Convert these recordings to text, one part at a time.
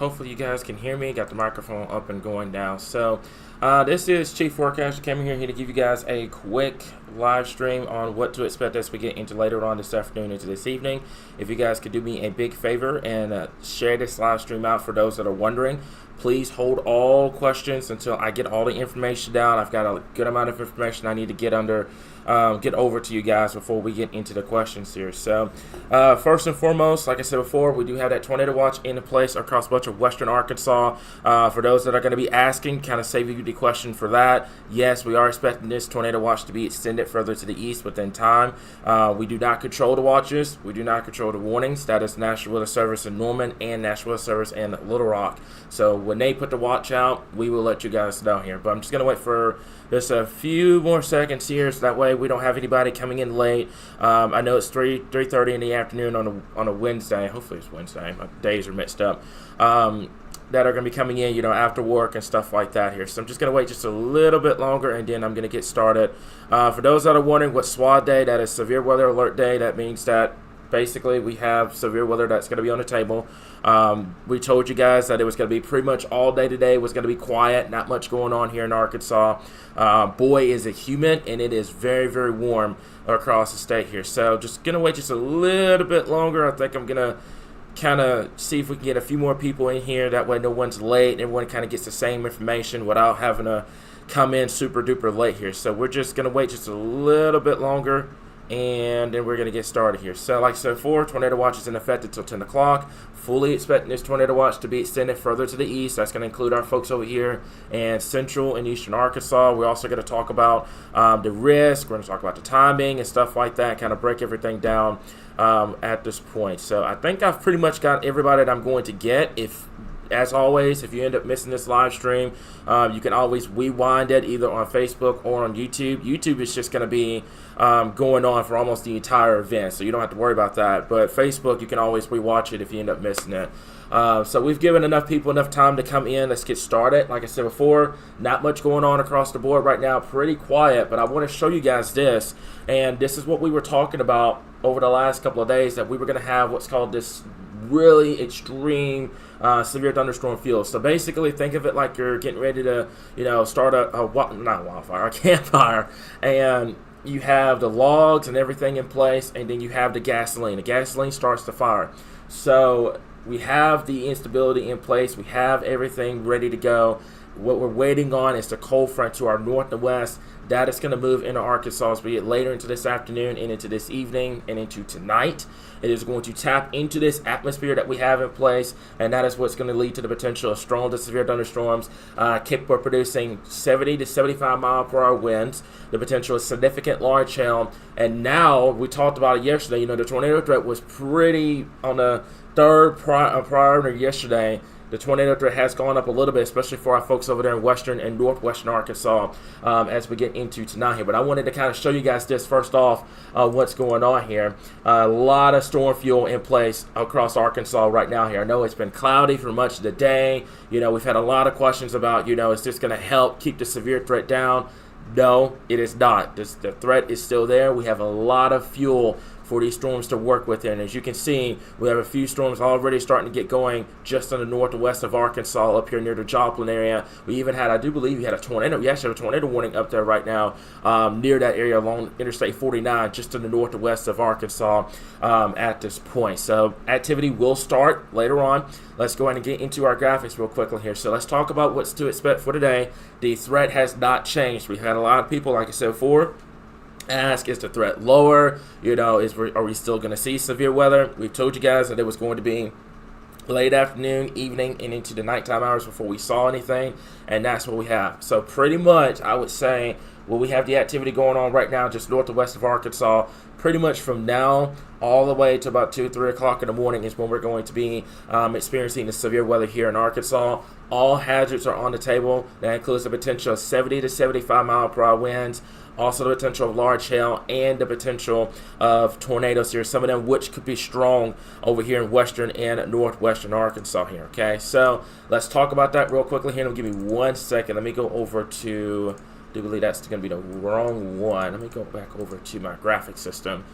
Hopefully you guys can hear me. Got the microphone up and going now. So this is Chief Forecaster coming here to give you guys a quick live stream on what to expect as we get into later on this afternoon into this evening. If you guys could do me a big favor and share this live stream out for those that are wondering. Please hold all questions until I get all the information down. I've got a good amount of information I need to get over to you guys before we get into the questions here. So first and foremost, like I said before, we do have that tornado watch in place across a bunch of western Arkansas. For those that are going to be asking, kind of save you the question for that. Yes, we are expecting this tornado watch to be extended further to the east within time. We do not control the watches. We do not control the warnings. That is National Weather Service in Norman and National Weather Service in Little Rock. So when they put the watch out, we will let you guys know here. But I'm just going to wait for just a few more seconds here, so that way we don't have anybody coming in late. I know it's 3:30 in the afternoon on a Wednesday. Hopefully it's Wednesday. My days are mixed up. That are going to be coming in, after work and stuff like that here. So I'm just going to wait just a little bit longer, and then I'm going to get started. For those that are wondering what SWAD day, that is Severe Weather Alert Day. That means that basically we have severe weather that's going to be on the table. We told you guys that it was going to be pretty much all day today. It was going to be quiet, not much going on here in Arkansas. Boy, is it humid, and it is very, very warm across the state here. So just going to wait just a little bit longer. I think I'm going to kind of see if we can get a few more people in here. That way no one's late and everyone kind of gets the same information without having to come in super duper late here. So we're just going to wait just a little bit longer, and then we're going to get started here. So like I said before, tornado watch is in effect until 10 o'clock. Fully expecting this tornado watch to be extended further to the east. That's going to include our folks over here in central and eastern Arkansas. We're also going to talk about the risk. We're going to talk about the timing and stuff like that, kind of break everything down at this point. So I think I've pretty much got everybody that I'm going to get. As always, if you end up missing this live stream, you can always rewind it either on Facebook or on YouTube. YouTube is just going to be going on for almost the entire event, so you don't have to worry about that. But Facebook, you can always rewatch it if you end up missing it. So we've given enough people enough time to come in. Let's get started. Like I said before, not much going on across the board right now. Pretty quiet, but I want to show you guys this. And this is what we were talking about over the last couple of days, that we were going to have what's called this really extreme severe thunderstorm field. So basically, think of it like you're getting ready to, start a campfire, and you have the logs and everything in place, and then you have the gasoline. The gasoline starts the fire. So we have the instability in place. We have everything ready to go. What we're waiting on is the cold front to our north and west. That is going to move into Arkansas as we get later into this afternoon and into this evening and into tonight. It is going to tap into this atmosphere that we have in place, and that is what's going to lead to the potential of strong to severe thunderstorms capable of producing 70 to 75 mile per hour winds, the potential of significant large hail. And now, we talked about it yesterday, the tornado threat was pretty on the third priority yesterday. The tornado threat has gone up a little bit, especially for our folks over there in western and northwestern Arkansas as we get into tonight here. But I wanted to kind of show you guys this first off, what's going on here. A lot of storm fuel in place across Arkansas right now here. I know it's been cloudy for much of the day. We've had a lot of questions about, is this going to help keep the severe threat down? No, it is not. The threat is still there. We have a lot of fuel for these storms to work with. And as you can see, we have a few storms already starting to get going just on the north and west of Arkansas up here near the Joplin area. We even had, I do believe we had a tornado. We actually have a tornado warning up there right now near that area along Interstate 49 just to the north and west of Arkansas at this point. So activity will start later on. Let's go ahead and get into our graphics real quickly here. So let's talk about what's to expect for today. The threat has not changed. We've had a lot of people, like I said before, ask, is the threat lower? Are we still going to see severe weather? We've told you guys that it was going to be late afternoon, evening, and into the nighttime hours before we saw anything, and that's what we have. So pretty much, I would say, we have the activity going on right now just north and west of Arkansas. Pretty much from now all the way to about 2, 3 o'clock in the morning is when we're going to be experiencing the severe weather here in Arkansas. All hazards are on the table. That includes the potential of 70 to 75 mile per hour winds, also the potential of large hail, and the potential of tornadoes here, some of them which could be strong over here in western and northwestern Arkansas here, okay? So let's talk about that real quickly here. Give me 1 second. Let me go over to, I do believe that's going to be the wrong one. Let me go back over to my graphic system,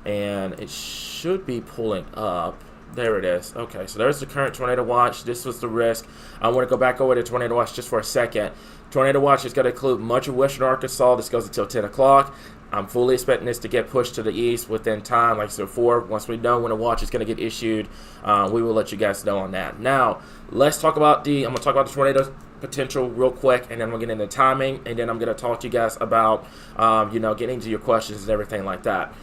and it should be pulling up. There it is. Okay, so there's the current tornado watch. This was the risk. I want to go back over to tornado watch just for a second. Tornado watch is going to include much of western Arkansas. This goes until 10 o'clock. I'm fully expecting this to get pushed to the east within time, like I said before. Once we know when a watch is going to get issued, we will let you guys know on that. Now, let's talk about I'm going to talk about the tornado potential real quick, and then we'll get into timing, and then I'm going to talk to you guys about, getting into your questions and everything like that.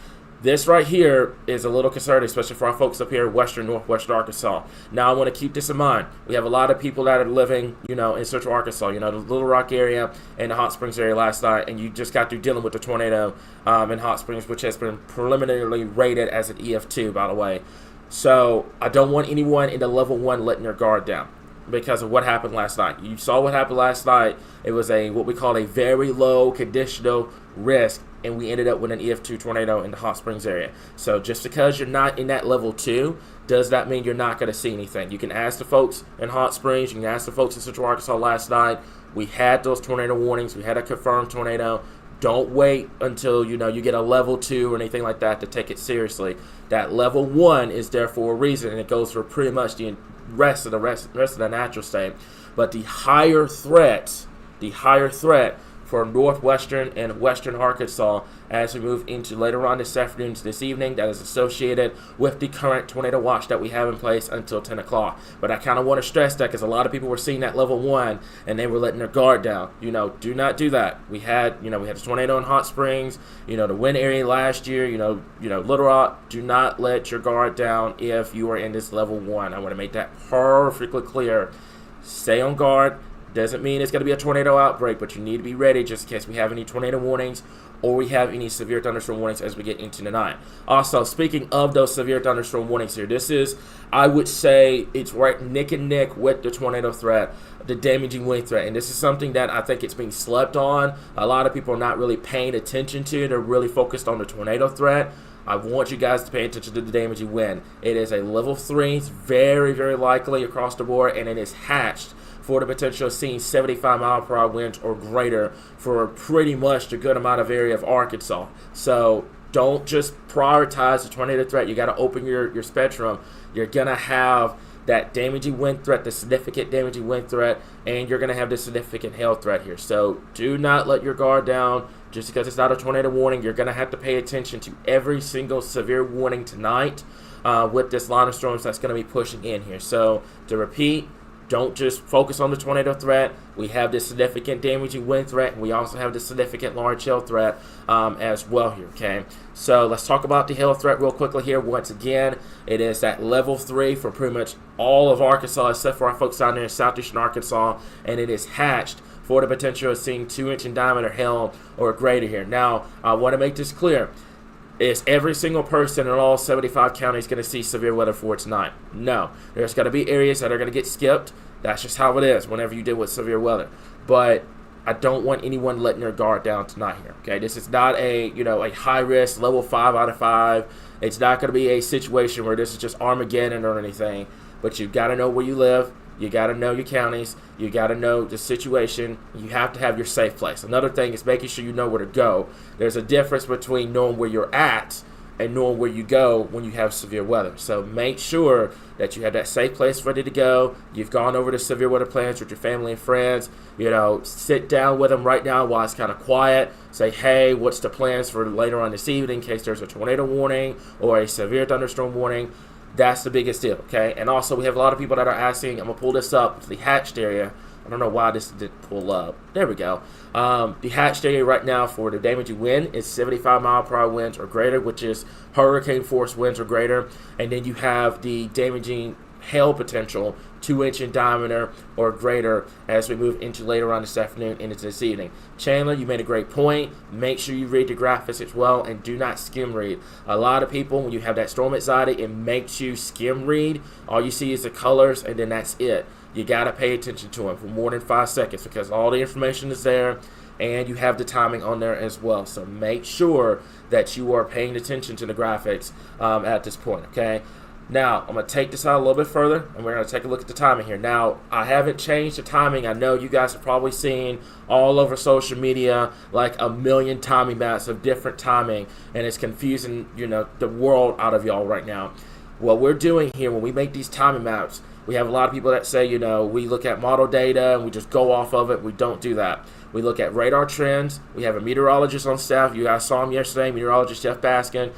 This right here is a little concerning, especially for our folks up here in northwestern Arkansas. Now, I want to keep this in mind. We have a lot of people that are living, in central Arkansas, the Little Rock area and the Hot Springs area last night, and you just got through dealing with the tornado in Hot Springs, which has been preliminarily rated as an EF2, by the way. So, I don't want anyone in the level 1 letting their guard down because of what happened last night. You saw what happened last night. It was what we call a very low conditional risk, and we ended up with an EF2 tornado in the Hot Springs area. So just because you're not in that level 2, does that mean you're not going to see anything? You can ask the folks in Hot Springs, you can ask the folks in Central Arkansas last night. We had those tornado warnings. We had a confirmed tornado. Don't wait until you get a level 2 or anything like that to take it seriously. That level 1 is there for a reason, and it goes for pretty much the rest of the natural state. But the higher threat for northwestern and western Arkansas as we move into later on this afternoon to this evening, that is associated with the current tornado watch that we have in place until 10 o'clock. But I kind of want to stress that because a lot of people were seeing that level 1 and they were letting their guard down. Do not do that. We had a tornado in Hot Springs, the wind area last year, Little Rock. Do not let your guard down if you are in this level 1. I want to make that perfectly clear. Stay on guard. Doesn't mean it's going to be a tornado outbreak, but you need to be ready just in case we have any tornado warnings or we have any severe thunderstorm warnings as we get into the night. Also, speaking of those severe thunderstorm warnings here, this is, I would say, it's right neck and neck with the tornado threat, the damaging wind threat. And this is something that I think it's being slept on. A lot of people are not really paying attention to. They're really focused on the tornado threat. I want you guys to pay attention to the damaging wind. It is a level 3. It's very, very likely across the board, and it is hatched for the potential of seeing 75-mile-per-hour winds or greater for pretty much a good amount of area of Arkansas. So don't just prioritize the tornado threat. You got to open your spectrum. You're going to have that damaging wind threat, the significant damaging wind threat, and you're going to have the significant hail threat here. So do not let your guard down. Just because it's not a tornado warning, you're going to have to pay attention to every single severe warning tonight with this line of storms that's going to be pushing in here. So to repeat, don't just focus on the tornado threat. We have this significant damaging wind threat, and we also have this significant large hail threat as well here, okay? So let's talk about the hail threat real quickly here. Once again, it is at level 3 for pretty much all of Arkansas except for our folks down there in southeastern Arkansas, and it is hatched for the potential of seeing 2-inch in diameter hail or greater here. Now, I want to make this clear. Is every single person in all 75 counties going to see severe weather for tonight? No. There's going to be areas that are going to get skipped. That's just how it is whenever you deal with severe weather. But I don't want anyone letting their guard down tonight here. Okay, this is not a high risk level 5 out of 5. It's not going to be a situation where this is just Armageddon or anything. But you've got to know where you live. You got to know your counties. You got to know the situation. You have to have your safe place. Another thing is making sure you know where to go. There's a difference between knowing where you're at and knowing where you go when you have severe weather. So make sure that you have that safe place ready to go. You've gone over the severe weather plans with your family and friends. Sit down with them right now while it's kind of quiet. Say, hey, what's the plans for later on this evening in case there's a tornado warning or a severe thunderstorm warning. That's the biggest deal, okay? And also, we have a lot of people that are asking, I'm going to pull this up to the hatched area. I don't know why this didn't pull up. There we go. The hatched area right now for the damaging wind is 75-mile-per-hour winds or greater, which is hurricane force winds or greater. And then you have the damaging hail potential, 2-inch in diameter or greater as we move into later on this afternoon and into this evening. Chandler, you made a great point. Make sure you read the graphics as well and do not skim read. A lot of people, when you have that storm anxiety, it makes you skim read. All you see is the colors and then that's it. You got to pay attention to them for more than 5 seconds because all the information is there and you have the timing on there as well. So make sure that you are paying attention to the graphics at this point, okay? Now, I'm going to take this out a little bit further, and we're going to take a look at the timing here. Now, I haven't changed the timing. I know you guys have probably seen all over social media like a million timing maps of different timing, and it's confusing, the world out of y'all right now. what we're doing here when we make these timing maps, we have a lot of people that say, we look at model data and we just go off of it. We don't do that. We look at radar trends. We have a meteorologist on staff. You guys saw him yesterday, meteorologist Jeff Baskin.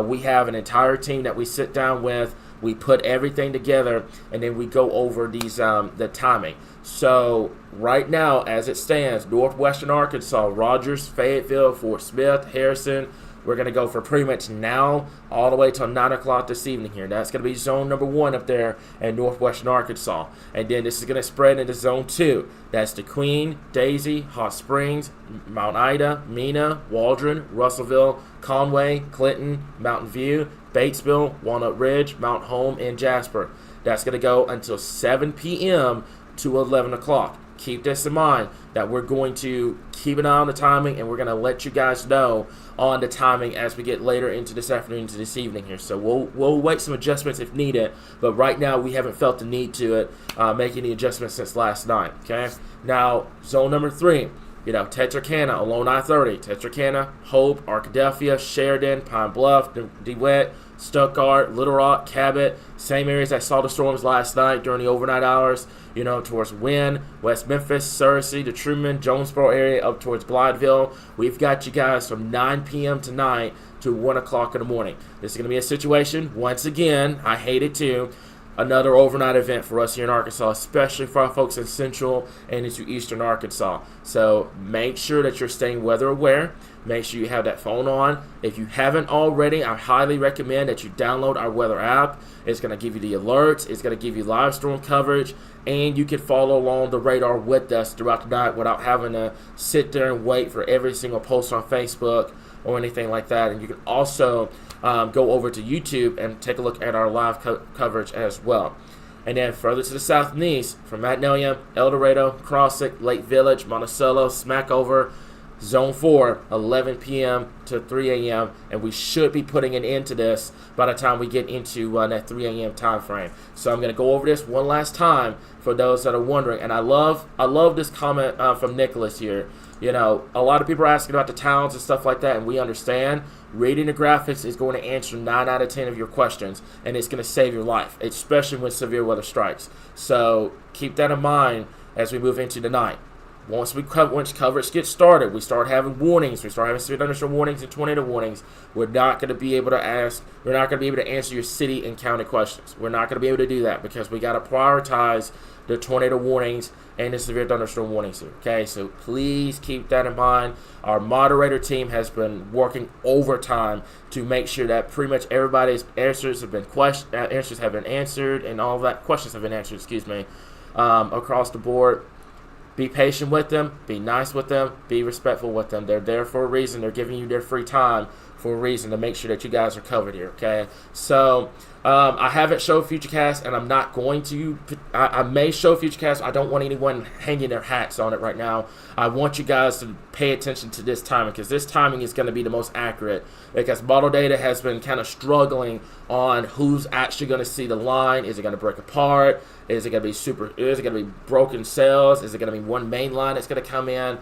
We have an entire team that we sit down with. We put everything together, and then we go over these the timing. So right now, as it stands, northwestern Arkansas, Rogers, Fayetteville, Fort Smith, Harrison, we're going to go for pretty much now all the way till 9 o'clock this evening here. That's going to be zone number 1 up there in northwestern Arkansas. And then this is going to spread into zone 2. That's the Queen, Daisy, Hot Springs, Mount Ida, Mena, Waldron, Russellville, Conway, Clinton, Mountain View, Batesville, Walnut Ridge, Mount Home, and Jasper. That's going to go until 7 p.m. to 11 o'clock. Keep this in mind that we're going to keep an eye on the timing, and we're going to let you guys know on the timing as we get later into this afternoon into this evening here. So we'll make some adjustments if needed, but right now we haven't felt the need to make any adjustments since last night. Okay. Now zone number 3. Texarkana along I-30, Texarkana, Hope, Arkadelphia, Sheridan, Pine Bluff, DeWitt, Stuttgart, Little Rock, Cabot, same areas that saw the storms last night during the overnight hours, towards Wynn, West Memphis, Searcy, the Truman, Jonesboro area, up towards Glideville. We've got you guys from 9 p.m. tonight to 1 o'clock in the morning. This is going to be a situation, once again, I hate it too, another overnight event for us here in Arkansas, especially for our folks in central and into eastern Arkansas. So make sure that you're staying weather aware. Make sure you have that phone on. If you haven't already, I highly recommend that you download our weather app. It's going to give you the alerts. It's going to give you live storm coverage. And you can follow along the radar with us throughout the night without having to sit there and wait for every single post on Facebook or anything like that. And you can also go over to YouTube and take a look at our live coverage as well. And then further to the south and east, from Magnolia, El Dorado, Crossick, Lake Village, Monticello, Smackover, Zone 4, 11 p.m. to 3 a.m. And we should be putting an end to this by the time we get into that 3 a.m. time frame. So I'm going to go over this one last time for those that are wondering. And I love this comment from Nicholas here. A lot of people are asking about the towns and stuff like that, and we understand. Reading the graphics is going to answer 9 out of 10 of your questions, and it's going to save your life, especially when severe weather strikes. So keep that in mind as we move into the night. Once coverage gets started, we start having warnings. We start having severe thunderstorm warnings and tornado warnings. We're not going to be able to answer your city and county questions. We're not going to be able to do that because we got to prioritize the tornado warnings and the severe thunderstorm warnings here. Okay, so please keep that in mind. Our moderator team has been working overtime to make sure that pretty much everybody's answers have been answered, and all that questions have been answered. Across the board. Be patient with them. Be nice with them. Be respectful with them. They're there for a reason. They're giving you their free time for a reason to make sure that you guys are covered here, okay? So I haven't showed Futurecast, and I'm not going to. I may show Futurecast. I don't want anyone hanging their hats on it right now. I want you guys to pay attention to this timing because this timing is going to be the most accurate because model data has been kind of struggling on who's actually going to see the line. Is it going to break apart? Is it going to be broken cells? Is it going to be one main line that's going to come in?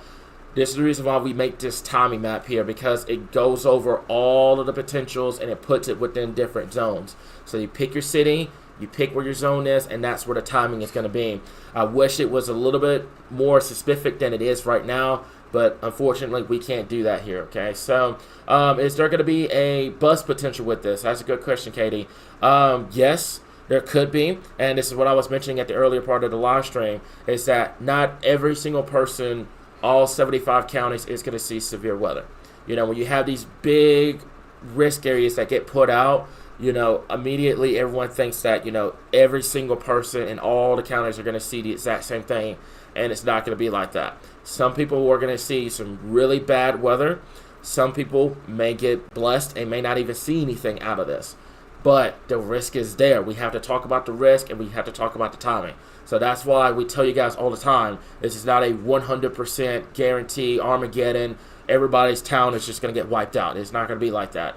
This is the reason why we make this timing map here because it goes over all of the potentials and it puts it within different zones. So you pick your city, you pick where your zone is, and that's where the timing is going to be. I wish it was a little bit more specific than it is right now, but unfortunately we can't do that here, okay? So is there going to be a bust potential with this? That's a good question, Katie. Yes. There could be, and this is what I was mentioning at the earlier part of the live stream, is that not every single person, all 75 counties, is going to see severe weather. When you have these big risk areas that get put out, immediately everyone thinks that, every single person in all the counties are going to see the exact same thing, and it's not going to be like that. Some people are going to see some really bad weather. Some people may get blessed and may not even see anything out of this. But the risk is there. We have to talk about the risk and we have to talk about the timing. So that's why we tell you guys all the time, this is not a 100% guarantee Armageddon. Everybody's town is just going to get wiped out. It's not going to be like that.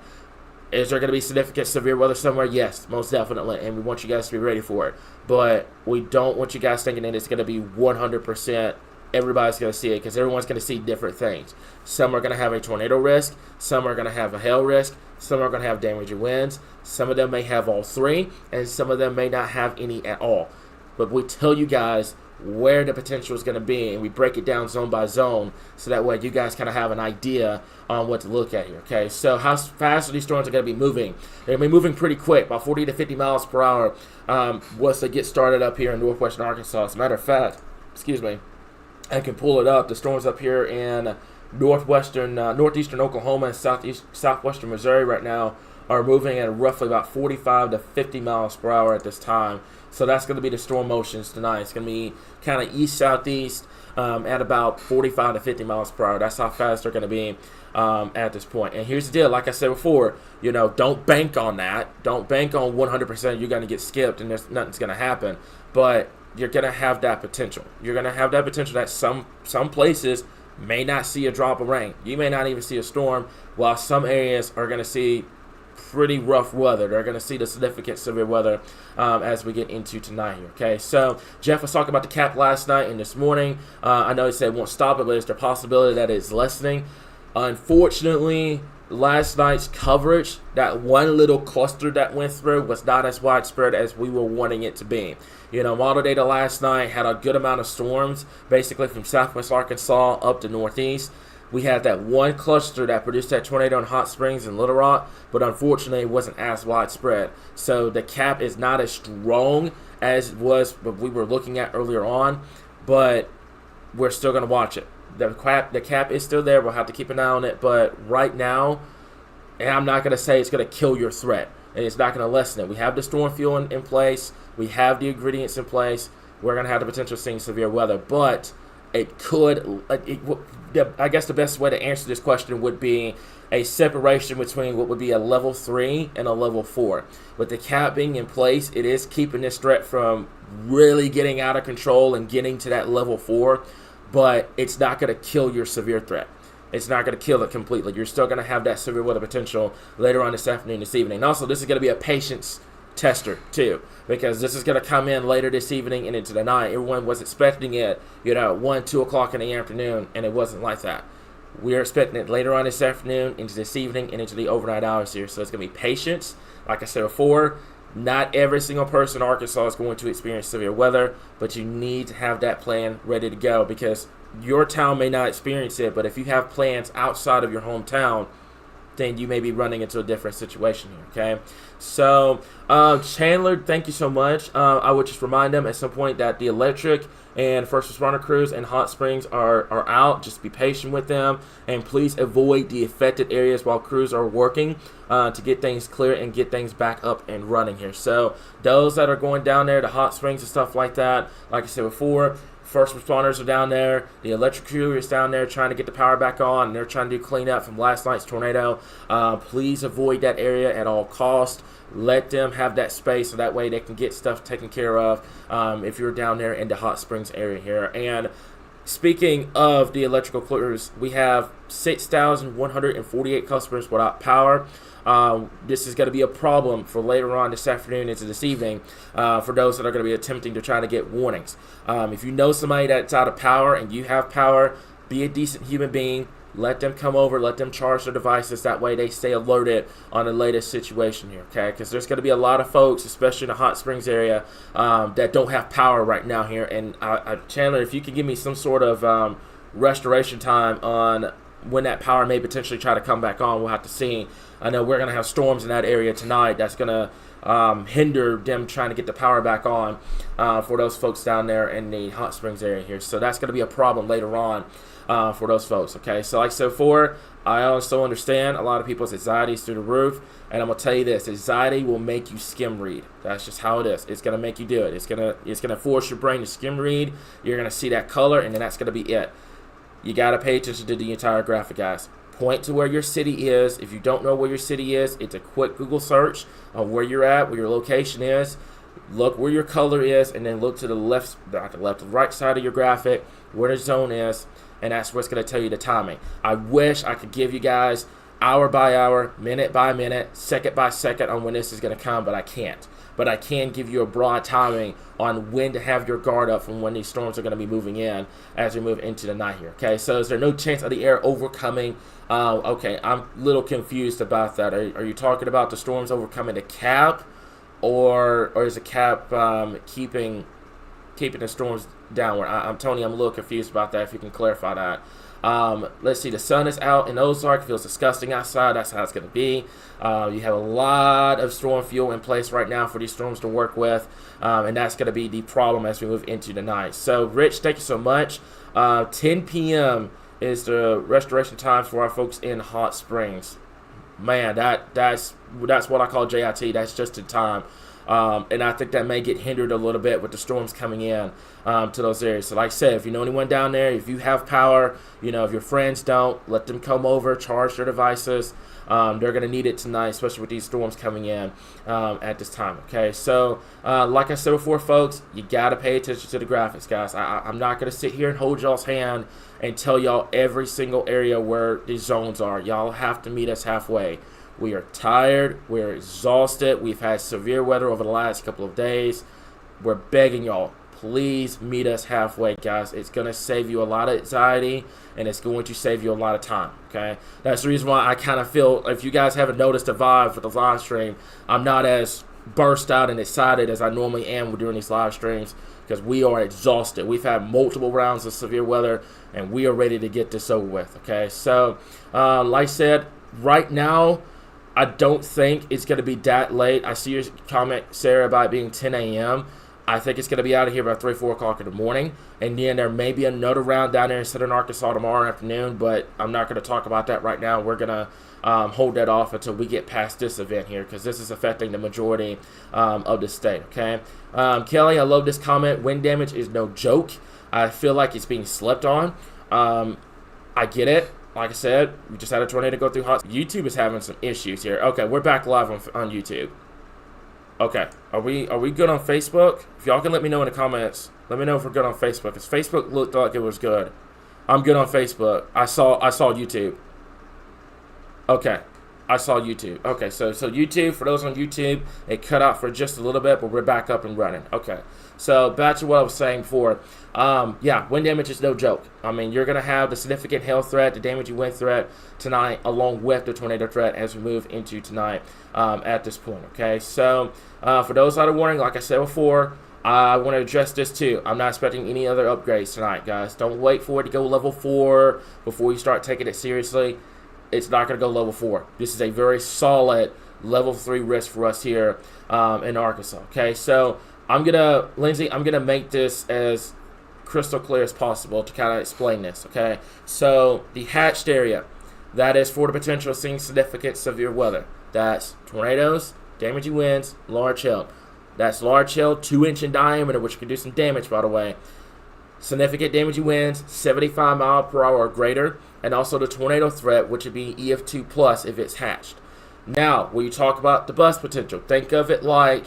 Is there going to be significant severe weather somewhere? Yes, most definitely. And we want you guys to be ready for it. But we don't want you guys thinking that it's going to be 100% everybody's going to see it because everyone's going to see different things. Some are going to have a tornado risk. Some are going to have a hail risk. Some are going to have damaging winds. Some of them may have all three, and some of them may not have any at all. But we tell you guys where the potential is going to be, and we break it down zone by zone, so that way you guys kind of have an idea on what to look at here. Okay, so how fast are these storms are going to be moving? They're going to be moving pretty quick, about 40 to 50 miles per hour once they get started up here in northwestern Arkansas. As a matter of fact, I can pull it up. The storms up here in northeastern Oklahoma and southwestern Missouri right now are moving at roughly about 45 to 50 miles per hour at this time. So that's going to be the storm motions tonight. It's going to be kind of east-southeast at about 45 to 50 miles per hour. That's how fast they're going to be at this point. And here's the deal. Like I said before, don't bank on that. Don't bank on 100% you're going to get skipped and nothing's going to happen. But you're going to have that potential. You're going to have that potential that some places may not see a drop of rain. You may not even see a storm, while some areas are going to see pretty rough weather. They're going to see the significant severe weather as we get into tonight here. Okay, so Jeff was talking about the cap last night and this morning. I know he said it won't stop it, but is there a possibility that it's lessening? Unfortunately, last night's coverage, that one little cluster that went through, was not as widespread as we were wanting it to be. Model data last night had a good amount of storms, basically from southwest Arkansas up to northeast. We had that one cluster that produced that tornado in Hot Springs and Little Rock, but unfortunately it wasn't as widespread. So the cap is not as strong as it was what we were looking at earlier on, but we're still going to watch it. The cap is still there. We'll have to keep an eye on it, but right now, and I'm not going to say it's going to kill your threat, and it's not going to lessen it. We have the storm fuel in place. We have the ingredients in place. We're going to have the potential of seeing severe weather, but it could, I guess the best way to answer this question would be a separation between what would be a level 3 and a level 4. With the cap being in place, it is keeping this threat from really getting out of control and getting to that level 4, but it's not going to kill your severe threat. It's not going to kill it completely. You're still going to have that severe weather potential later on this afternoon, this evening. And also, this is going to be a patience tester too, because this is going to come in later this evening and into the night. Everyone was expecting it, 1, 2 o'clock in the afternoon, and it wasn't like that. We're expecting it later on this afternoon, into this evening, and into the overnight hours here. So it's going to be patience. Like I said before, not every single person in Arkansas is going to experience severe weather, but you need to have that plan ready to go, because your town may not experience it, but if you have plans outside of your hometown, then you may be running into a different situation here, okay? So, Chandler, thank you so much. I would just remind them at some point that the electric and first responder crews in Hot Springs are out. Just be patient with them, and please avoid the affected areas while crews are working to get things clear and get things back up and running here. So, those that are going down there to Hot Springs and stuff like that, like I said before, first responders are down there. The electric crew is down there trying to get the power back on. And they're trying to do cleanup from last night's tornado. Please avoid that area at all costs. Let them have that space so that way they can get stuff taken care of if you're down there in the Hot Springs area here. And speaking of the electrical crews, we have 6,148 customers without power. This is going to be a problem for later on this afternoon into this evening for those that are going to be attempting to try to get warnings. If you know somebody that's out of power and you have power, be a decent human being. Let them come over. Let them charge their devices. That way they stay alerted on the latest situation here, okay? Because there's going to be a lot of folks, especially in the Hot Springs area, that don't have power right now here. And Chandler, if you could give me some sort of restoration time on when that power may potentially try to come back on, we'll have to see. I know we're going to have storms in that area tonight that's going to hinder them trying to get the power back on for those folks down there in the Hot Springs area here. So that's going to be a problem later on for those folks, okay? So like I said before, I also understand a lot of people's anxiety is through the roof, and I'm going to tell you this, anxiety will make you skim read. That's just how it is. It's going to make you do it. It's going to force your brain to skim read. You're going to see that color, and then that's going to be it. You got to pay attention to the entire graphic, guys. Point to where your city is. If you don't know where your city is, it's a quick Google search on where you're at, where your location is. Look where your color is, and then look to the right side of your graphic, where the zone is, and that's what's going to tell you the timing. I wish I could give you guys hour by hour, minute by minute, second by second on when this is going to come, but I can't. But I can give you a broad timing on when to have your guard up from when these storms are going to be moving in as we move into the night here. Okay, so is there no chance of the air overcoming? Okay, I'm a little confused about that. Are you talking about the storms overcoming the cap, or is the cap keeping the storms downward? I'm Tony. I'm a little confused about that. If you can clarify that. Let's see. The sun is out in Ozark. It feels disgusting outside. That's how it's going to be. You have a lot of storm fuel in place right now for these storms to work with, and that's going to be the problem as we move into the night. So, Rich, thank you so much. 10 p.m. is the restoration time for our folks in Hot Springs. Man, that's what I call JIT. That's just in time. And I think that may get hindered a little bit with the storms coming in to those areas. So like I said, if you know anyone down there, if you have power, if your friends don't, let them come over, charge their devices. They're going to need it tonight, especially with these storms coming in at this time. Okay, so like I said before, folks, you got to pay attention to the graphics, guys. I'm not going to sit here and hold y'all's hand and tell y'all every single area where these zones are. Y'all have to meet us halfway. We are tired. We're exhausted. We've had severe weather over the last couple of days. We're begging y'all, please meet us halfway, guys. It's going to save you a lot of anxiety, and it's going to save you a lot of time, okay? That's the reason why I kind of feel, if you guys haven't noticed the vibe for the live stream, I'm not as burst out and excited as I normally am during these live streams because we are exhausted. We've had multiple rounds of severe weather, and we are ready to get this over with, okay? So, like I said, right now, I don't think it's going to be that late. I see your comment, Sarah, about it being 10 a.m. I think it's going to be out of here by 3, 4 o'clock in the morning. And then there may be another round down there in southern Arkansas tomorrow afternoon, but I'm not going to talk about that right now. We're going to hold that off until we get past this event here because this is affecting the majority of the state, okay? Kelly, I love this comment. Wind damage is no joke. I feel like it's being slept on. I get it. Like I said, we just had a tornado go through hot. YouTube is having some issues here. Okay, we're back live on YouTube. Okay, are we good on Facebook? If y'all can let me know in the comments, let me know if we're good on Facebook. Because Facebook looked like it was good. I'm good on Facebook. I saw YouTube. Okay, I saw YouTube. Okay, so YouTube, for those on YouTube, it cut out for just a little bit, but we're back up and running. Okay, so back to what I was saying before. Yeah, wind damage is no joke. I mean, you're going to have the significant hail threat, the damage you wind threat tonight, along with the tornado threat as we move into tonight at this point, okay? So for those that are wondering, like I said before, I want to address this too. I'm not expecting any other upgrades tonight, guys. Don't wait for it to go level 4 before you start taking it seriously. It's not going to go level 4. This is a very solid level 3 risk for us here in Arkansas, okay? So Lindsay, I'm going to make this as crystal clear as possible to kind of explain this, okay? So the hatched area, that is for the potential of seeing significant severe weather. That's tornadoes, damaging winds, large hail. That's large hail, 2-inch in diameter, which can do some damage, by the way. Significant damaging winds, 75 mile per hour or greater, and also the tornado threat, which would be EF2 plus if it's hatched. Now, when you talk about the bust potential, think of it like,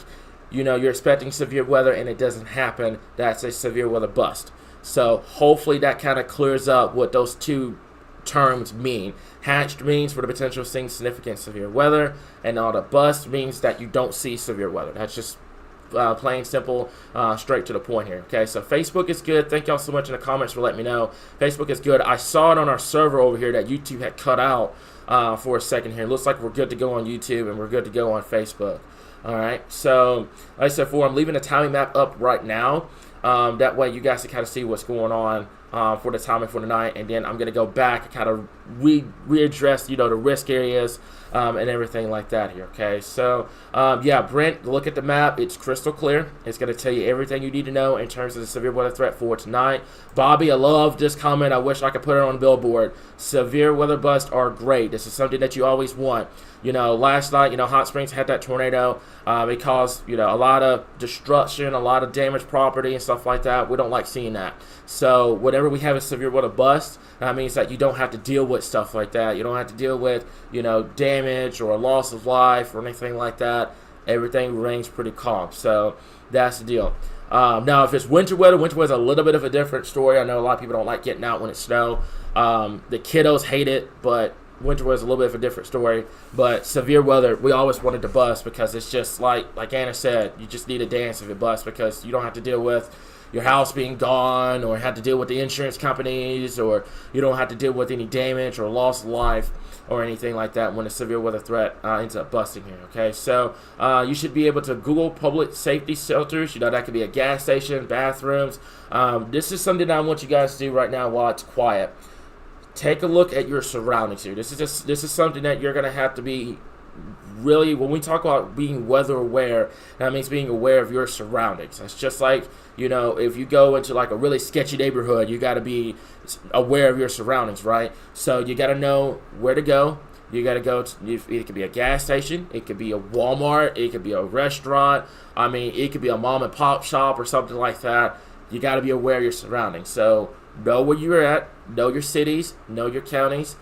you're expecting severe weather and it doesn't happen. That's a severe weather bust. So hopefully that kind of clears up what those two terms mean. Hatched means for the potential of seeing significant severe weather, and all the bust means that you don't see severe weather. That's just plain simple, straight to the point here. Okay, so Facebook is good. Thank y'all so much in the comments for letting me know. Facebook is good. I saw it on our server over here that YouTube had cut out for a second here. It looks like we're good to go on YouTube and we're good to go on Facebook. All right, so like I said before, I'm leaving the timing map up right now. That way you guys can kind of see what's going on for the timing for tonight, and then I'm going to go back and kind of readdress, the risk areas and everything like that here, okay? So, yeah, Brent, look at the map. It's crystal clear. It's going to tell you everything you need to know in terms of the severe weather threat for tonight. Bobby, I love this comment. I wish I could put it on the billboard. Severe weather busts are great. This is something that you always want. Last night, Hot Springs had that tornado. It caused, a lot of destruction, a lot of damaged property and stuff like that. We don't like seeing that. So whenever we have a severe weather bust, that means that you don't have to deal with stuff like that. You don't have to deal with, damage or loss of life or anything like that. Everything remains pretty calm. So that's the deal. Now, if it's winter weather is a little bit of a different story. I know a lot of people don't like getting out when it's snow. The kiddos hate it, but winter weather is a little bit of a different story, but severe weather, we always wanted to bust because it's just like Anna said, you just need a dance if it busts because you don't have to deal with your house being gone or have to deal with the insurance companies, or you don't have to deal with any damage or loss of life or anything like that when a severe weather threat ends up busting here. Okay, so you should be able to Google public safety shelters. That could be a gas station, bathrooms. This is something that I want you guys to do right now while it's quiet. Take a look at your surroundings here. This is something that you're going to have to be really, when we talk about being weather aware, that means being aware of your surroundings. It's just like, if you go into like a really sketchy neighborhood, you got to be aware of your surroundings, right? So you got to know where to go. You got to go to, it could be a gas station, it could be a Walmart, it could be a restaurant. It could be a mom and pop shop or something like that. You got to be aware of your surroundings. So know where you're at, know your cities, know your counties,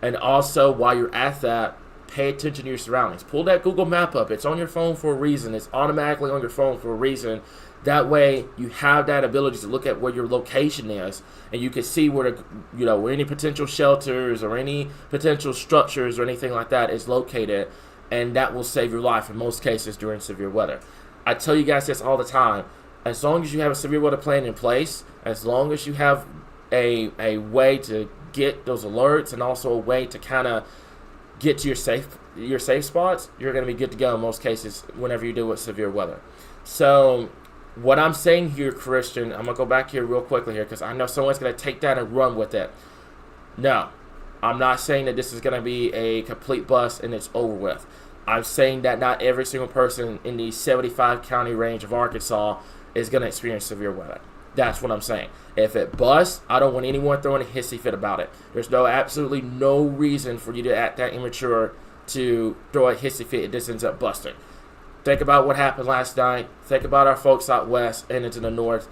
and also while you're at that, pay attention to your surroundings. Pull that Google map up. It's on your phone for a reason. It's automatically on your phone for a reason. That way, you have that ability to look at where your location is, and you can see where where any potential shelters or any potential structures or anything like that is located, and that will save your life in most cases during severe weather. I tell you guys this all the time. As long as you have a severe weather plan in place, as long as you have a way to get those alerts and also a way to kind of get to your safe spots, you're going to be good to go in most cases whenever you deal with severe weather. So what I'm saying here, Christian, I'm going to go back here real quickly here because I know someone's going to take that and run with it. No, I'm not saying that this is going to be a complete bust and it's over with. I'm saying that not every single person in the 75 county range of Arkansas is going to experience severe weather. That's what I'm saying. If it busts, I don't want anyone throwing a hissy fit about it. There's absolutely no reason for you to act that immature to throw a hissy fit if this ends up busting. Think about what happened last night. Think about our folks out west and into the north.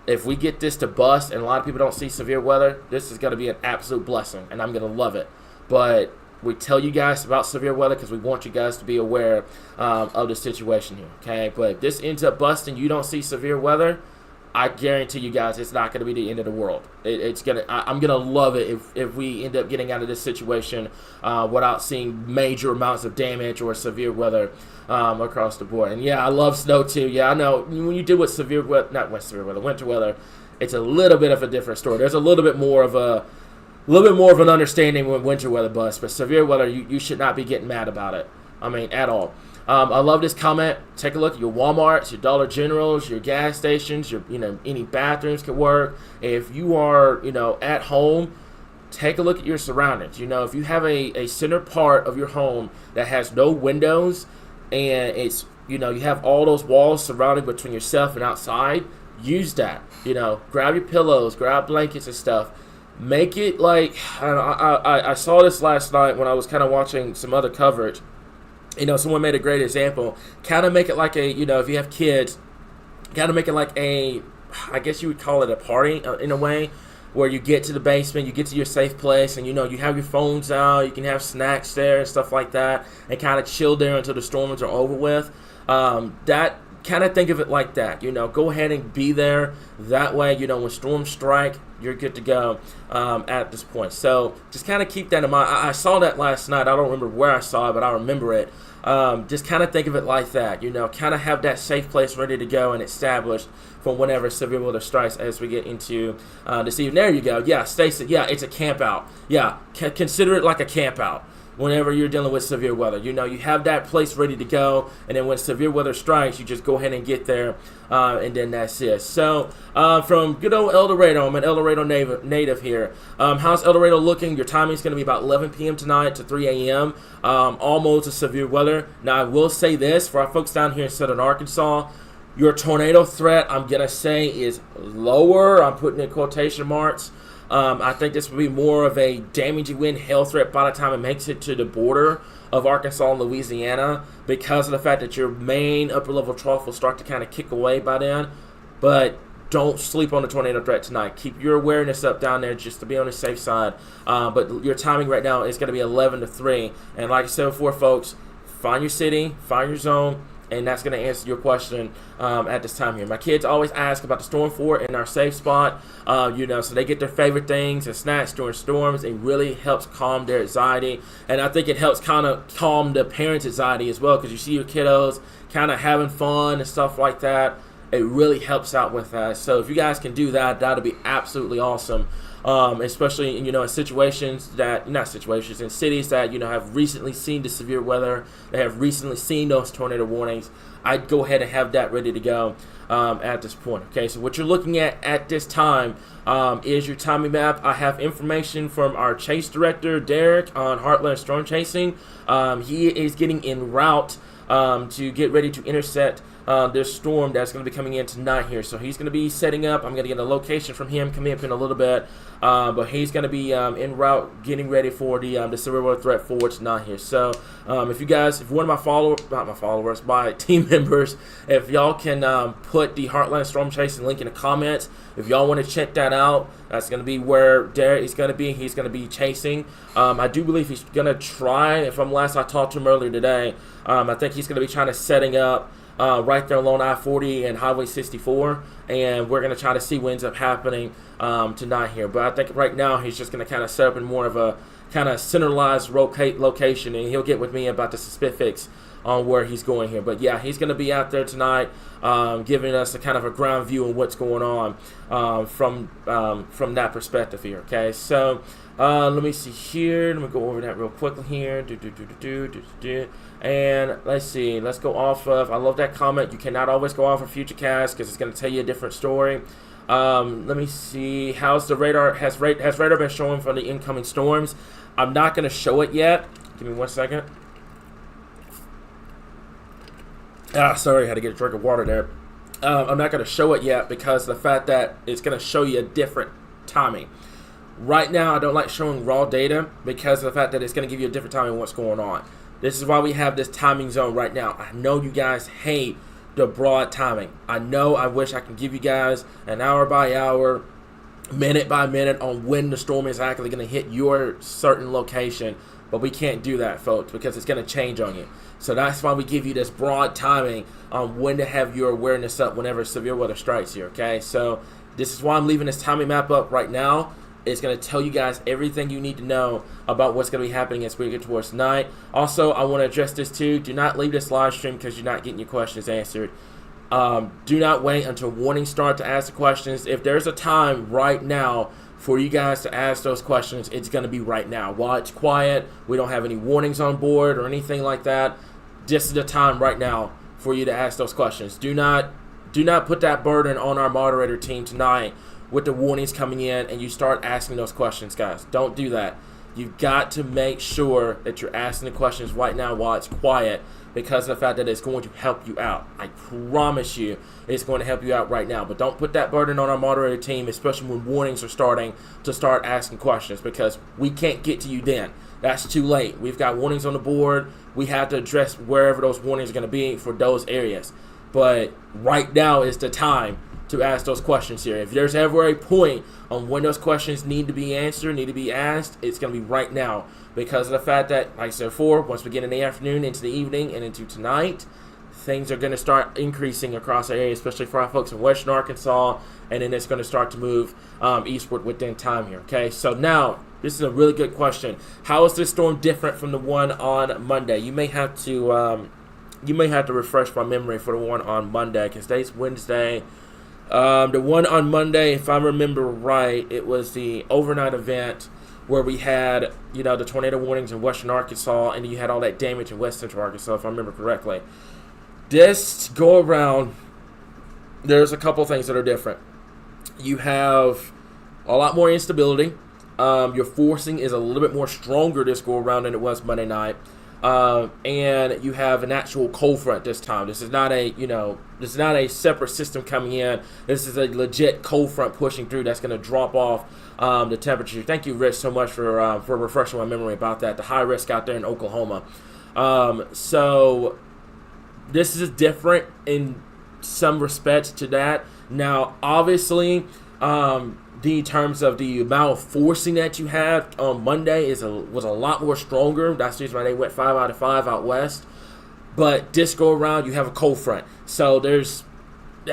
If we get this to bust and a lot of people don't see severe weather, this is going to be an absolute blessing, and I'm going to love it. But we tell you guys about severe weather because we want you guys to be aware of the situation here, okay? But if this ends up busting, you don't see severe weather, I guarantee you guys it's not going to be the end of the world. I'm going to love it if we end up getting out of this situation without seeing major amounts of damage or severe weather across the board. And yeah, I love snow too. Yeah, I know when you deal with winter weather, it's a little bit of a different story. There's a little bit more of an understanding when winter weather busts, but severe weather, you should not be getting mad about it. At all. I love this comment. Take a look at your Walmarts, your Dollar Generals, your gas stations, any bathrooms can work. If you are, at home, take a look at your surroundings. If you have a center part of your home that has no windows and it's, you have all those walls surrounding between yourself and outside, use that. Grab your pillows, grab blankets and stuff. Make it like, I saw this last night when I was kind of watching some other coverage. Someone made a great example. Kind of make it like if you have kids, kind of make it like I guess you would call it a party in a way, where you get to the basement, you get to your safe place, and you have your phones out, you can have snacks there and stuff like that, and kind of chill there until the storms are over with. That kind of think of it like that. Go ahead and be there. That way, when storms strike, you're good to go at this point. So just kind of keep that in mind. I saw that last night. I don't remember where I saw it, but I remember it. Just kind of think of it like that. Kind of have that safe place ready to go and established for whenever severe weather strikes as we get into this evening. There you go. Yeah, Stacy. Yeah, it's a camp out. Yeah, consider it like a camp out. Whenever you're dealing with severe weather, you have that place ready to go, and then when severe weather strikes, you just go ahead and get there, and then that's it. So, from good old El Dorado, I'm an El Dorado native here. How's El Dorado looking? Your timing is going to be about 11 p.m. tonight to 3 a.m. Almost a severe weather. Now, I will say this, for our folks down here in southern Arkansas, your tornado threat, I'm going to say, is lower. I'm putting in quotation marks. I think this will be more of a damaging wind hail threat by the time it makes it to the border of Arkansas and Louisiana, because of the fact that your main upper level trough will start to kind of kick away by then. But don't sleep on the tornado threat tonight. Keep your awareness up down there just to be on the safe side. But your timing right now is going to be 11 to 3. And like I said before, folks, find your city, find your zone, and that's going to answer your question at this time here. My kids always ask about the storm fort and our safe spot, so they get their favorite things and snacks during storms. It really helps calm their anxiety, and I think it helps kind of calm the parents' anxiety as well, because you see your kiddos kind of having fun and stuff like that. It really helps out with that. So if you guys can do that, that'll be absolutely awesome. Especially in situations in cities that have recently seen the severe weather, they have recently seen those tornado warnings. I'd go ahead and have that ready to go at this point. Okay, so what you're looking at this time is your timing map. I have information from our chase director, Derek, on Heartland Storm Chasing. He is getting en route to get ready to intercept this storm that's going to be coming in tonight here. So he's going to be setting up. I'm going to get a location from him coming up in a little bit. But he's going to be en route getting ready for the severe weather threat for tonight here. So if one of my team members, if y'all can put the Heartland Storm Chasing link in the comments, if y'all want to check that out, that's going to be where Derek is going to be. He's going to be chasing. I do believe he's going to try, from last I talked to him earlier today, I think he's going to be trying to setting up right there along I-40 and Highway 64, and we're going to try to see what ends up happening tonight here. But I think right now he's just going to kind of set up in more of a kind of centralized location, and he'll get with me about the specifics on where he's going here. But yeah, he's going to be out there tonight, giving us a kind of a ground view of what's going on from that perspective here. Okay, so let me see here. Let me go over that real quickly here. And let's see. Let's go off of. I love that comment. You cannot always go off of FutureCast because it's going to tell you a different story. Let me see. How's the radar? Has radar been showing for the incoming storms? I'm not going to show it yet. Give me 1 second. Sorry, I had to get a drink of water there. I'm not going to show it yet because of the fact that it's going to show you a different timing. Right now, I don't like showing raw data because of the fact that it's going to give you a different timing of what's going on. This is why we have this timing zone right now. I know you guys hate the broad timing. I know I wish I could give you guys an hour by hour, minute by minute on when the storm is actually going to hit your certain location, but we can't do that, folks, because it's going to change on you. So that's why we give you this broad timing on when to have your awareness up whenever severe weather strikes here, okay? So this is why I'm leaving this timing map up right now. It's going to tell you guys everything you need to know about what's going to be happening as we get towards night. Also, I want to address this too. Do not leave this live stream because you're not getting your questions answered. Do not wait until warnings start to ask the questions. If there's a time right now for you guys to ask those questions, it's going to be right now. While it's quiet, we don't have any warnings on board or anything like that. This is the time right now for you to ask those questions. Do not put that burden on our moderator team tonight with the warnings coming in and you start asking those questions, guys. Don't do that. You've got to make sure that you're asking the questions right now while it's quiet because of the fact that it's going to help you out. I promise you it's going to help you out right now. But don't put that burden on our moderator team, especially when warnings are starting to start asking questions, because we can't get to you then. That's too late. We've got warnings on the board. We have to address wherever those warnings are going to be for those areas. But right now is the time to ask those questions here. If there's ever a point on when those questions need to be answered, need to be asked, it's going to be right now because of the fact that, like I said before, once we get in the afternoon, into the evening, and into tonight, things are going to start increasing across the area, especially for our folks in western Arkansas, and then it's going to start to move eastward within time here, okay? So now, this is a really good question. How is this storm different from the one on Monday? You may have to refresh my memory for the one on Monday because today's Wednesday. The one on Monday, if I remember right, it was the overnight event where we had, the tornado warnings in western Arkansas, and you had all that damage in west central Arkansas, if I remember correctly. This go around, there's a couple things that are different. You have a lot more instability. Your forcing is a little bit more stronger this go around than it was Monday night. And you have an actual cold front this time. This is not a separate system coming in. This is a legit cold front pushing through that's going to drop off the temperature. Thank you, Rich, so much for refreshing my memory about that. The high risk out there in Oklahoma. So this is different in some respects to that. Now, obviously, the terms of the amount of forcing that you had on Monday was a lot more stronger. That's the reason why they went 5 out of 5 out west. but this go around you have a cold front. So there's,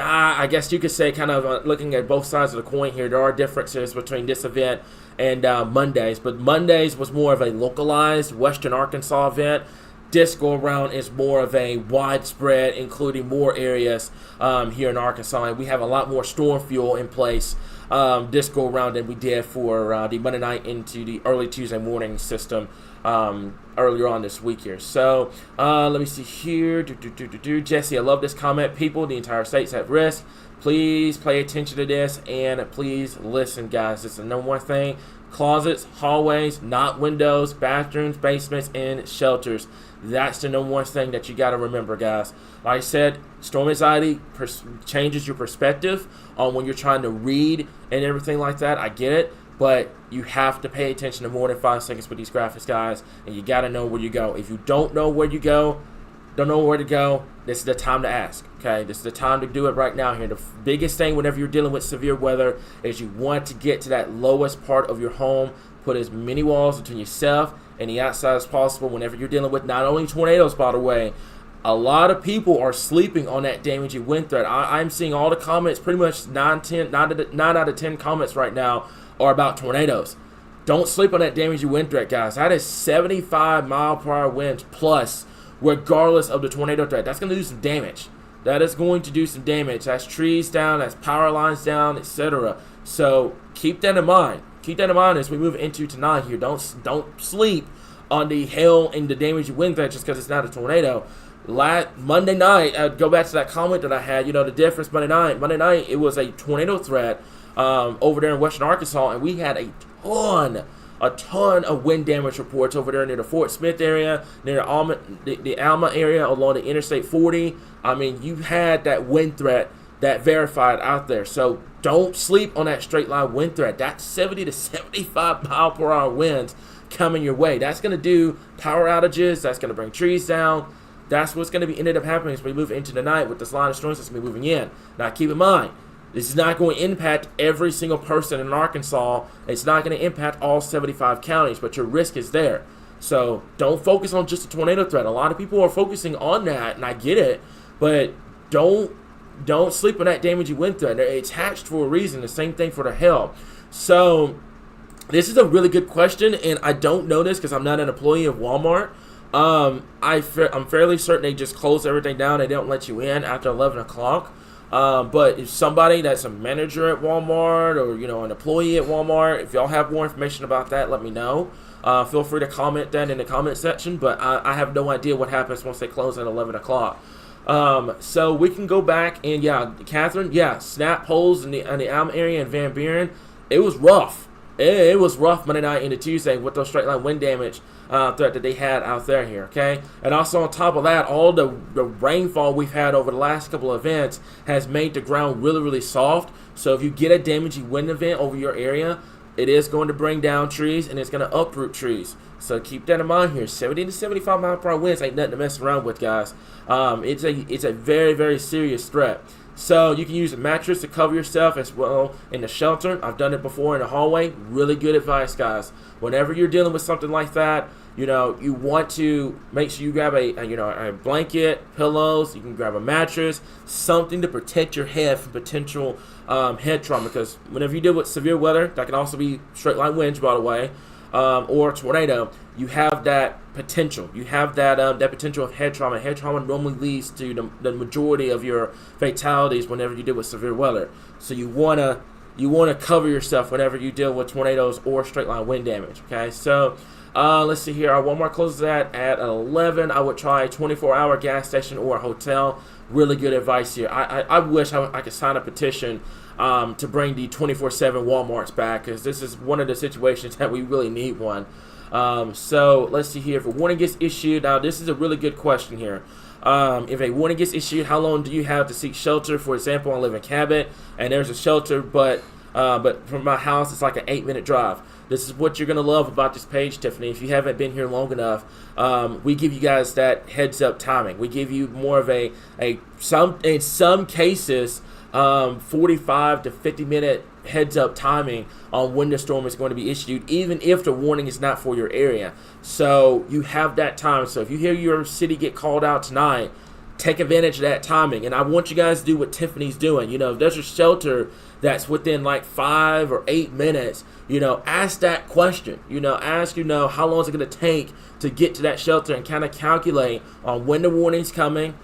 I guess you could say, kind of looking at both sides of the coin here, there are differences between this event and Mondays. But Mondays was more of a localized Western Arkansas event. This go around is more of a widespread, including more areas here in Arkansas. And we have a lot more storm fuel in place this go around than we did for the Monday night into the early Tuesday morning system earlier on this week here. So let me see here. Jesse, I love this comment. People, the entire state's at risk. Please pay attention to this and please listen, guys. It's the number one thing. Closets, hallways, not windows, bathrooms, basements, and shelters. That's the number one thing that you got to remember, guys. Like I said, storm anxiety changes your perspective on when you're trying to read and everything like that. I get it, but you have to pay attention to more than 5 seconds with these graphics, guys, and you got to know where you go. If you don't know where you go, don't know where to go, this is the time to ask, okay? This is the time to do it right now here. The biggest thing whenever you're dealing with severe weather is you want to get to that lowest part of your home, put as many walls between yourself and the outside as possible whenever you're dealing with not only tornadoes, by the way. A lot of people are sleeping on that damaging wind threat. I'm seeing all the comments, pretty much 9 out of 10 comments right now are about tornadoes. Don't sleep on that damaging wind threat, guys. That is 75 mile per hour winds plus, regardless of the tornado threat. That's going to do some damage. That is going to do some damage. That's trees down, that's power lines down, etc. So keep that in mind. Keep that in mind as we move into tonight here. Don't sleep on the hail and the damaging wind threat just because it's not a tornado. Monday night, I'd go back to that comment that I had. The difference Monday night, it was a tornado threat over there in Western Arkansas, and we had a ton of wind damage reports over there near the Fort Smith area, near the Alma area along the Interstate 40. I mean, you had that wind threat that verified out there. So don't sleep on that straight line wind threat. That's 70 to 75 mile per hour winds coming your way. That's going to do power outages. That's going to bring trees down. That's what's going to be ended up happening as we move into the night with this line of storms that's going to be moving in. Now, keep in mind, this is not going to impact every single person in Arkansas. It's not going to impact all 75 counties, but your risk is there. So don't focus on just a tornado threat. A lot of people are focusing on that, and I get it, but don't sleep on that damaging wind threat. It's hatched for a reason. The same thing for the hail. So this is a really good question, and I don't know this because I'm not an employee of Walmart. I'm fairly certain they just close everything down. They don't let you in after 11 o'clock. But if somebody that's a manager at Walmart or, an employee at Walmart, if y'all have more information about that, let me know. Feel free to comment that in the comment section, but I have no idea what happens once they close at 11 o'clock. So we can go back and, Catherine, snap poles in the Alma area and Van Buren. It was rough. It was rough Monday night into Tuesday with those straight line wind damage threat that they had out there here, okay? And also on top of that, all the rainfall we've had over the last couple of events has made the ground really, really soft. So if you get a damaging wind event over your area, it is going to bring down trees and it's going to uproot trees. So keep that in mind here. 70 to 75 mile per hour winds ain't nothing to mess around with, guys. It's a very, very serious threat. So you can use a mattress to cover yourself as well in the shelter. I've done it before in the hallway. Really good advice, guys. Whenever you're dealing with something like that, you want to make sure you grab a blanket, pillows. You can grab a mattress, something to protect your head from potential head trauma. Because whenever you deal with severe weather, that can also be straight line winds, by the way, or tornado, you have that potential. You have that potential of head trauma. Head trauma normally leads to the majority of your fatalities whenever you deal with severe weather. So you wanna cover yourself whenever you deal with tornadoes or straight line wind damage. Okay, so let's see here. Our Walmart closes at 11. I would try a 24-hour gas station or a hotel. Really good advice here. I wish I could sign a petition to bring the 24/7 Walmarts back, because this is one of the situations that we really need one. So let's see here. If a warning gets issued, now this is a really good question here. If a warning gets issued, how long do you have to seek shelter? For example, I live in Cabot, and there's a shelter, but from my house, it's like an 8-minute drive. This is what you're going to love about this page, Tiffany. If you haven't been here long enough, we give you guys that heads-up timing. We give you more of in some cases, 45 to 50-minute heads up timing on when the storm is going to be issued, even if the warning is not for your area. So you have that time. So if you hear your city get called out tonight, take advantage of that timing. And I want you guys to do what Tiffany's doing. If there's a shelter that's within like 5 or 8 minutes, ask that question. Ask, how long is it going to take to get to that shelter, and kind of calculate on when the warning's coming.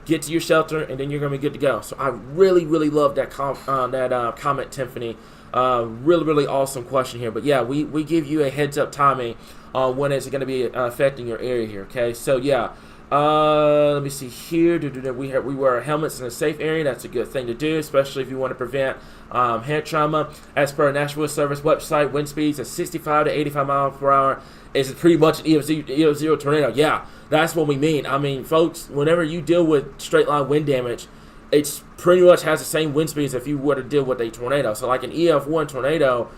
Get to your shelter, and then you're going to be good to go. So I really, really love that comment, Tiffany. Really, really awesome question here. But yeah, we give you a heads up timing on when it's going to be affecting your area here. Okay, so yeah. Let me see here. We wear our helmets in a safe area. That's a good thing to do, especially if you want to prevent head trauma. As per our National Weather Service website, wind speeds of 65 to 85 miles per hour is pretty much an EF0 tornado. Yeah, that's what we mean. I mean, folks, whenever you deal with straight line wind damage, it's pretty much has the same wind speeds if you were to deal with a tornado. So like an EF1 tornado,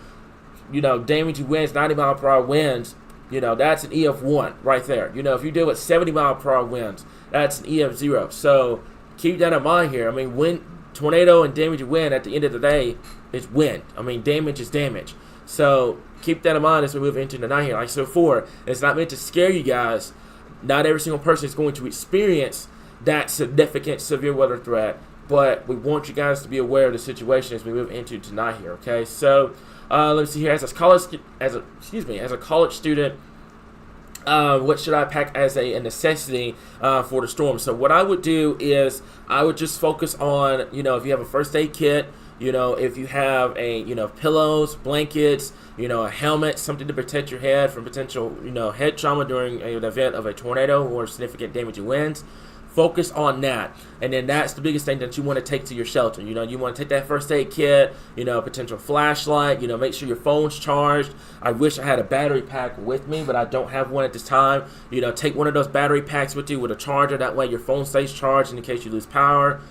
damaging winds, 90 mile per hour winds, that's an EF1 right there. If you deal with 70 mile per hour winds, that's an EF0. So keep that in mind here. I mean, wind, tornado and damaging wind at the end of the day is wind. I mean, damage is damage. So keep that in mind as we move into the night here. Like I said before, it's not meant to scare you guys. Not every single person is going to experience that significant severe weather threat, but we want you guys to be aware of the situation as we move into tonight here. Okay, so let's see here. As a college student, what should I pack as a necessity for the storm? So what I would do is I would just focus on, if you have a first aid kit, if you have pillows, blankets, a helmet, something to protect your head from potential, head trauma during an event of a tornado or significant damaging winds. Focus on that, and then that's the biggest thing that you want to take to your shelter. You want to take that first aid kit, potential flashlight, make sure your phone's charged. I wish I had a battery pack with me, but I don't have one at this time. Take one of those battery packs with you with a charger. That way your phone stays charged in case you lose power.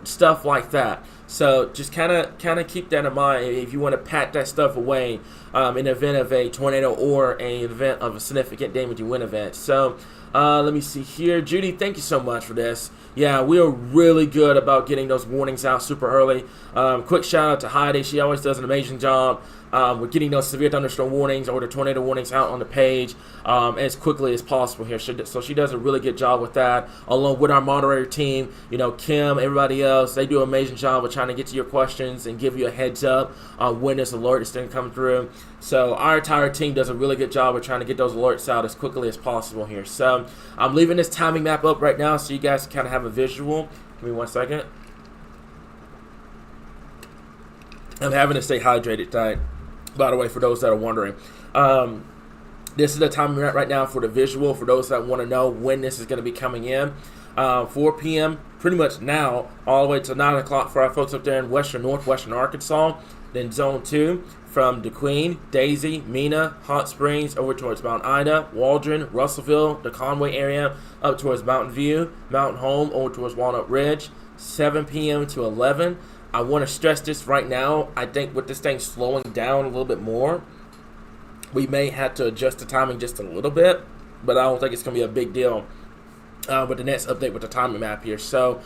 Stuff like that. So just kind of keep that in mind if you want to pack that stuff away in the event of a tornado or an event of a significant damaging wind event. So let me see here. Judy, thank you so much for this. Yeah, we are really good about getting those warnings out super early. Quick shout out to Heidi. She always does an amazing job with getting those severe thunderstorm warnings or the tornado warnings out on the page as quickly as possible here. So she does a really good job with that, along with our moderator team. Kim, everybody else, they do an amazing job of trying to get to your questions and give you a heads up when this alert is going to come through. So our entire team does a really good job of trying to get those alerts out as quickly as possible here. So I'm leaving this timing map up right now so you guys can kind of have a visual. Give me 1 second. I'm having to stay hydrated tonight, by the way, for those that are wondering. This is the time we're at right now for the visual, for those that want to know when this is going to be coming in. 4 p.m. pretty much now, all the way to 9 o'clock for our folks up there in northwestern Arkansas. Then Zone 2 from DeQueen, Daisy, Mena, Hot Springs, over towards Mount Ida, Waldron, Russellville, the Conway area, up towards Mountain View, Mountain Home, over towards Walnut Ridge, 7 p.m. to 11. I want to stress this right now. I think with this thing slowing down a little bit more, we may have to adjust the timing just a little bit, but I don't think it's going to be a big deal with the next update with the timing map here. So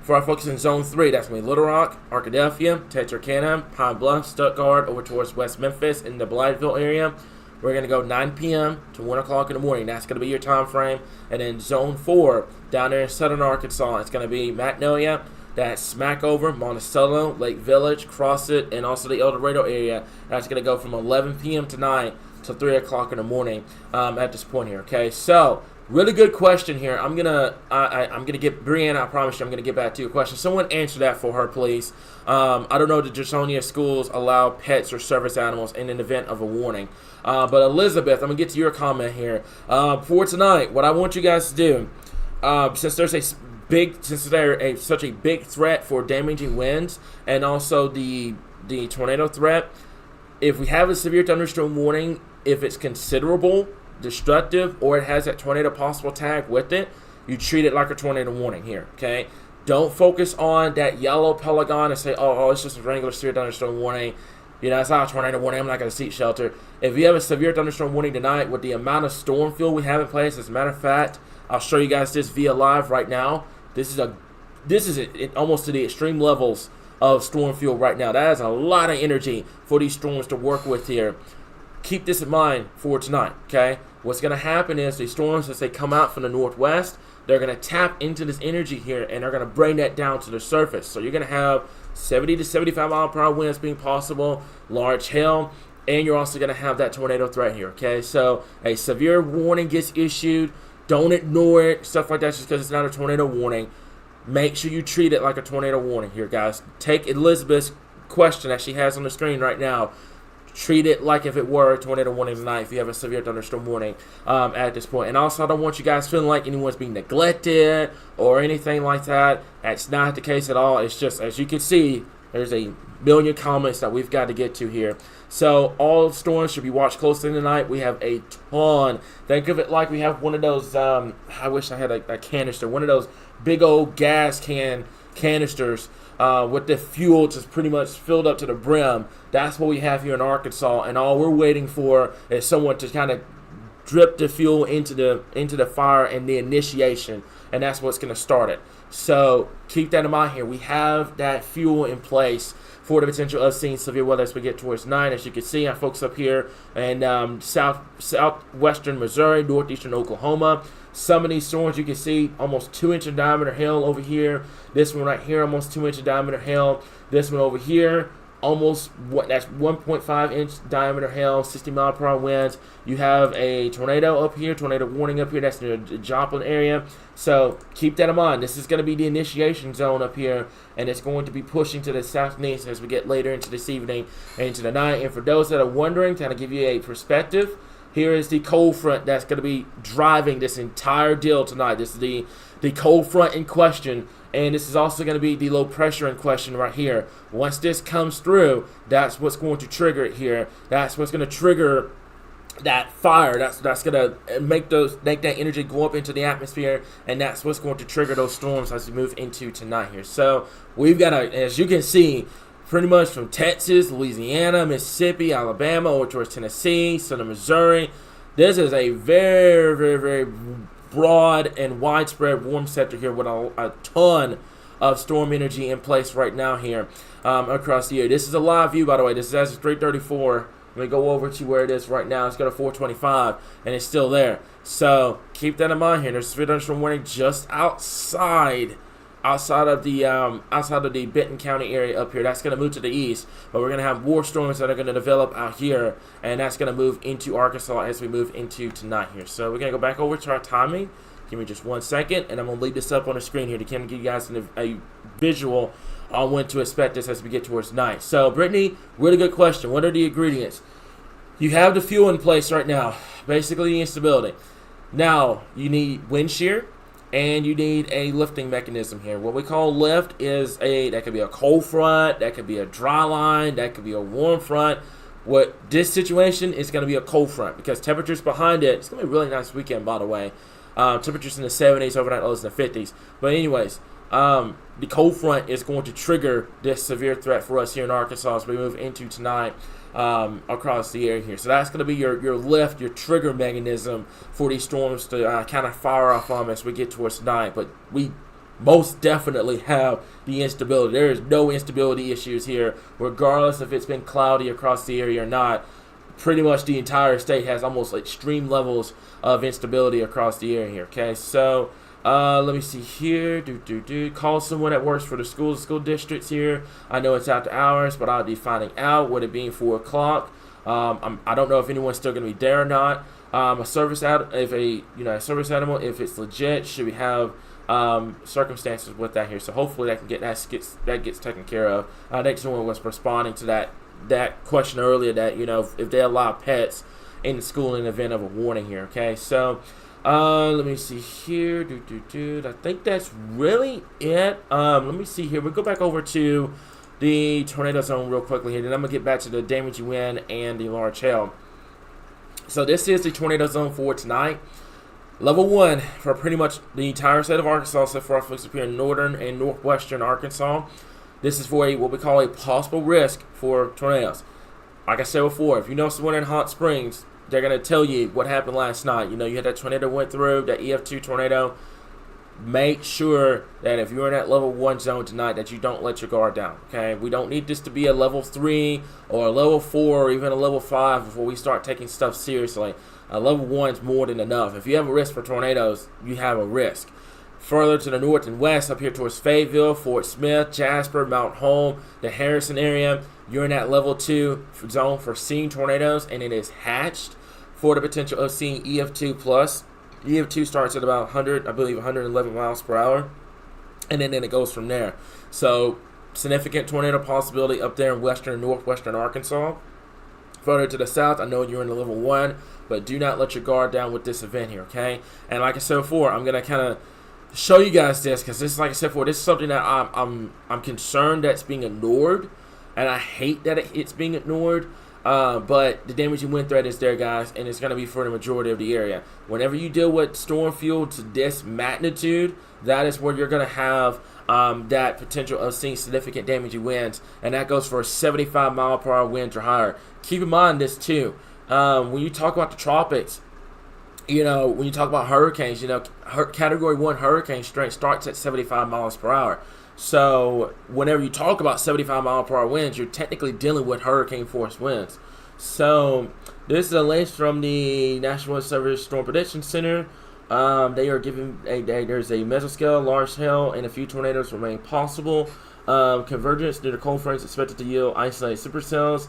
for our folks in Zone 3, that's going to be Little Rock, Arkadelphia, Texarkana, Pine Bluff, Stuttgart, over towards West Memphis in the Blytheville area. We're going to go 9 p.m. to 1 o'clock in the morning. That's going to be your time frame. And then Zone 4, down there in southern Arkansas, it's going to be Magnolia, that's Smackover, Monticello, Lake Village, Crossett, and also the El Dorado area. That's going to go from 11 p.m. tonight to 3 o'clock in the morning at this point here. Okay, so really good question here. I'm gonna get Brianna. I promise you, I'm gonna get back to your question. Someone answer that for her, please. I don't know if the Jeffersonia schools allow pets or service animals in an event of a warning. But Elizabeth, I'm gonna get to your comment here. For tonight, what I want you guys to do, since there's such a big threat for damaging winds and also the tornado threat, if we have a severe thunderstorm warning, if it's considerable, destructive, or it has that tornado possible tag with it, you treat it like a tornado warning here, okay? Don't focus on that yellow polygon and say, oh, it's just a regular severe thunderstorm warning. It's not a tornado warning. I'm not going to seek shelter. If you have a severe thunderstorm warning tonight with the amount of storm fuel we have in place, as a matter of fact, I'll show you guys this via live right now. This is almost to the extreme levels of storm fuel right now. That is a lot of energy for these storms to work with here. Keep this in mind for tonight, okay? What's going to happen is these storms, as they come out from the northwest, they're going to tap into this energy here, and they're going to bring that down to the surface. So you're going to have 70 to 75 mile per hour winds being possible, large hail, and you're also going to have that tornado threat here, okay? So a severe warning gets issued. Don't ignore it, stuff like that, just because it's not a tornado warning. Make sure you treat it like a tornado warning here, guys. Take Elizabeth's question that she has on the screen right now. Treat it like if it were a tornado warning tonight if you have a severe thunderstorm warning at this point. And also, I don't want you guys feeling like anyone's being neglected or anything like that. That's not the case at all. It's just, as you can see, there's a million comments that we've got to get to here. So all storms should be watched closely tonight. We have a ton. Think of it like we have one of those, I wish I had a canister, one of those big old gas canisters with the fuel just pretty much filled up to the brim. That's what we have here in Arkansas, and all we're waiting for is someone to kind of drip the fuel into the fire and the initiation, and that's what's going to start it. So keep that in mind here. We have that fuel in place for the potential of seeing severe weather as we get towards 9. As you can see, our folks up here in southwestern Missouri, northeastern Oklahoma. Some of these storms you can see almost 2-inch in diameter hail over here. This one right here, almost 2-inch in diameter hail. This one over here, almost that's 1.5-inch diameter hail, 60 mile per hour winds. You have a tornado up here, tornado warning up here. That's in the Joplin area. So keep that in mind. This is going to be the initiation zone up here, and it's going to be pushing to the southeast as we get later into this evening and into the night. And for those that are wondering, to kind of give you a perspective, here is the cold front that's going to be driving this entire deal tonight. This is the cold front in question, and this is also going to be the low pressure in question right here. Once this comes through, that's what's going to trigger it here. That's what's going to trigger that fire. That's going to make that energy go up into the atmosphere, and that's what's going to trigger those storms as we move into tonight here. So we've got, as you can see, pretty much from Texas, Louisiana, Mississippi, Alabama, over towards Tennessee, southern Missouri. This is a very, very, very broad and widespread warm sector here with a ton of storm energy in place right now here across the area. This is a live view, by the way. This is as of 3:34. Let me go over to where it is right now. It's got a 425, and it's still there. So keep that in mind here. There's a severe thunderstorm warning just outside of the Benton County area up here. That's going to move to the east, but we're going to have more storms that are going to develop out here, and that's going to move into Arkansas as we move into tonight here. So we're going to go back over to our timing. Give me just 1 second, and I'm going to leave this up on the screen here to kind of give you guys a visual on when to expect this as we get towards night. So, Brittany, really good question. What are the ingredients? You have the fuel in place right now, basically the instability. Now, you need wind shear, and you need a lifting mechanism here. What we call lift is that could be a cold front, that could be a dry line, that could be a warm front. What this situation is going to be a cold front because temperatures behind it, it's going to be a really nice weekend, by the way. Temperatures in the 70s, overnight lows in the 50s. But anyways, the cold front is going to trigger this severe threat for us here in Arkansas as we move into tonight across the area here. So that's going to be your lift, your trigger mechanism for these storms to kind of fire off on as we get towards night. But we most definitely have the instability. There is no instability issues here, regardless if it's been cloudy across the area or not. Pretty much the entire state has almost extreme levels of instability across the area here. Okay, so let me see here. Call someone that works for the school districts here. I know it's after hours, but I'll be finding out with it being 4 o'clock. I don't know if anyone's still going to be there or not. A service animal, if it's legit, should we have circumstances with that here? So hopefully that gets taken care of. I think someone was responding to that question earlier that if they allow pets in the school in the event of a warning here. Okay, so. Let me see here. I think that's really it. Let me see here. We'll go back over to the tornado zone real quickly here. Then I'm going to get back to the damage wind and the large hail. So this is the tornado zone for tonight. Level 1 for pretty much the entire state of Arkansas, except for our folks up here in northern and northwestern Arkansas. This is for what we call a possible risk for tornadoes. Like I said before, if you know someone in Hot Springs, they're going to tell you what happened last night. You had that tornado went through, that EF2 tornado. make sure that if you're in that level 1 zone tonight that you don't let your guard down, okay? We don't need this to be a level 3 or a level 4 or even a level 5 before we start taking stuff seriously. A level 1 is more than enough. If you have a risk for tornadoes, you have a risk. Further to the north and west, up here towards Fayetteville, Fort Smith, Jasper, Mount Holm, the Harrison area, you're in that level 2 zone for seeing tornadoes, and it is hatched for the potential of seeing EF2 plus. EF2 starts at about 111 miles per hour, and then it goes from there. So, significant tornado possibility up there in western and northwestern Arkansas. Further to the south, I know you're in the level 1, but do not let your guard down with this event here, okay? And like I said before, I'm going to kind of show you guys this, because this, like I said before, this is something that I'm concerned that's being ignored, and I hate that it's being ignored. But the damage and wind threat is there, guys, and it's going to be for the majority of the area. Whenever you deal with storm fuel to this magnitude, that is where you're going to have that potential of seeing significant damage and winds, and that goes for a 75 mile per hour winds or higher. Keep in mind this too. When you talk about the tropics, you know, when you talk about hurricanes, you know, Category 1 hurricane strength starts at 75 miles per hour. So whenever you talk about 75 mile per hour winds, you're technically dealing with hurricane force winds. So this is a list from the National Weather Service Storm Prediction Center. They are giving there's a mesoscale, large hail, and a few tornadoes remain possible. Convergence near the cold fronts expected to yield isolated supercells.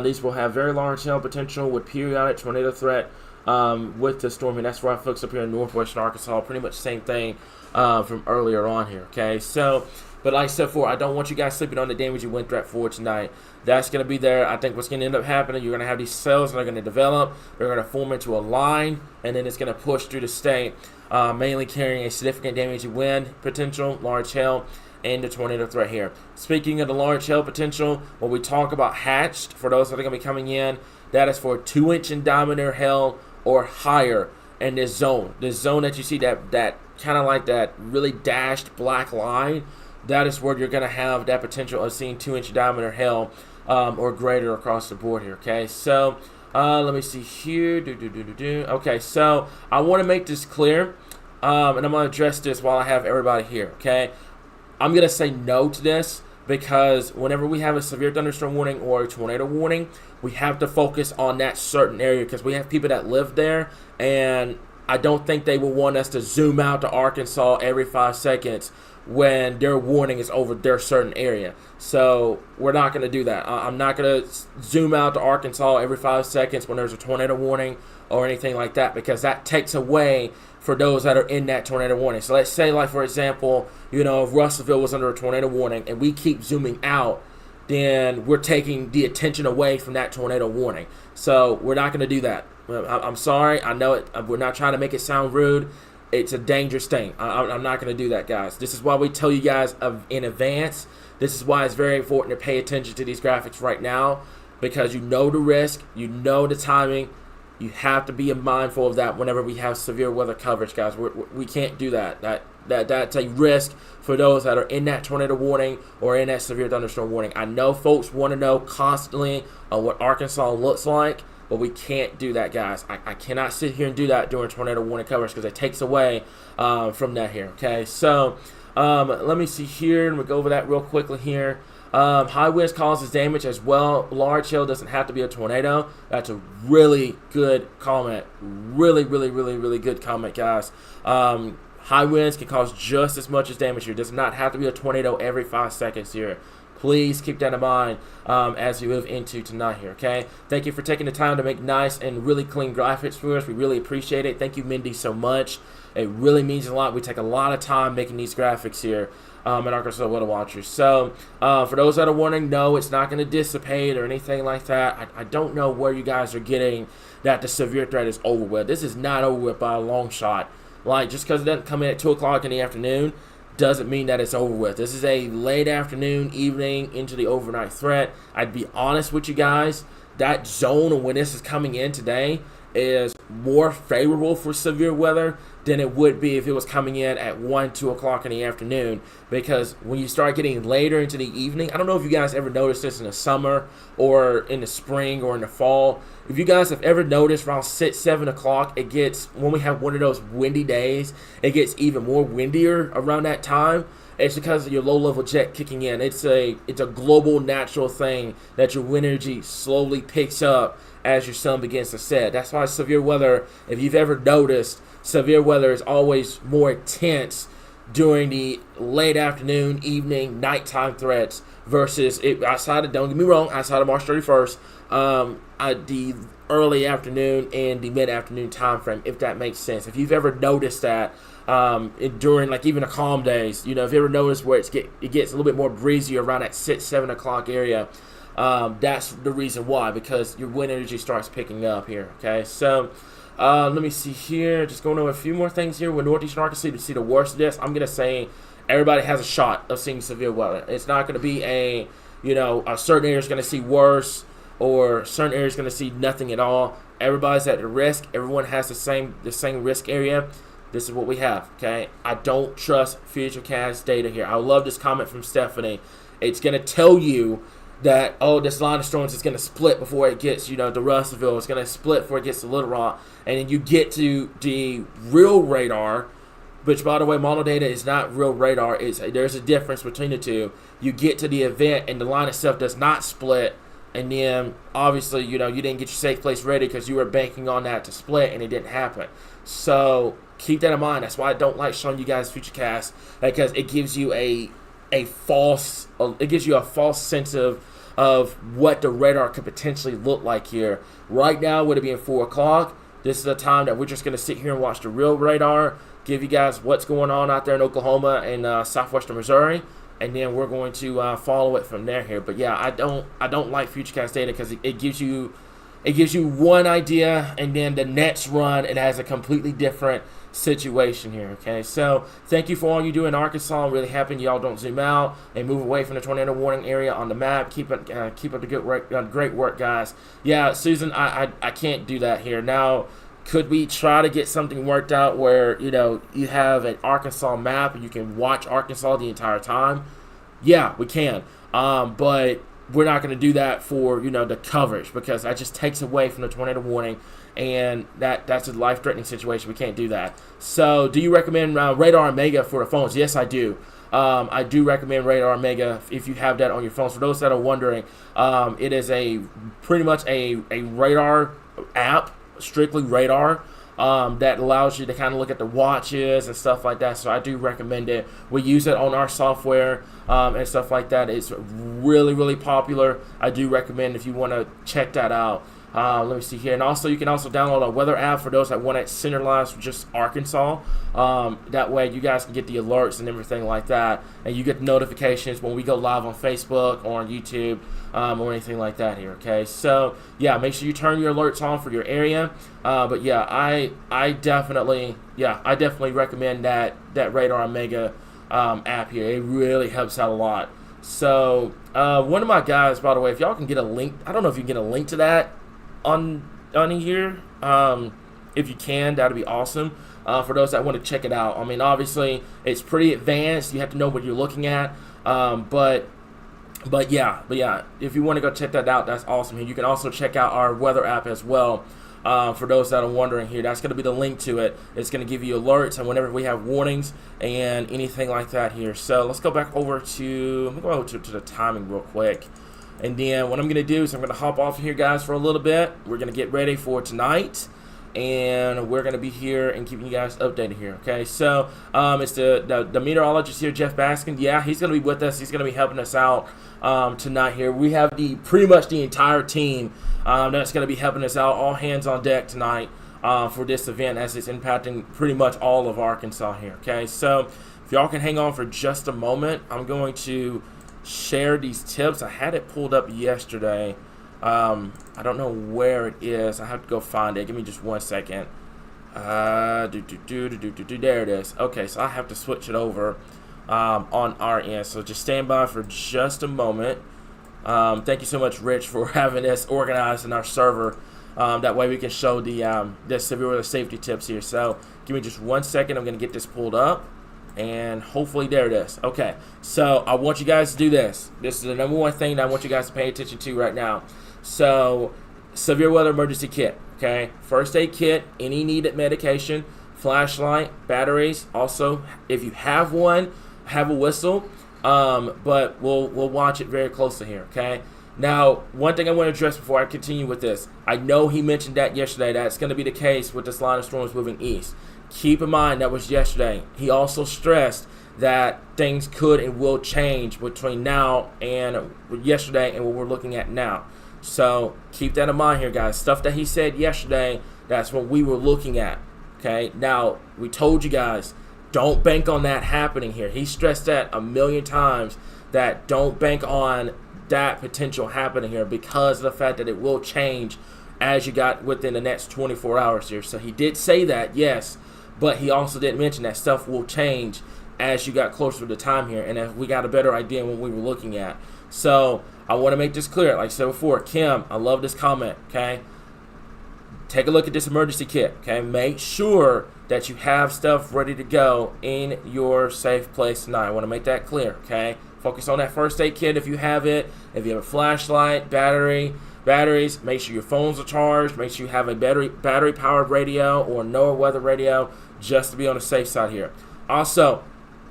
These will have very large hail potential with periodic tornado threat with the storm, and that's why folks up here in northwestern Arkansas, pretty much the same thing from earlier on here. Okay, so. But like I said before, I don't want you guys sleeping on the damage and wind threat for tonight. That's going to be there. I think what's going to end up happening, you're going to have these cells that are going to develop. They're going to form into a line, and then it's going to push through the state, mainly carrying a significant damage and wind potential, large hail, and the tornado threat here. Speaking of the large hail potential, when we talk about hatched, for those that are going to be coming in, that is for 2-inch in diameter hail or higher in this zone. This zone that you see, that kind of like that really dashed black line, that is where you're going to have that potential of seeing 2-inch diameter hail or greater across the board here, okay? So, let me see here. Okay, so I want to make this clear, and I'm going to address this while I have everybody here, okay? I'm going to say no to this because whenever we have a severe thunderstorm warning or a tornado warning, we have to focus on that certain area because we have people that live there, and I don't think they will want us to zoom out to Arkansas every 5 seconds when their warning is over their certain area. So we're not going to do that. I'm not going to zoom out to Arkansas every 5 seconds when there's a tornado warning or anything like that, because that takes away for those that are in that tornado warning. So let's say, like, for example, you know, if Russellville was under a tornado warning and we keep zooming out, then we're taking the attention away from that tornado warning. So we're not going to do that. I'm sorry. I know it. We're not trying to make it sound rude. It's a dangerous thing. I'm not going to do that, guys. This is why we tell you guys in advance. This is why it's very important to pay attention to these graphics right now, because you know the risk, you know the timing. You have to be mindful of that whenever we have severe weather coverage, guys. We can't do that. That's a risk for those that are in that tornado warning or in that severe thunderstorm warning. I know folks want to know constantly what Arkansas looks like, but we can't do that, guys. I cannot sit here and do that during tornado warning coverage because it takes away from that here, okay? So let me see here, and we'll go over that real quickly here. High winds causes damage as well. Large hail doesn't have to be a tornado. That's a really good comment. Really good comment, guys. High winds can cause just as much as damage here. It does not have to be a tornado every 5 seconds here. Please keep that in mind as we move into tonight here, okay? Thank you for taking the time to make nice and really clean graphics for us. We really appreciate it. Thank you, Mindy, so much. It really means a lot. We take a lot of time making these graphics here at Arkansas Weather Watchers. So, for those that are wondering, no, it's not going to dissipate or anything like that. I don't know where you guys are getting that the severe threat is over with. This is not over with by a long shot. Like, just because it doesn't come in at 2 o'clock in the afternoon doesn't mean that it's over with. This is a late afternoon, evening, into the overnight threat. I'd be honest with you guys, that zone when this is coming in today is more favorable for severe weather than it would be if it was coming in at 1, 2 o'clock in the afternoon. Because when you start getting later into the evening, I don't know if you guys ever noticed this in the summer or in the spring or in the fall. If you guys have ever noticed around 6, 7 o'clock, it gets, when we have one of those windy days, it gets even more windier around that time. It's because of your low-level jet kicking in. It's a global natural thing that your wind energy slowly picks up as your sun begins to set. That's why severe weather, if you've ever noticed, severe weather is always more intense during the late afternoon, evening, nighttime threats versus outside of, don't get me wrong, outside of March 31st, the early afternoon and the mid-afternoon time frame, if that makes sense. If you've ever noticed that during like even the calm days, if you ever noticed where it gets a little bit more breezy around that 6, 7 o'clock area, that's the reason why, because your wind energy starts picking up here. Okay, so let me see here. Just going over a few more things here with Northeastern Arkansas to see the worst of this. I'm gonna say everybody has a shot of seeing severe weather. It's not gonna be a certain area is gonna see worse or certain area is gonna see nothing at all. Everybody's at the risk. Everyone has the same risk area. This is what we have. Okay, I don't trust Futurecast data here. I love this comment from Stephanie. It's gonna tell you that, this line of storms is going to split before it gets, to Russellville. It's going to split before it gets to Little Rock. And then you get to the real radar, which, by the way, model data is not real radar. There's a difference between the two. You get to the event, and the line itself does not split. And then, obviously, you didn't get your safe place ready because you were banking on that to split, and it didn't happen. So keep that in mind. That's why I don't like showing you guys Futurecast, because it gives you a false sense of what the radar could potentially look like here. Right now, would it be at 4 o'clock? This is a time that we're just going to sit here and watch the real radar, give you guys what's going on out there in Oklahoma and southwestern Missouri, and then we're going to follow it from there here. But yeah, I don't like Futurecast data because it gives you one idea, and then the next run it has a completely different situation here. Okay, so thank you for all you do in Arkansas. I'm really happy y'all don't zoom out and move away from the tornado warning area on the map. Keep up the good work, great work, guys. Yeah, Susan, I can't do that here. Now, could we try to get something worked out where you have an Arkansas map and you can watch Arkansas the entire time? Yeah, we can. But we're not going to do that for the coverage, because that just takes away from the tornado warning, and that's a life-threatening situation. We can't do that. So do you recommend Radar Omega for the phones? Yes, I do. I do recommend Radar Omega if you have that on your phones. For those that are wondering, it is pretty much a radar app, strictly radar, that allows you to kind of look at the watches and stuff like that. So I do recommend it. We use it on our software and stuff like that. It's really, really popular. I do recommend if you want to check that out. Let me see here. And also, you can also download a weather app for those that want it centralized for just Arkansas. That way you guys can get the alerts and everything like that. And you get the notifications when we go live on Facebook or on YouTube or anything like that here. Okay, so yeah, make sure you turn your alerts on for your area. But yeah, I definitely recommend that Radar Omega app here. It really helps out a lot. So one of my guys, by the way, if y'all can get a link, I don't know if you can get a link to that on here. If you can, that'd be awesome. For those that want to check it out. I mean, obviously it's pretty advanced. You have to know what you're looking at. But yeah, if you want to go check that out, that's awesome. And you can also check out our weather app as well. For those that are wondering here, that's going to be the link to it. It's going to give you alerts and whenever we have warnings and anything like that here. So let's go back over to, let me go over to the timing real quick. And then what I'm going to do is I'm going to hop off here, guys, for a little bit. We're going to get ready for tonight, and we're going to be here and keeping you guys updated here, okay? So it's the meteorologist here, Jeff Baskin. Yeah, he's going to be with us. He's going to be helping us out tonight here. We have pretty much the entire team that's going to be helping us out, all hands on deck tonight for this event, as it's impacting pretty much all of Arkansas here, okay? So if y'all can hang on for just a moment, I'm going to share these tips. I had it pulled up yesterday. I don't know where it is. I have to go find it. Give me just 1 second. There it is. Okay, so I have to switch it over on our end. So just stand by for just a moment. Thank you so much, Rich, for having this organized in our server That way we can show the severe weather safety tips here. So give me just 1 second. I'm going to get this pulled up. And hopefully there it is. Okay, so I want you guys to do this. This is the number one thing that I want you guys to pay attention to right now. So severe weather emergency kit, okay? First aid kit, any needed medication, flashlight, batteries. Also, if you have one, have a whistle. But we'll watch it very closely here, okay? Now, one thing I want to address before I continue with this. I know he mentioned that yesterday. That's going to be the case with this line of storms moving east. Keep in mind that was yesterday. He also stressed that things could and will change between now and yesterday and what we're looking at now. So keep that in mind here, guys. Stuff that he said yesterday, that's what we were looking at. Okay. Now, we told you guys, don't bank on that happening here. He stressed that a million times, that don't bank on that potential happening here because of the fact that it will change as you got within the next 24 hours here. So he did say that, yes. But he also didn't mention that stuff will change as you got closer to the time here, and as we got a better idea what we were looking at. So I want to make this clear. Like I said before, Kim, I love this comment, okay? Take a look at this emergency kit, okay? Make sure that you have stuff ready to go in your safe place tonight. I want to make that clear, okay? Focus on that first aid kit if you have it. If you have a flashlight, batteries, make sure your phones are charged. Make sure you have a battery-powered radio or NOAA weather radio just to be on the safe side here. Also,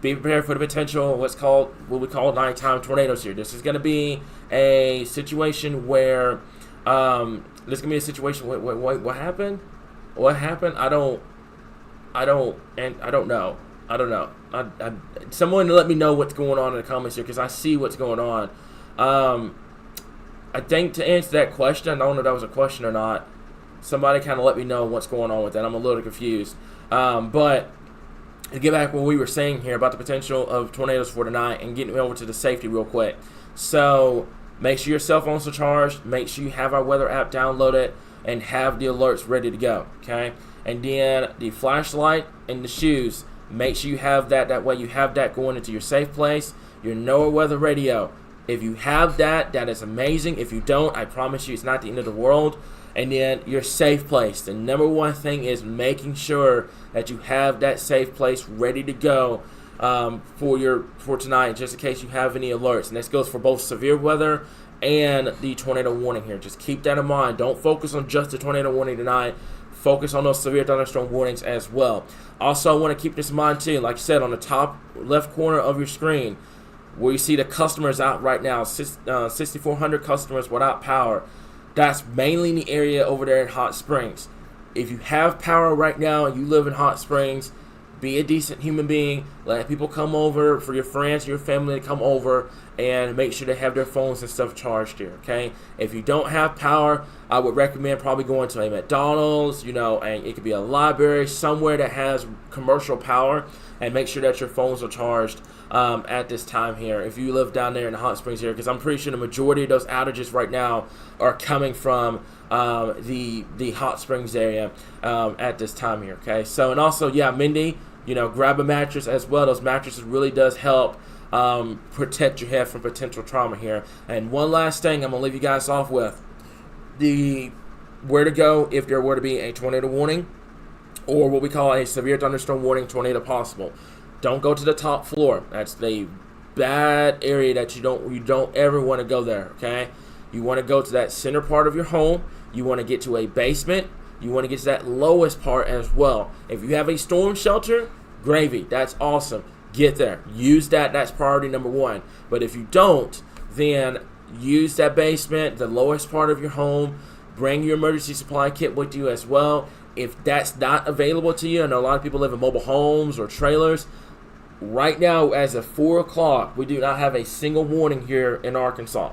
be prepared for the potential what we call nighttime tornadoes here. This is going to be a situation where what happened? What happened? I don't know. Someone let me know what's going on in the comments here because I see what's going on. I think to answer that question, I don't know if that was a question or not. Somebody kind of let me know what's going on with that. I'm a little confused. But to get back what we were saying here about the potential of tornadoes for tonight and getting over to the safety real quick. So make sure your cell phones are charged. Make sure you have our weather app downloaded and have the alerts ready to go. Okay? And then the flashlight and the shoes. Make sure you have that. That way you have that going into your safe place. Your NOAA weather radio. If you have that, that is amazing. If you don't, I promise you it's not the end of the world. And then your safe place. The number one thing is making sure that you have that safe place ready to go for tonight, just in case you have any alerts. And this goes for both severe weather and the tornado warning here. Just keep that in mind. Don't focus on just the tornado warning tonight. Focus on those severe thunderstorm warnings as well. Also, I want to keep this in mind too. Like I said, on the top left corner of your screen, where you see the customers out right now, 6,400 customers without power. That's mainly in the area over there in Hot Springs. If you have power right now and you live in Hot Springs, be a decent human being. Let people come over, for your friends, your family to come over, and make sure they have their phones and stuff charged here, okay? If you don't have power, I would recommend probably going to a McDonald's, and it could be a library, somewhere that has commercial power, and make sure that your phones are charged at this time here if you live down there in the Hot Springs here, because I'm pretty sure the majority of those outages right now are coming from the Hot Springs area at this time here, okay? So, and also, yeah, Mindy, grab a mattress as well. Those mattresses really does help protect your head from potential trauma here. And one last thing I'm going to leave you guys off with. Where to go if there were to be a tornado warning or what we call a severe thunderstorm warning, tornado possible. Don't go to the top floor. That's the bad area that you don't ever want to go there, okay? You want to go to that center part of your home. You want to get to a basement. You want to get to that lowest part as well. If you have a storm shelter, gravy. That's awesome. Get there. Use that. That's priority number one. But if you don't, then use that basement, the lowest part of your home. Bring your emergency supply kit with you as well. If that's not available to you, I know a lot of people live in mobile homes or trailers. Right now, as of 4 o'clock, we do not have a single warning here in Arkansas.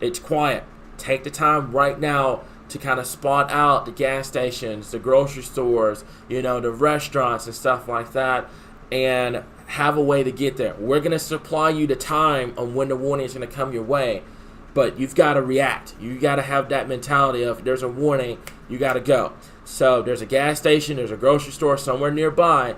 It's quiet. Take the time right now to kind of spot out the gas stations, the grocery stores, the restaurants and stuff like that, and have a way to get there. We're going to supply you the time on when the warning is going to come your way, but you've got to react. You got to have that mentality of, there's a warning, you got to go. So there's a gas station, there's a grocery store somewhere nearby.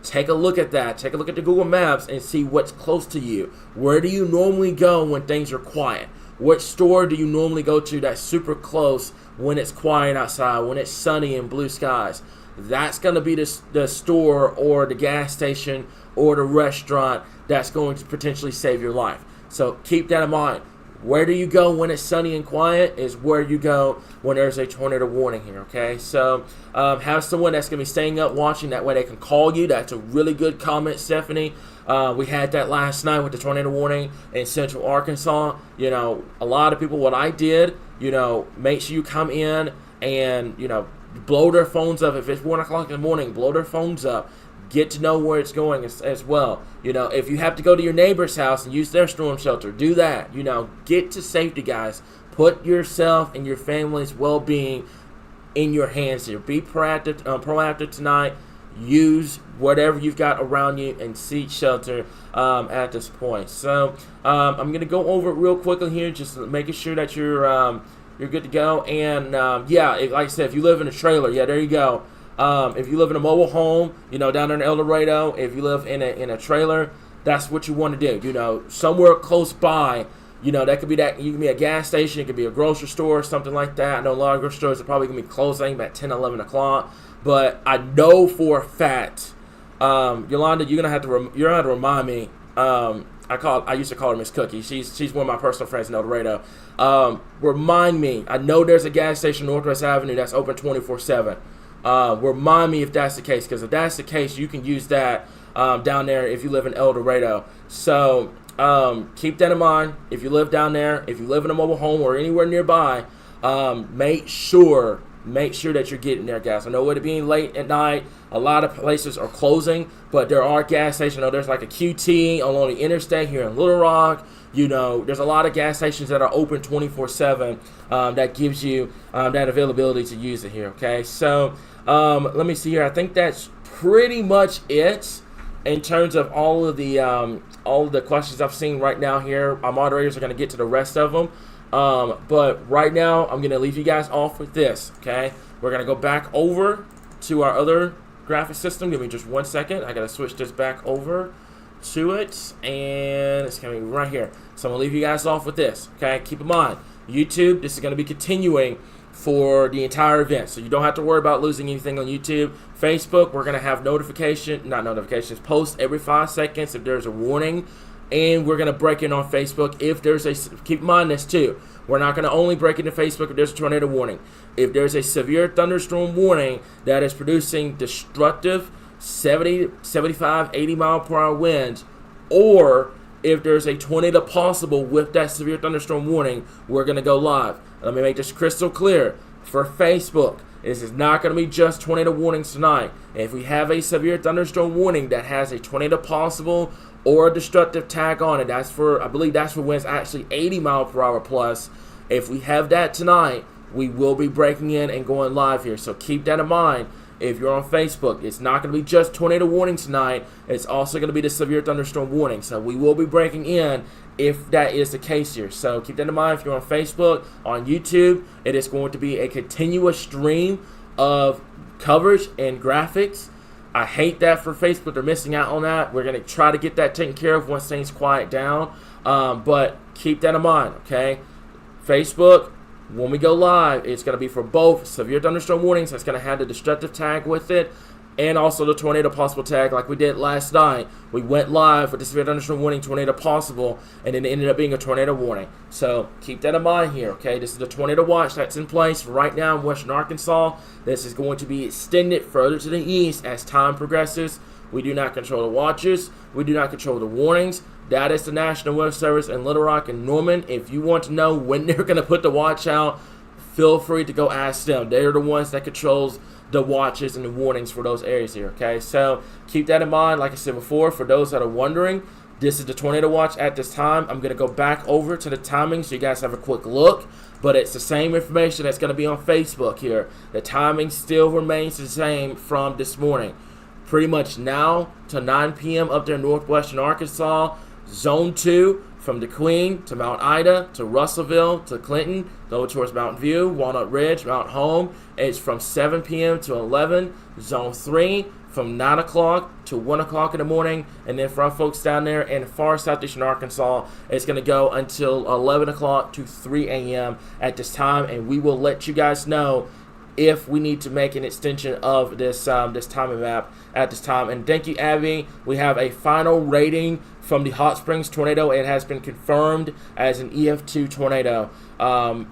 Take a look at that. Take a look at the Google Maps and see what's close to you. Where do you normally go when things are quiet? What store do you normally go to that's super close when it's quiet outside, when it's sunny and blue skies? That's going to be the store or the gas station or the restaurant that's going to potentially save your life. So keep that in mind. Where do you go when it's sunny and quiet is where you go when there's a tornado warning here, okay? So have someone that's going to be staying up watching. That way they can call you. That's a really good comment, Stephanie. We had that last night with the tornado warning in central Arkansas. You know, a lot of people, what I did, you know, make sure you come in and, you know, blow their phones up. If it's 1 o'clock in the morning, blow their phones up. Get to know where it's going as well. You know, if you have to go to your neighbor's house and use their storm shelter, do that. You know, get to safety, guys. Put yourself and your family's well-being in your hands here. Be proactive tonight. Use whatever you've got around you and seek shelter at this point. So I'm going to go over it real quickly here, just making sure that you're good to go. And like I said, if you live in a trailer, there you go. If you live in a mobile home, you know, down there in El Dorado, if you live in a trailer, that's what you want to do. You know, somewhere close by, you know, that could be you can be a gas station, it could be a grocery store, something like that. I know a lot of grocery stores are probably going to be closing about 10, 11 o'clock. But I know for a fact, Yolanda, you're gonna have to remind me. I used to call her Miss Cookie. She's one of my personal friends in El Dorado. Remind me. I know there's a gas station Northwest Avenue that's open 24/7. Remind me if that's the case, because if that's the case, you can use that down there if you live in El Dorado. So keep that in mind. If you live down there, if you live in a mobile home or anywhere nearby, make sure that you're getting there, guys. I know with it being late at night, a lot of places are closing, but there are gas stations. I know there's like a QT along the interstate here in Little Rock. You know, there's a lot of gas stations that are open 24/7 that gives you that availability to use it here, okay? So let me see here. I think that's pretty much it in terms of all of the questions I've seen right now here. Our moderators are going to get to the rest of them. But right now, I'm going to leave you guys off with this, okay? We're going to go back over to our other graphic system. Give me just 1 second. I got to switch this back over to it, and it's going to be right here. So I'm going to leave you guys off with this, okay? Keep in mind, YouTube, this is going to be continuing for the entire event, so you don't have to worry about losing anything on YouTube. Facebook, we're going to have posts every 5 seconds if there's a warning. And we're going to break in on Facebook if there's keep in mind this too. We're not going to only break into Facebook if there's a tornado warning. If there's a severe thunderstorm warning that is producing destructive 70, 75, 80 mile per hour winds, or if there's a tornado possible with that severe thunderstorm warning, we're going to go live. Let me make this crystal clear. For Facebook, this is not going to be just tornado warnings tonight. If we have a severe thunderstorm warning that has a tornado possible or a destructive tag on it, I believe that's for winds actually 80 mile per hour plus. If we have that tonight, we will be breaking in and going live here. So keep that in mind. If you're on Facebook, it's not going to be just tornado warning tonight. It's also going to be the severe thunderstorm warning. So we will be breaking in if that is the case here. So keep that in mind. If you're on Facebook, on YouTube, it is going to be a continuous stream of coverage and graphics. I hate that for Facebook. They're missing out on that. We're going to try to get that taken care of once things quiet down. But keep that in mind, okay? Facebook, when we go live, it's going to be for both severe thunderstorm warnings. That's going to have the destructive tag with it, and also the tornado possible tag like we did last night. We went live with the severe thunderstorm warning, tornado possible, and then it ended up being a tornado warning. So keep that in mind here, okay? This is the tornado watch that's in place right now in western Arkansas. This is going to be extended further to the east as time progresses. We do not control the watches. We do not control the warnings. That is the National Weather Service in Little Rock and Norman. If you want to know when they're going to put the watch out, feel free to go ask them. They're the ones that controls the watches and the warnings for those areas here, okay? So keep that in mind. Like I said before, for those that are wondering, this is the tornado watch at this time. I'm going to go back over to the timing so you guys have a quick look, but it's the same information that's going to be on Facebook here. The timing still remains the same from this morning. Pretty much now to 9 p.m. up there in northwestern Arkansas. Zone 2 from DeQueen to Mount Ida to Russellville to Clinton, go towards Mountain View, Walnut Ridge, Mount Home. It's from 7 p.m. to 11. Zone 3 from 9 o'clock to 1 o'clock in the morning. And then for our folks down there in far southeastern Arkansas, it's going to go until 11 o'clock to 3 a.m. at this time. And we will let you guys know if we need to make an extension of this this timing map at this time. And thank you, Abby. We have a final rating from the Hot Springs tornado. It has been confirmed as an EF2 tornado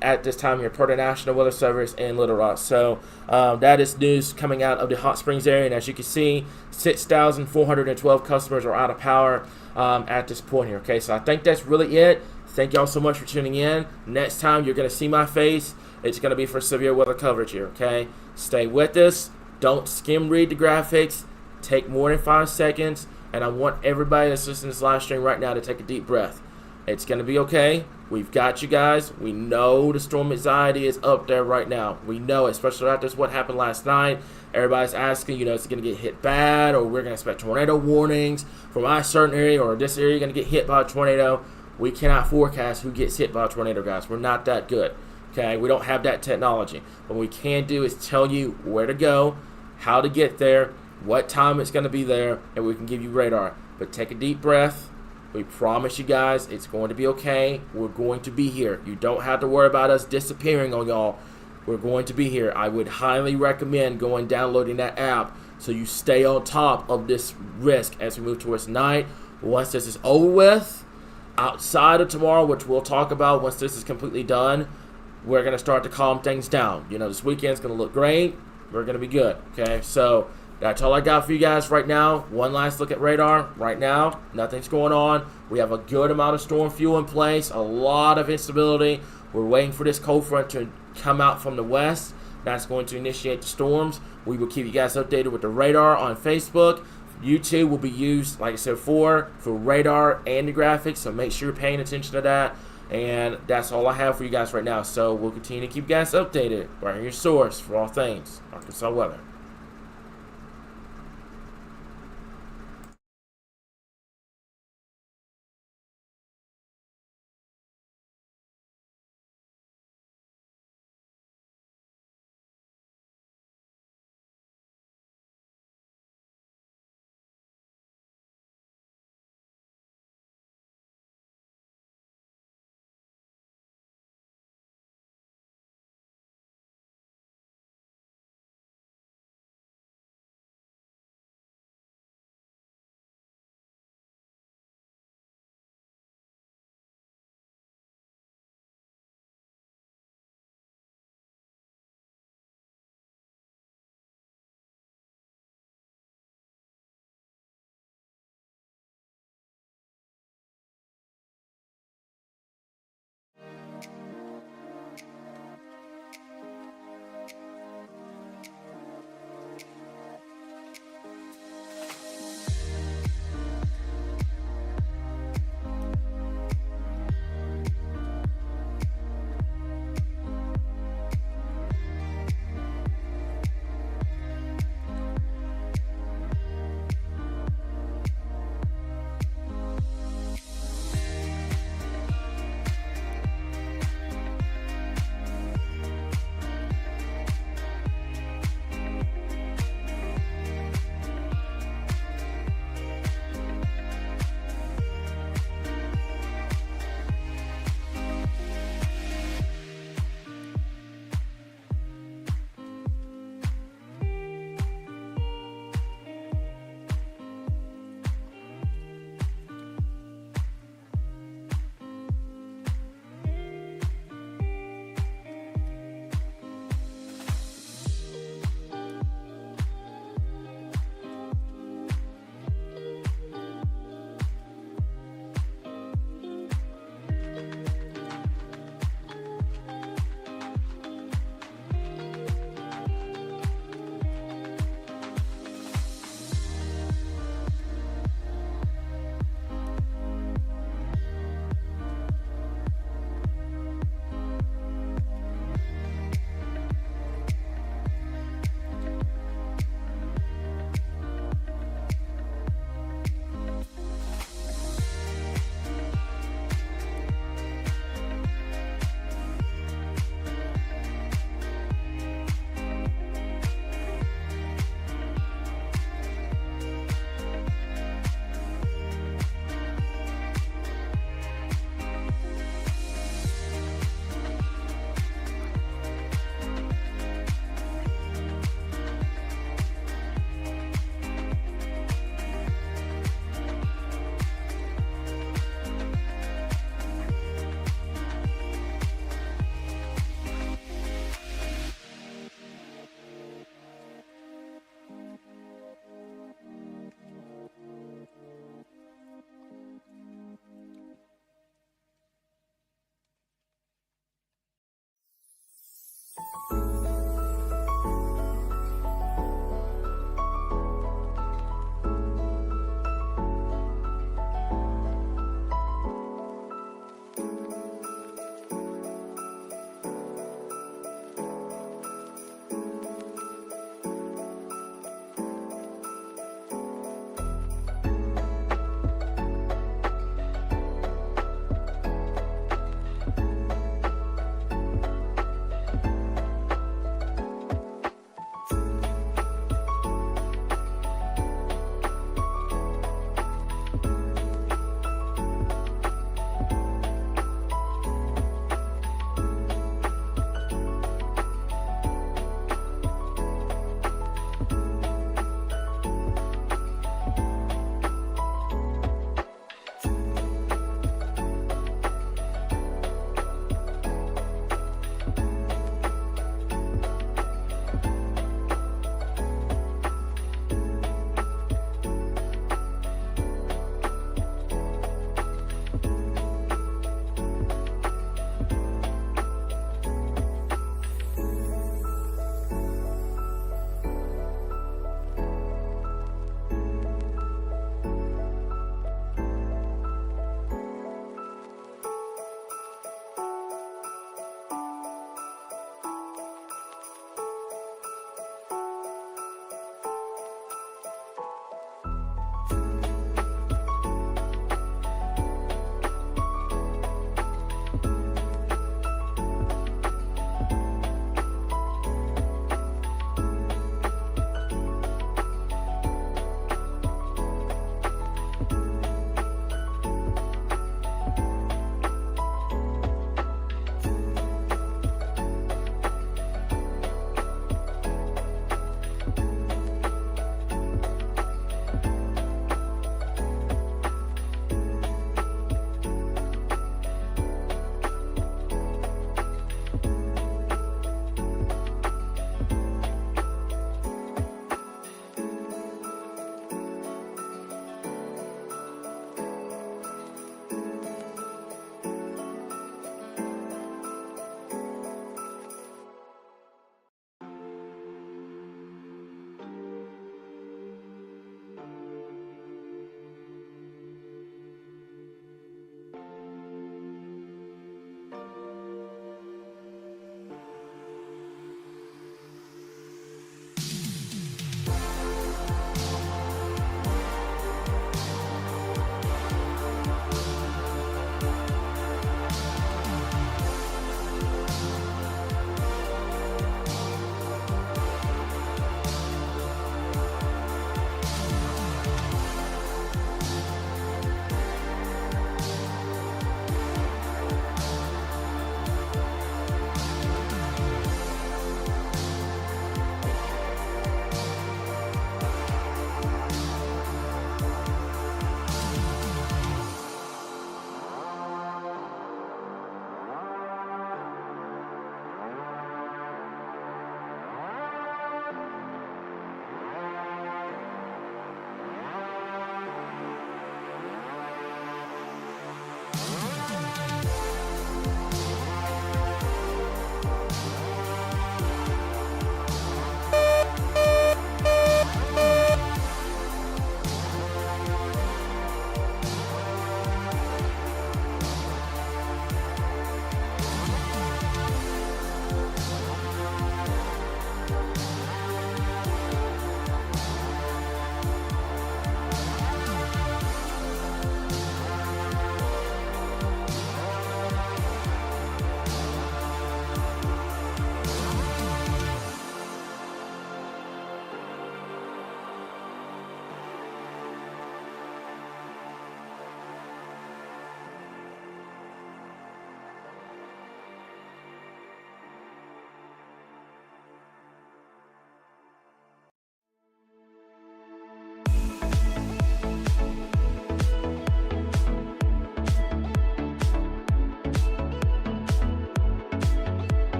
at this time here per the National Weather Service in Little Rock. So that is news coming out of the Hot Springs area. And as you can see, 6,412 customers are out of power at this point here. Okay, so I think that's really it. Thank y'all so much for tuning in. Next time you're going to see my face, it's going to be for severe weather coverage here, okay? Stay with us. Don't skim read the graphics. Take more than 5 seconds. And I want everybody that's listening to this live stream right now to take a deep breath. It's going to be okay. We've got you guys. We know the storm anxiety is up there right now. We know, especially after what happened last night. Everybody's asking, you know, is it going to get hit bad, or we're going to expect tornado warnings from a certain area, or this area going to get hit by a tornado. We cannot forecast who gets hit by a tornado, guys. We're not that good. Okay, we don't have that technology. What we can do is tell you where to go, how to get there, what time it's going to be there, and we can give you radar. But take a deep breath. We promise you guys it's going to be okay. We're going to be here. You don't have to worry about us disappearing on y'all. We're going to be here. I would highly recommend going downloading that app so you stay on top of this risk as we move towards night. Once this is over with, outside of tomorrow, which we'll talk about once this is completely done, we're going to start to calm things down. You know, this weekend's going to look great. We're going to be good, okay? So that's all I got for you guys right now. One last look at radar. Right now, nothing's going on. We have a good amount of storm fuel in place, a lot of instability. We're waiting for this cold front to come out from the west. That's going to initiate the storms. We will keep you guys updated with the radar on Facebook. YouTube will be used, like I said before, for radar and the graphics, so make sure you're paying attention to that. And that's all I have for you guys right now. So we'll continue to keep you guys updated. Right here, your source for all things Arkansas weather.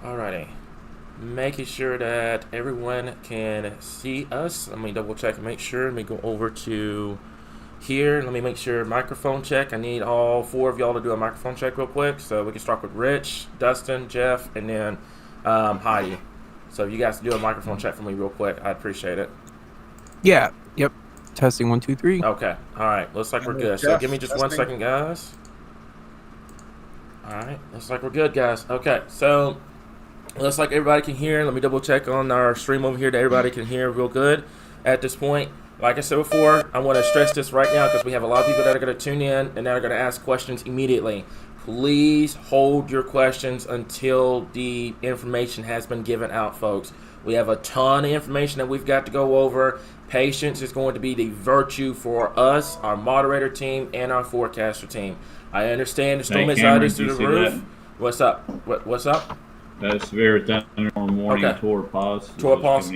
Alrighty. Making sure that everyone can see us. Let me double check and make sure. Let me go over to here. Let me make sure microphone check. I need all 4 of y'all to do a microphone check real quick. So we can start with Rich, Dustin, Jeff, and then Heidi. So if you guys do a microphone check for me real quick, I'd appreciate it. Yeah. Yep. Testing 1, 2, 3. Okay. All right. Looks like we're good. So give me just 1 second, guys. All right. Looks like we're good, guys. Okay. So looks like everybody can hear. Let me double check on our stream over here that everybody can hear real good at this point. Like I said before, I want to stress this right now because we have a lot of people that are going to tune in and that are going to ask questions immediately. Please hold your questions until the information has been given out, folks. We have a ton of information that we've got to go over. Patience is going to be the virtue for us, our moderator team, and our forecaster team. I understand the storm anxiety is through the roof. That? What's up? What's up? That severe thunderstorm warning, Okay. Tor Pause. Tor Pause?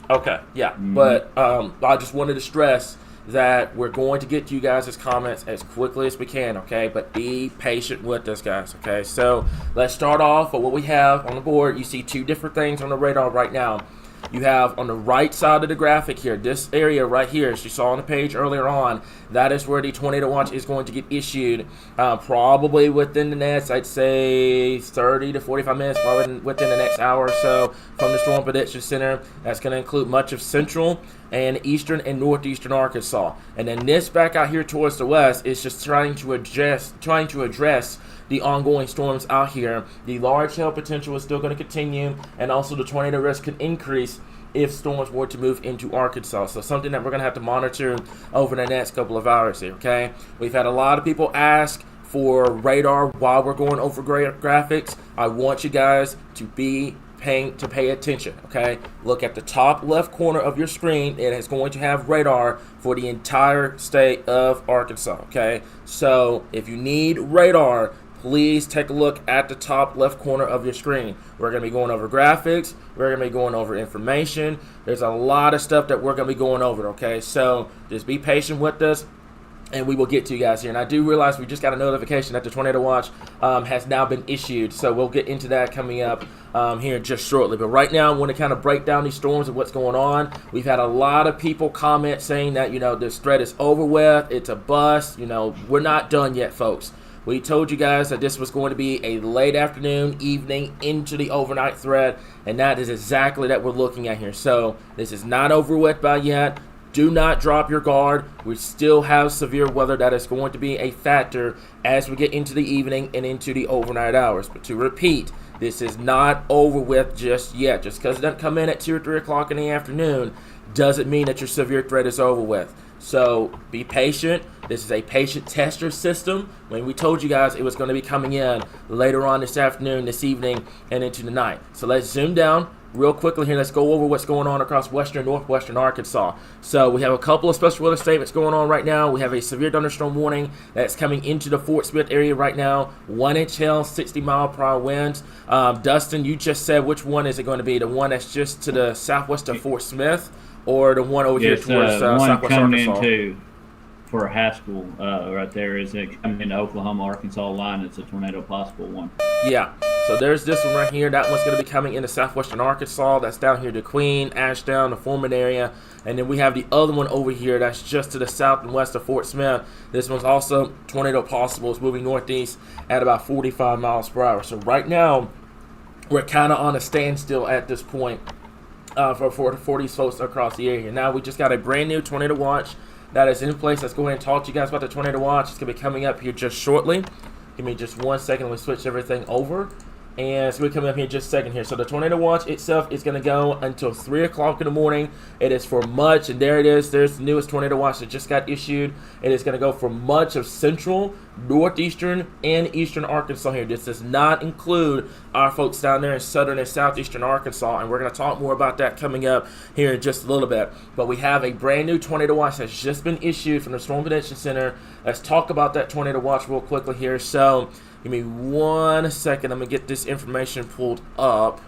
Okay, yeah. But I just wanted to stress that we're going to get to you guys' comments as quickly as we can, okay? But be patient with us, guys, okay? So let's start off with what we have on the board. You see 2 different things on the radar right now. You have on the right side of the graphic here, this area right here, as you saw on the page earlier on, that is where the tornado watch is going to get issued probably within the next, I'd say, 30 to 45 minutes, probably within the next hour or so from the Storm Prediction Center. That's going to include much of central and eastern and northeastern Arkansas. And then this back out here towards the west is just trying to address the ongoing storms out here. The large hail potential is still going to continue, and also the tornado risk could increase if storms were to move into Arkansas. So something that we're going to have to monitor over the next couple of hours here, okay? We've had a lot of people ask for radar while we're going over graphics. I want you guys to pay attention, okay? Look at the top left corner of your screen. It is going to have radar for the entire state of Arkansas, okay? So if you need radar, please take a look at the top left corner of your screen. We're going to be going over graphics. We're going to be going over information. There's a lot of stuff that we're going to be going over, okay? So just be patient with us, and we will get to you guys here. And I do realize we just got a notification that the Tornado Watch has now been issued, so we'll get into that coming up here just shortly. But right now, I want to kind of break down these storms and what's going on. We've had a lot of people comment saying that, this threat is over with, it's a bust. We're not done yet, folks. We told you guys that this was going to be a late afternoon, evening, into the overnight threat, and that is exactly that we're looking at here. So this is not over with by yet. Do not drop your guard. We still have severe weather that is going to be a factor as we get into the evening and into the overnight hours. But to repeat, this is not over with just yet. Just because it doesn't come in at 2 or 3 o'clock in the afternoon doesn't mean that your severe threat is over with. So be patient. This is a patient tester system. When we told you guys it was going to be coming in later on this afternoon, this evening, and into the night. So let's zoom down real quickly here. Let's go over what's going on across western, northwestern Arkansas. So we have a couple of special weather statements going on right now. We have a severe thunderstorm warning that's coming into the Fort Smith area right now. 1-inch hail, 60-mile-per-hour winds. Dustin, you just said which one is it going to be? The one that's just to the southwest of Fort Smith, or the one over here towards southwest Arkansas? Into for Haskell right there is it coming into Oklahoma, Arkansas line. It's a tornado possible one. Yeah. So there's this one right here. That one's going to be coming into southwestern Arkansas. That's down here to Queen, Ashdown, the Foreman area. And then we have the other one over here that's just to the south and west of Fort Smith. This one's also tornado possible. It's moving northeast at about 45 miles per hour. So right now, we're kind of on a standstill at this point for these folks across the area. Now we just got a brand new tornado watch that is in place. Let's go ahead and talk to you guys about the tornado watch. It's going to be coming up here just shortly. Give me just 1 second. Let me switch everything over. And it's going to come up here in just a second here. So the tornado watch itself is going to go until 3 o'clock in the morning. It is for much, and there it is. There's the newest tornado watch that just got issued. It is going to go for much of central, northeastern, and eastern Arkansas here. This does not include our folks down there in southern and southeastern Arkansas, and we're going to talk more about that coming up here in just a little bit. But we have a brand new tornado watch that's just been issued from the Storm Prediction Center. Let's talk about that tornado watch real quickly here. So give me 1 second. I'm going to get this information pulled up,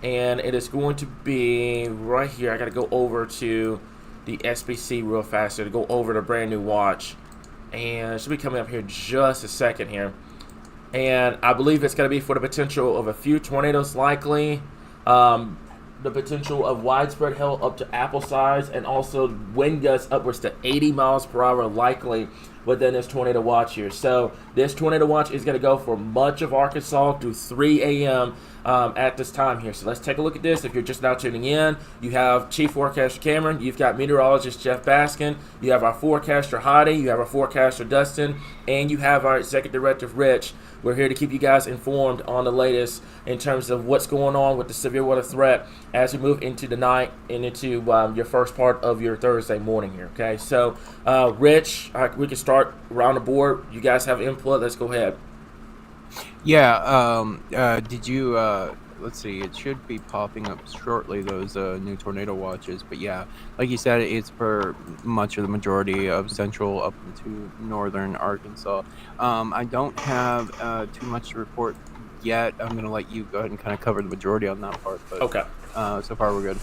and it is going to be right here. I got to go over to the SPC real fast here to go over the brand new watch, and it should be coming up here just a second here. and I believe it's going to be for the potential of a few tornadoes likely. The potential of widespread hail up to apple size, and also wind gusts upwards to 80 miles per hour likely within this tornado watch here. So this tornado watch is going to go for much of Arkansas through 3 a.m. At this time here. So let's take a look at this. If you're just now tuning in, you have Chief Forecaster Cameron, you've got meteorologist Jeff Baskin, you have our forecaster Heidi, you have our forecaster Dustin, and you have our executive director Rich. We're here to keep you guys informed on the latest in terms of what's going on with the severe weather threat as we move into the night and into your first part of your Thursday morning here. Okay, so Rich, we can start around the board. You guys have input. Let's go ahead. Yeah. Did you? Let's see. It should be popping up shortly. Those new tornado watches. But yeah, like you said, it's for much of the majority of central up into northern Arkansas. I don't have too much to report yet. I'm gonna let you go ahead and kind of cover the majority on that part. But okay. So far we're good.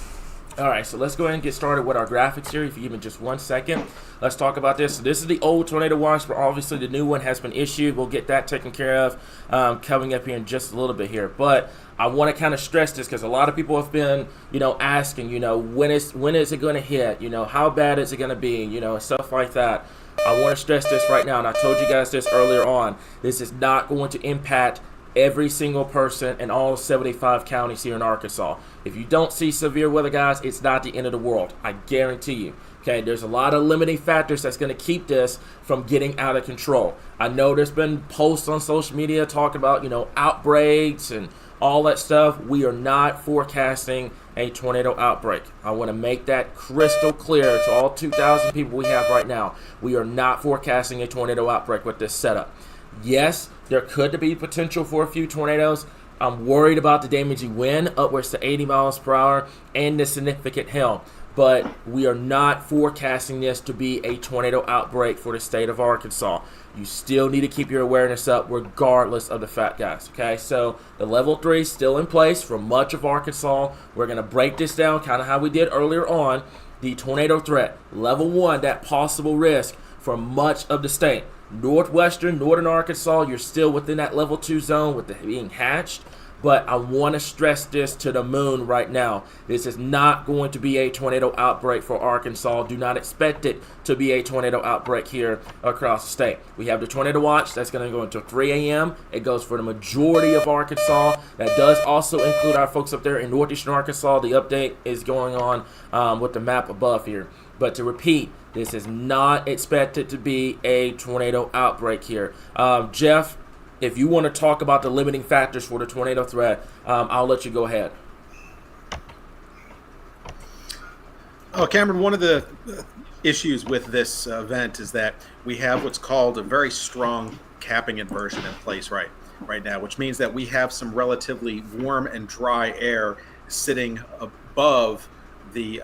All right, so let's go ahead and get started with our graphics here. If you give me just 1 second, let's talk about this. So this is the old tornado watch, but obviously the new one has been issued. We'll get that taken care of coming up here in just a little bit here. But I want to kind of stress this because a lot of people have been, asking, when is it going to hit? How bad is it going to be? And stuff like that. I want to stress this right now, and I told you guys this earlier on. This is not going to impact every single person in all 75 counties here in Arkansas. If you don't see severe weather, guys, it's not the end of the world. I guarantee you. Okay, there's a lot of limiting factors that's going to keep this from getting out of control. I know there's been posts on social media talking about, outbreaks and all that stuff. We are not forecasting a tornado outbreak. I want to make that crystal clear to all 2,000 people we have right now. We are not forecasting a tornado outbreak with this setup. Yes, there could be potential for a few tornadoes. I'm worried about the damaging wind upwards to 80 miles per hour and the significant hail. But we are not forecasting this to be a tornado outbreak for the state of Arkansas. You still need to keep your awareness up regardless of the fact, guys. Okay, so the level 3 is still in place for much of Arkansas. We're going to break this down kind of how we did earlier on. The tornado threat, level 1, that possible risk for much of the state. Northern Arkansas, you're still within that level 2 zone with it being hatched. But I want to stress this to the moon right now. This is not going to be a tornado outbreak for Arkansas. Do not expect it to be a tornado outbreak here across the state. We have the tornado watch that's going to go until 3 a.m. It goes for the majority of Arkansas. That does also include our folks up there in northeastern Arkansas. The update is going on with the map above here. But to repeat, this is not expected to be a tornado outbreak here. Jeff, if you want to talk about the limiting factors for the tornado threat, I'll let you go ahead. Oh, Cameron, one of the issues with this event is that we have what's called a very strong capping inversion in place right now, which means that we have some relatively warm and dry air sitting above the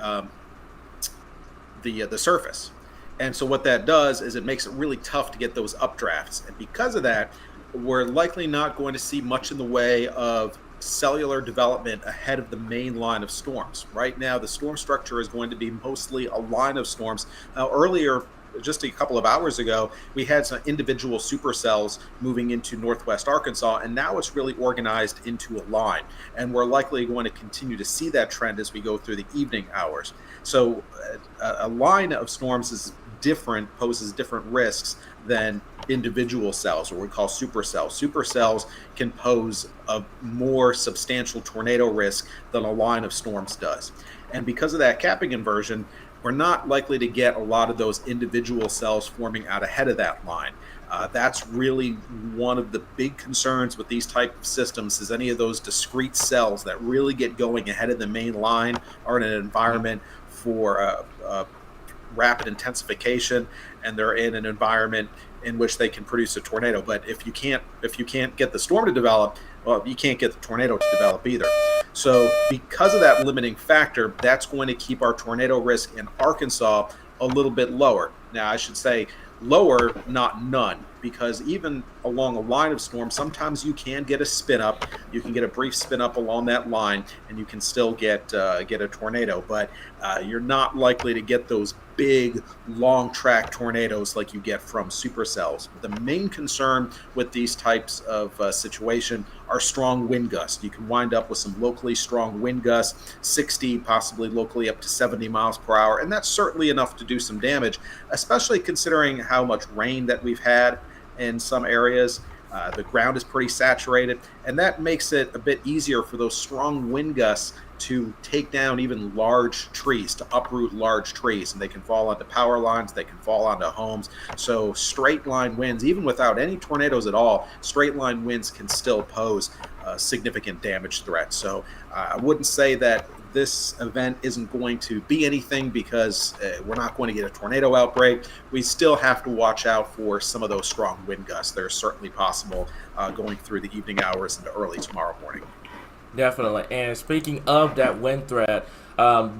surface. And so what that does is it makes it really tough to get those updrafts. And because of that, we're likely not going to see much in the way of cellular development ahead of the main line of storms. Right now, the storm structure is going to be mostly a line of storms. Now, earlier, just a couple of hours ago, we had some individual supercells moving into northwest Arkansas, and now it's really organized into a line. And we're likely going to continue to see that trend as we go through the evening hours. So a line of storms poses different risks than individual cells, or what we call supercells. Supercells can pose a more substantial tornado risk than a line of storms does. And because of that capping inversion, we're not likely to get a lot of those individual cells forming out ahead of that line. That's really one of the big concerns with these type of systems, is any of those discrete cells that really get going ahead of the main line are in an environment for rapid intensification, and they're in an environment in which they can produce a tornado. But if you can't get the storm to develop, well, you can't get the tornado to develop either. So because of that limiting factor, that's going to keep our tornado risk in Arkansas a little bit lower. Now, I should say lower, not none, because even along a line of storms, sometimes you can get a spin up. You can get a brief spin up along that line, and you can still get a tornado. But you're not likely to get those big, long track tornadoes like you get from supercells. The main concern with these types of situation are strong wind gusts. You can wind up with some locally strong wind gusts, 60, possibly locally up to 70 miles per hour, and that's certainly enough to do some damage, especially considering how much rain that we've had in some areas. The ground is pretty saturated, and that makes it a bit easier for those strong wind gusts to take down even large trees, to uproot large trees, and they can fall onto power lines, they can fall onto homes. So straight line winds, even without any tornadoes at all, straight line winds can still pose a significant damage threat. So I wouldn't say that this event isn't going to be anything because we're not going to get a tornado outbreak. We still have to watch out for some of those strong wind gusts. They're certainly possible going through the evening hours into early tomorrow morning. Definitely. And speaking of that wind threat,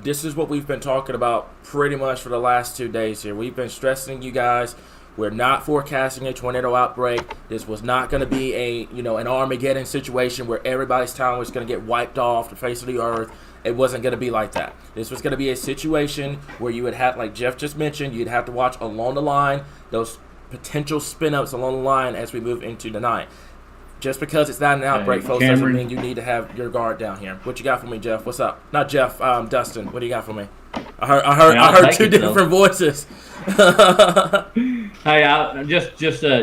this is what we've been talking about pretty much for the last 2 days here. We've been stressing you guys, we're not forecasting a tornado outbreak. This was not going to be an Armageddon situation where everybody's town was going to get wiped off the face of the earth. It wasn't going to be like that. This was going to be a situation where you would have, like Jeff just mentioned, you'd have to watch along the line, those potential spin-ups along the line as we move into the night. Just because it's not an outbreak, folks, doesn't mean you need to have your guard down here. What you got for me, Jeff? What's up? Not Jeff, Dustin. What do you got for me? I heard two different voices. Hey,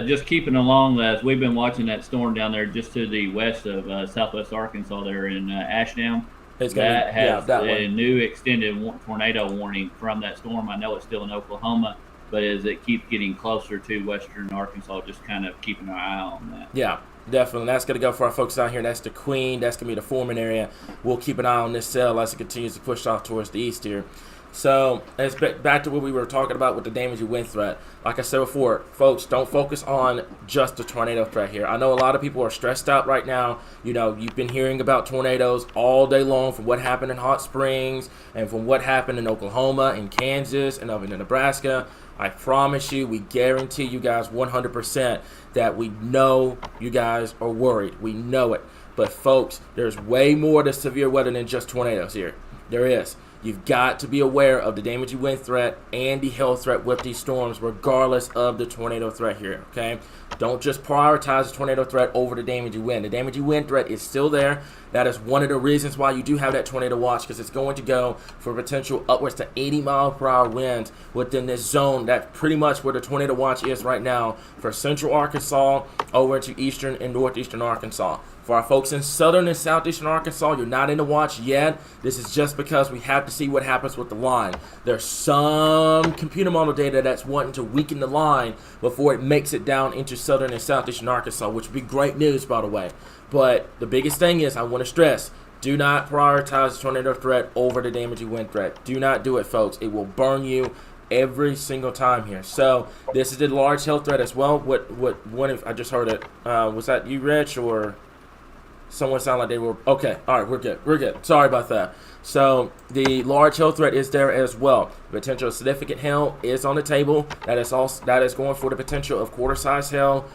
just keeping along as we've been watching that storm down there just to the west of southwest Arkansas there in Ashdown. That has a new extended tornado warning from that storm. I know it's still in Oklahoma, but as it keeps getting closer to western Arkansas, just kind of keeping an eye on that. Yeah, definitely. That's going to go for our folks out here. That's the Queen. That's going to be the Foreman area. We'll keep an eye on this cell as it continues to push off towards the east here. So, let's back to what we were talking about with the damage and wind threat. Like I said before, folks, don't focus on just the tornado threat here. I know a lot of people are stressed out right now. You know, you've been hearing about tornadoes all day long from what happened in Hot Springs and from what happened in Oklahoma and Kansas and up in Nebraska. I promise you, we guarantee you guys 100% that we know you guys are worried. We know it. But, folks, there's way more to severe weather than just tornadoes here. There is. You've got to be aware of the damage and wind threat and the hail threat with these storms, regardless of the tornado threat here, okay? Don't just prioritize the tornado threat over the damage and wind. The damage and wind threat is still there. That is one of the reasons why you do have that tornado watch, because it's going to go for potential upwards to 80 mile per hour winds within this zone. That's pretty much where the tornado watch is right now for central Arkansas over into eastern and northeastern Arkansas. For our folks in southern and southeastern Arkansas, you're not in the watch yet. This is just because we have to see what happens with the line. There's some computer model data that's wanting to weaken the line before it makes it down into southern and southeastern Arkansas, which would be great news, by the way. But the biggest thing is, I want to stress, do not prioritize the tornado threat over the damaging wind threat. Do not do it, folks. It will burn you every single time here. So this is the large hail threat as well. What one if I just heard it? Was that you, Rich, or someone sounded like they were? Okay, all right, we're good. Sorry about that. So the large hail threat is there as well. Potential significant hail is on the table. That is going for the potential of quarter-size hail,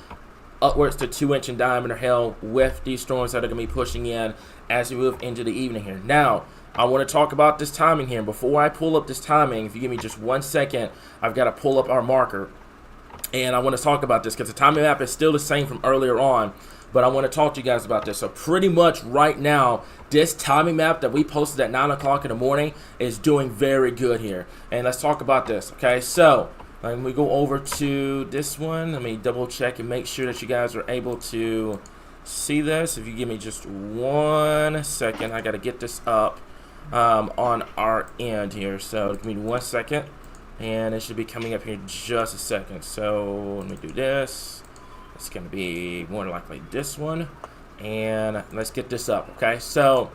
upwards to 2-inch in diameter hail with these storms that are going to be pushing in as we move into the evening here. Now, I want to talk about this timing here. Before I pull up this timing, if you give me just 1 second, I've got to pull up our marker. And I want to talk about this because the timing map is still the same from earlier on. But I want to talk to you guys about this. So pretty much right now, this timing map that we posted at 9 o'clock in the morning is doing very good here. And let's talk about this, okay? So let me go over to this one. Let me double check and make sure that you guys are able to see this. If you give me just 1 second, I got to get this up on our end here. So give me 1 second, and it should be coming up here in just a second. So let me do this. It's going to be more likely this one. And let's get this up, okay? So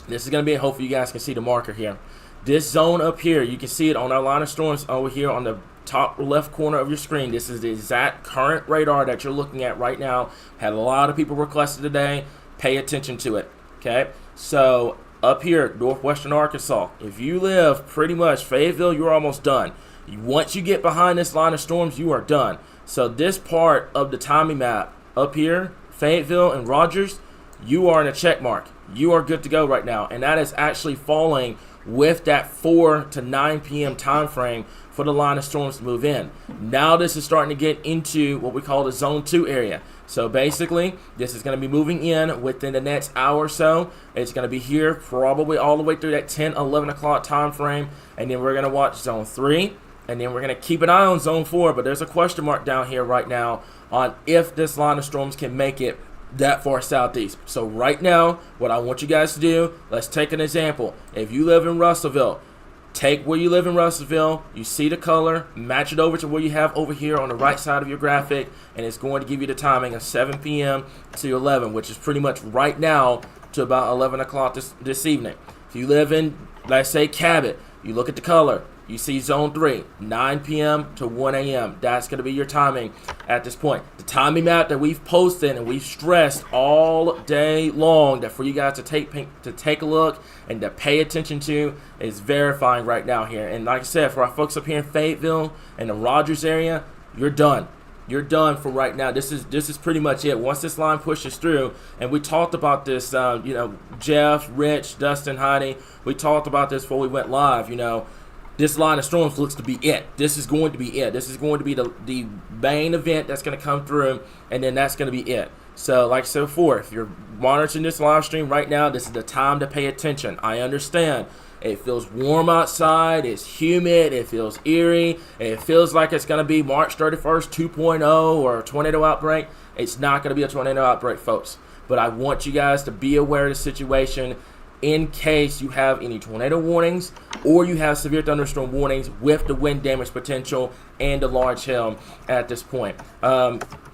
this is going to be, hopefully you guys can see the marker here. This zone up here, you can see it on our line of storms over here on the top left corner of your screen. This is the exact current radar that you're looking at right now. Had a lot of people requested today. Pay attention to it, okay? So up here, northwestern Arkansas, if you live pretty much Fayetteville, you're almost done. Once you get behind this line of storms, you are done. So this part of the timing map up here, Fayetteville and Rogers, you are in a check mark. You are good to go right now. And that is actually falling with that 4 to 9 p.m. time frame for the line of storms to move in. Now this is starting to get into what we call the Zone 2 area. So basically, this is going to be moving in within the next hour or so. It's going to be here probably all the way through that 10, 11 o'clock time frame. And then we're going to watch Zone 3. And then we're going to keep an eye on Zone 4. But there's a question mark down here right now on if this line of storms can make it that far southeast. So right now, what I want you guys to do, let's take an example. If you live in Russellville, take where you live in Russellville, you see the color, match it over to where you have over here on the right side of your graphic, and it's going to give you the timing of 7 p.m. to 11, which is pretty much right now to about 11 o'clock this evening. If you live in, let's say, Cabot, you look at the color, you see Zone 3, 9 p.m. to 1 a.m. That's going to be your timing at this point. The timing map that we've posted and we've stressed all day long that for you guys to take a look and to pay attention to is verifying right now here. And like I said, for our folks up here in Fayetteville and the Rogers area, you're done. You're done for right now. This is pretty much it. Once this line pushes through, and we talked about this, Jeff, Rich, Dustin, Heidi, we talked about this before we went live, this line of storms looks to be it. This is going to be it. This is going to be the main event that's going to come through, and then that's going to be it. So, like I said before, if you're monitoring this live stream right now, this is the time to pay attention. I understand. It feels warm outside. It's humid. It feels eerie. It feels like it's going to be March 31st 2.0 or a tornado outbreak. It's not going to be a tornado outbreak, folks. But I want you guys to be aware of the situation in case you have any tornado warnings or you have severe thunderstorm warnings with the wind damage potential and the large hail at this point.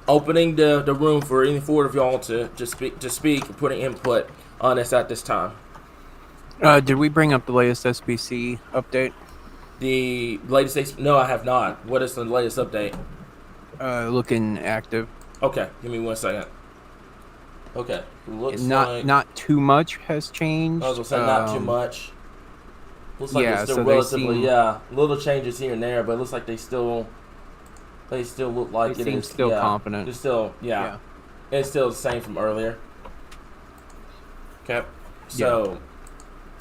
Opening the room for any four of y'all to speak and put an input on this at this time. Did we bring up the latest SPC update? The latest? No, I have not. What is the latest update? Looking active. Okay, give me 1 second. Okay, looks not too much has changed. I was gonna say not too much. Looks like it's still relatively little changes here and there, but it looks like they still look like it is still confident. It's still it's still the same from earlier. Okay, so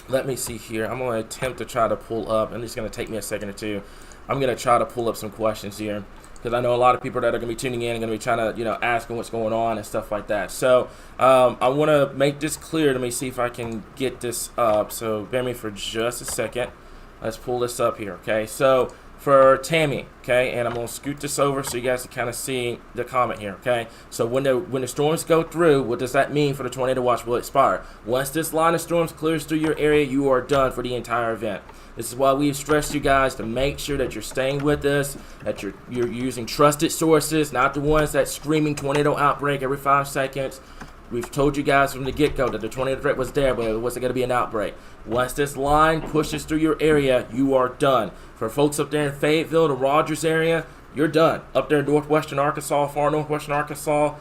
let me see here. I'm gonna attempt to try to pull up, and it's gonna take me a second or two. I'm gonna try to pull up some questions here, because I know a lot of people that are going to be tuning in and going to be trying to, asking what's going on and stuff like that. So I want to make this clear. Let me see if I can get this up. So bear me for just a second. Let's pull this up here, okay? So for Tammy, okay, and I'm going to scoot this over so you guys can kind of see the comment here, okay? So when the storms go through, what does that mean for the tornado watch will expire? Once this line of storms clears through your area, you are done for the entire event. This is why we've stressed you guys to make sure that you're staying with us, that you're using trusted sources, not the ones that screaming tornado outbreak every 5 seconds. We've told you guys from the get-go that the tornado threat was there, but it wasn't going to be an outbreak. Once this line pushes through your area, you are done. For folks up there in Fayetteville, the Rogers area, you're done. Up there in northwestern Arkansas, far northwestern Arkansas,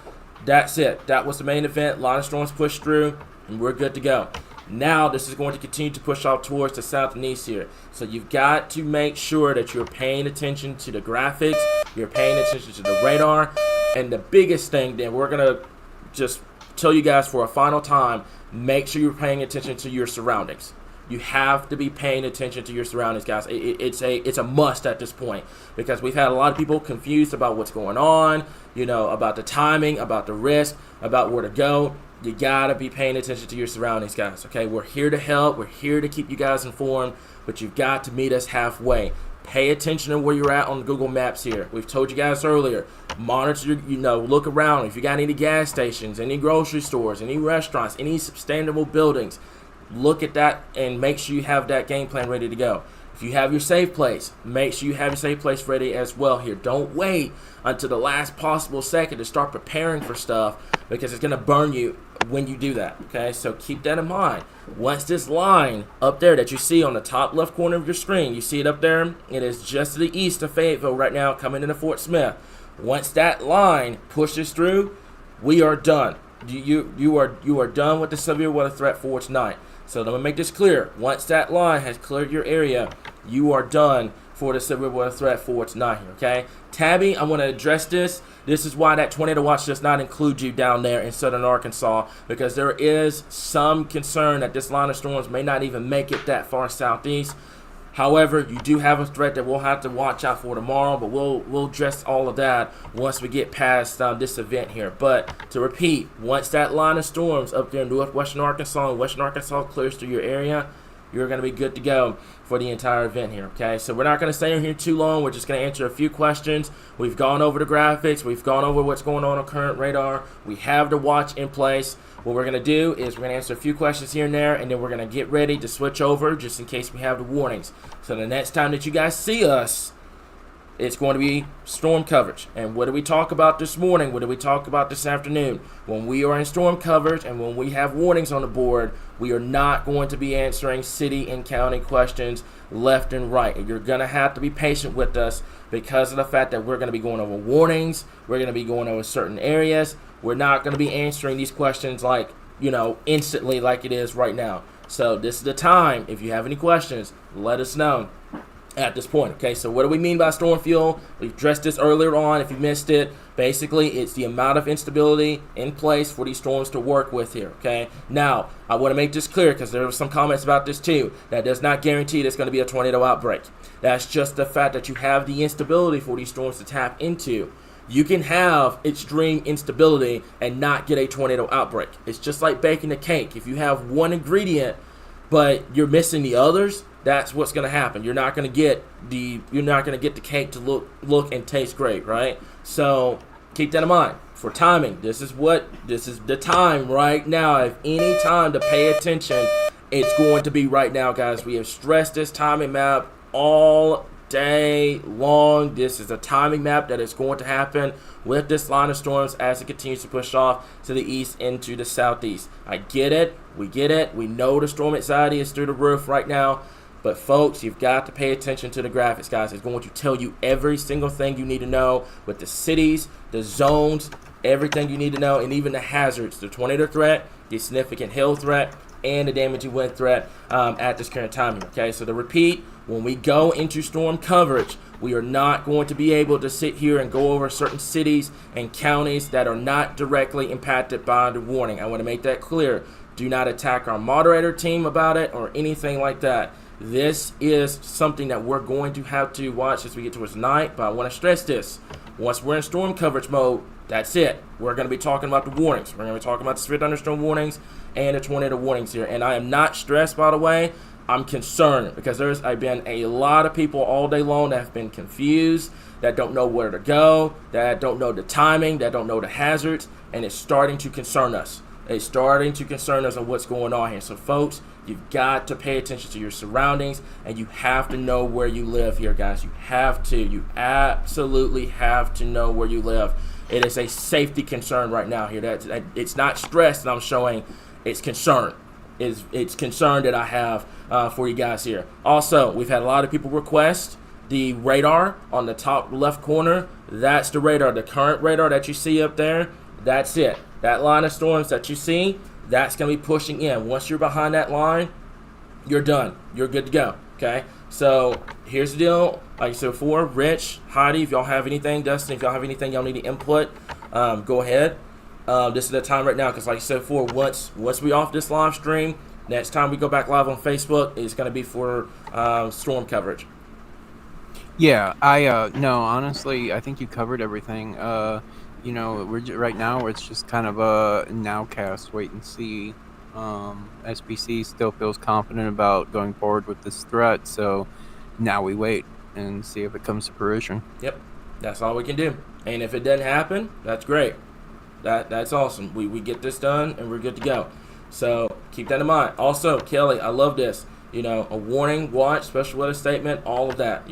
that's it. That was the main event. Line of storms pushed through, and we're good to go. Now this is going to continue to push out towards the south and east here. So you've got to make sure that you're paying attention to the graphics, you're paying attention to the radar, and the biggest thing that we're going to just tell you guys for a final time, make sure you're paying attention to your surroundings. You have to be paying attention to your surroundings, guys. It's a must at this point, because we've had a lot of people confused about what's going on, about the timing, about the risk, about where to go. You gotta be paying attention to your surroundings, guys, okay? We're here to help. We're here to keep you guys informed, but you've got to meet us halfway. Pay attention to where you're at on Google Maps here. We've told you guys earlier, monitor, look around. If you got any gas stations, any grocery stores, any restaurants, any sustainable buildings, look at that and make sure you have that game plan ready to go. If you have your safe place, make sure you have your safe place ready as well here. Don't wait until the last possible second to start preparing for stuff, because it's going to burn you when you do that, okay? So keep that in mind. Once this line up there that you see on the top left corner of your screen, you see it up there? It is just to the east of Fayetteville right now, coming into Fort Smith. Once that line pushes through, we are done. You are done with the severe weather threat for tonight. So let me make this clear. Once that line has cleared your area, you are done for the severe weather threat for tonight here, okay? Tabby, I'm going to address this. This is why that tornado watch does not include you down there in southern Arkansas, because there is some concern that this line of storms may not even make it that far southeast. However, you do have a threat that we'll have to watch out for tomorrow, but we'll address all of that once we get past this event here. But to repeat, once that line of storms up there in northwestern Arkansas and western Arkansas clears through your area, you're going to be good to go for the entire event here, okay? So we're not going to stay in here too long. We're just going to answer a few questions. We've gone over the graphics. We've gone over what's going on current radar. We have the watch in place. What we're going to do is we're going to answer a few questions here and there, and then we're going to get ready to switch over just in case we have the warnings. So the next time that you guys see us, it's going to be storm coverage. And what did we talk about this morning? What did we talk about this afternoon? When we are in storm coverage and when we have warnings on the board, we are not going to be answering city and county questions left and right. You're going to have to be patient with us because of the fact that we're going to be going over warnings. We're going to be going over certain areas. We're not going to be answering these questions like, instantly like it is right now. So this is the time. If you have any questions, let us know at this point. Okay, so what do we mean by storm fuel? We've addressed this earlier on. If you missed it, basically it's the amount of instability in place for these storms to work with here. Okay, now I want to make this clear because there were some comments about this too. That does not guarantee there's going to be a tornado outbreak. That's just the fact that you have the instability for these storms to tap into. You can have extreme instability and not get a tornado outbreak. It's just like baking a cake. If you have one ingredient but you're missing the others, that's what's going to happen. You're not going to get the cake to look and taste great, right? So keep that in mind. For timing, this is the time right now. If any time to pay attention, it's going to be right now, guys. We have stressed this timing map all day long. This is a timing map that is going to happen with this line of storms as it continues to push off to the east into the southeast. I get it. We get it. We know the storm anxiety is through the roof right now. But folks, you've got to pay attention to the graphics, guys. It's going to tell you every single thing you need to know with the cities, the zones, everything you need to know, and even the hazards, the tornado threat, the significant hail threat, and the damaging wind threat at this current time. Okay, so to repeat, when we go into storm coverage, we are not going to be able to sit here and go over certain cities and counties that are not directly impacted by the warning. I want to make that clear. Do not attack our moderator team about it or anything like that. This is something that we're going to have to watch as we get towards night, but I want to stress this. Once we're in storm coverage mode, that's it. We're going to be talking about the warnings. We're going to be talking about the severe thunderstorm warnings and the tornado warnings here. And I am not stressed, by the way. I'm concerned because there's been a lot of people all day long that have been confused, that don't know where to go, that don't know the timing, that don't know the hazards, and it's starting to concern us. It's starting to concern us on what's going on here. So, folks, you've got to pay attention to your surroundings, and you have to know where you live here, guys. You have to. You absolutely have to know where you live. It is a safety concern right now here. It's not stress that I'm showing. It's concern. It's concern that I have for you guys here. Also, we've had a lot of people request the radar on the top left corner. That's the radar, the current radar that you see up there. That's it. That line of storms that you see, that's going to be pushing in. Once you're behind that line, you're done. You're good to go, okay? So here's the deal. Like I said before, Rich, Heidi, if y'all have anything, Dustin, if y'all have anything y'all need to input, go ahead. This is the time right now because like I said before, once we off this live stream, next time we go back live on Facebook, it's going to be for storm coverage. Yeah, no, honestly, I think you covered everything. Right now it's just kind of a nowcast, wait and see. SPC still feels confident about going forward with this threat, so now we wait and see if it comes to fruition. Yep, that's all we can do. And if it doesn't happen, that's great. That's awesome. We get this done and we're good to go. So keep that in mind. Also, Kelly, I love this. A warning, watch, special weather statement, all of that.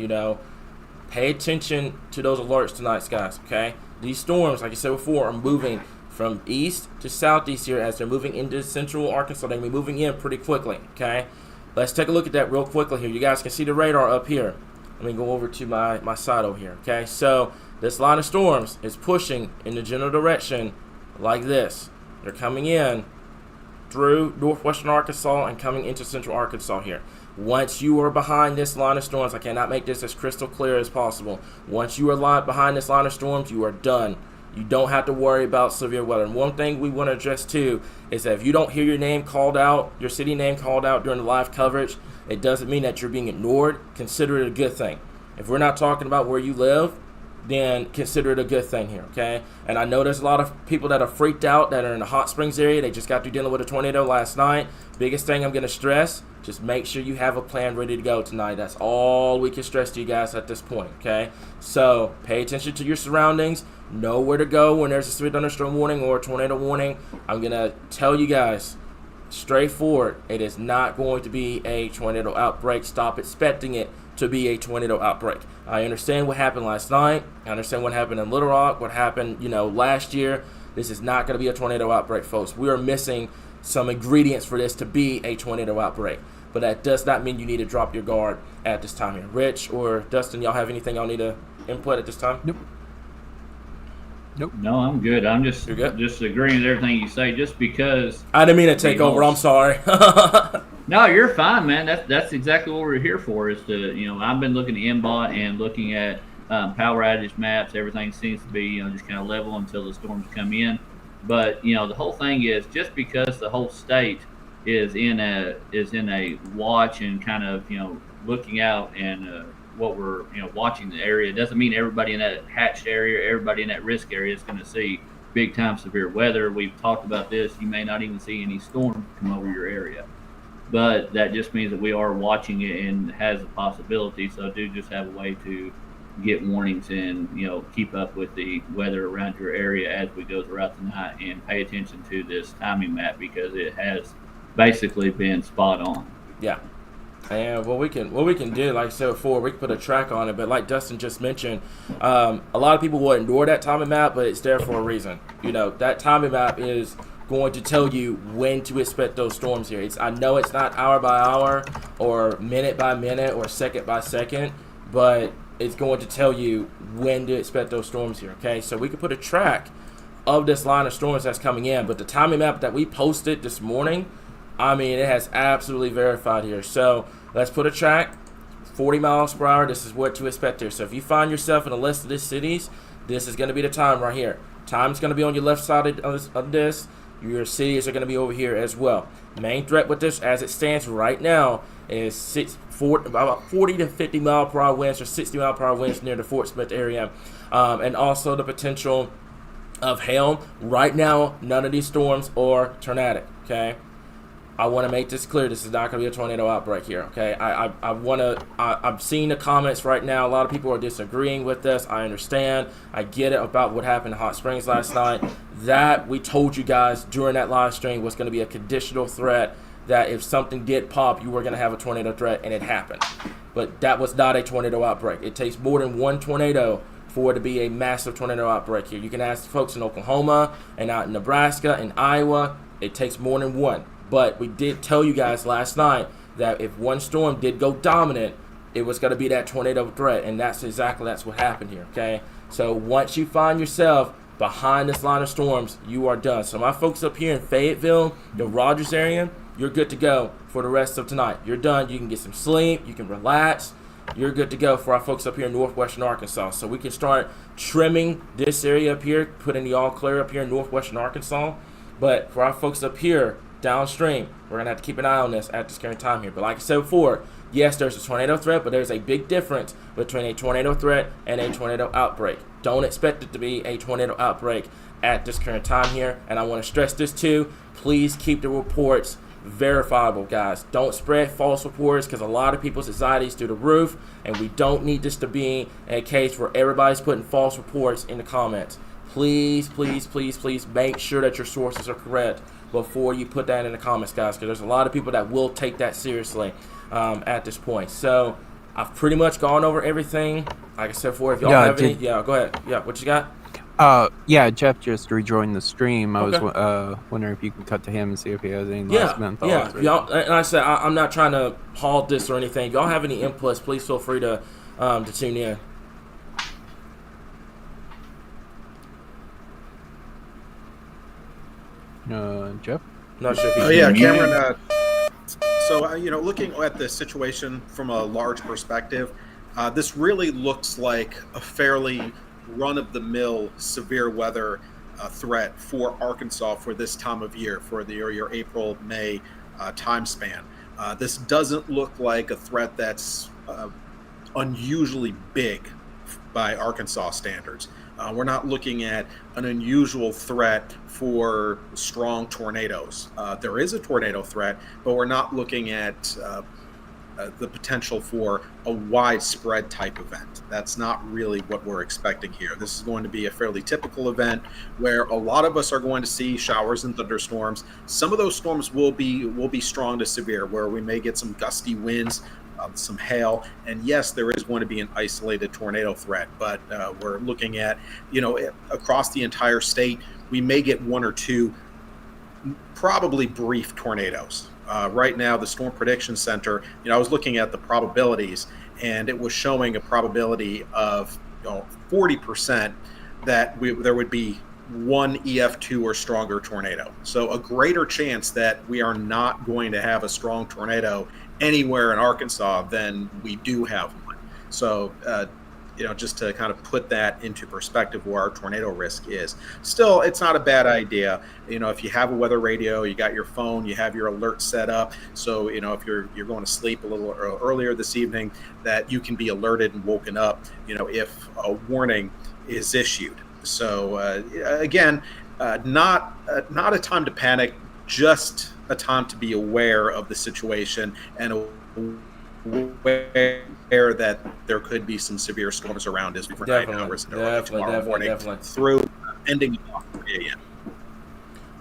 Pay attention to those alerts tonight, guys, okay? These storms, like I said before, are moving from east to southeast here as they're moving into central Arkansas. They're going to be moving in pretty quickly, okay? Let's take a look at that real quickly here. You guys can see the radar up here. Let me go over to my side over here, okay? So this line of storms is pushing in the general direction like this. They're coming in through northwestern Arkansas and coming into central Arkansas here. Once you are behind this line of storms, I cannot make this as crystal clear as possible. Once you are behind this line of storms, you are done. You don't have to worry about severe weather. And one thing we want to address too is that if you don't hear your name called out, your city name called out during the live coverage, it doesn't mean that you're being ignored. Consider it a good thing. If we're not talking about where you live, then consider it a good thing here, okay? And I know there's a lot of people that are freaked out that are in the Hot Springs area. They just got through dealing with a tornado last night. Biggest thing I'm going to stress, just make sure you have a plan ready to go tonight. That's all we can stress to you guys at this point, okay? So pay attention to your surroundings. Know where to go when there's a severe thunderstorm warning or a tornado warning. I'm going to tell you guys straightforward, it is not going to be a tornado outbreak. Stop expecting it to be a tornado outbreak. I understand what happened last night. I understand what happened in Little Rock, what happened, last year. This is not going to be a tornado outbreak, folks. We are missing some ingredients for this to be a tornado outbreak. But that does not mean you need to drop your guard at this time here. Rich or Dustin, y'all have anything y'all need to input at this time? Nope. No, I'm good. I'm just agreeing with everything you say. Just because I didn't mean to take over. I'm sorry. No, you're fine, man. That's exactly what we're here for. Is to I've been looking at MBOT and looking at power outage maps. Everything seems to be just kind of level until the storms come in. But the whole thing is just because the whole state is in a watch and kind of looking out and what we're watching the area doesn't mean everybody in that hatched area, everybody in that risk area is going to see big time severe weather. We've talked about this. You may not even see any storm come over your area, but that just means that we are watching it and has a possibility. So do just have a way to get warnings and keep up with the weather around your area as we go throughout the night, and pay attention to this timing map because it has basically been spot on. Yeah. And what we can do, like I said before, we can put a track on it. But like Dustin just mentioned, a lot of people will ignore that timing map, but it's there for a reason. That timing map is going to tell you when to expect those storms here. I know it's not hour by hour or minute by minute or second by second, but it's going to tell you when to expect those storms here, okay? So we can put a track of this line of storms that's coming in. But the timing map that we posted this morning, it has absolutely verified here. So let's put a track, 40 miles per hour. This is what to expect here. So if you find yourself in a list of these cities, this is going to be the time right here. Time's going to be on your left side of this. Your cities are going to be over here as well. Main threat with this, as it stands right now, is about 40 to 50 mile per hour winds or 60 mile per hour winds near the Fort Smith area. And also the potential of hail. Right now, none of these storms are tornadic, okay? I want to make this clear. This is not going to be a tornado outbreak here, okay? I'm seeing the comments right now. A lot of people are disagreeing with this. I understand. I get it about what happened in Hot Springs last night. That we told you guys during that live stream was going to be a conditional threat, that if something did pop, you were going to have a tornado threat, and it happened. But that was not a tornado outbreak. It takes more than one tornado for it to be a massive tornado outbreak here. You can ask folks in Oklahoma and out in Nebraska and Iowa. It takes more than one. But we did tell you guys last night that if one storm did go dominant, it was going to be that tornado threat, and that's what happened here, okay? So once you find yourself behind this line of storms, you are done. So my folks up here in Fayetteville, the Rogers area, you're good to go for the rest of tonight. You're done. You can get some sleep. You can relax. You're good to go for our folks up here in northwestern Arkansas. So we can start trimming this area up here, putting the all clear up here in northwestern Arkansas. But for our folks up here downstream, we're going to have to keep an eye on this at this current time here. But like I said before, yes, there's a tornado threat, but there's a big difference between a tornado threat and a tornado outbreak. Don't expect it to be a tornado outbreak at this current time here. And I want to stress this too. Please keep the reports verifiable, guys. Don't spread false reports, because a lot of people's anxiety is through the roof, and we don't need this to be a case where everybody's putting false reports in the comments. Please, please, please, please make sure that your sources are correct before you put that in the comments, guys, because there's a lot of people that will take that seriously at this point. So I've pretty much gone over everything. Like I said before, if y'all have any, go ahead. Yeah, what you got? Jeff just rejoined the stream. I was wondering if you can cut to him and see if he has any last minute thoughts. Yeah, y'all, and I said I'm not trying to halt this or anything. If y'all have any inputs, please feel free to tune in. Jeff? Not sure if Cameron So, looking at the situation from a large perspective, this really looks like a fairly run-of-the-mill severe weather threat for Arkansas for this time of year, for your April, May time span. This doesn't look like a threat that's unusually big by Arkansas standards. We're not looking at an unusual threat for strong tornadoes. There is a tornado threat, but we're not looking at the potential for a widespread type event. That's not really what we're expecting here. This is going to be a fairly typical event where a lot of us are going to see showers and thunderstorms. Some of those storms will be strong to severe, where we may get some gusty winds, some hail, and yes, there is going to be an isolated tornado threat, but we're looking at, across the entire state, we may get one or two probably brief tornadoes. Right now, the Storm Prediction Center, I was looking at the probabilities, and it was showing a probability of 40% that there would be one EF2 or stronger tornado. So a greater chance that we are not going to have a strong tornado anywhere in Arkansas than we do have one. So, just to kind of put that into perspective where our tornado risk is. Still, it's not a bad idea. If you have a weather radio, you got your phone, you have your alert set up. So, if you're going to sleep a little earlier this evening, that you can be alerted and woken up, if a warning is issued. So, again, not a time to panic, just a time to be aware of the situation and aware that there could be some severe storms around us for 9 hours tomorrow morning through ending at 3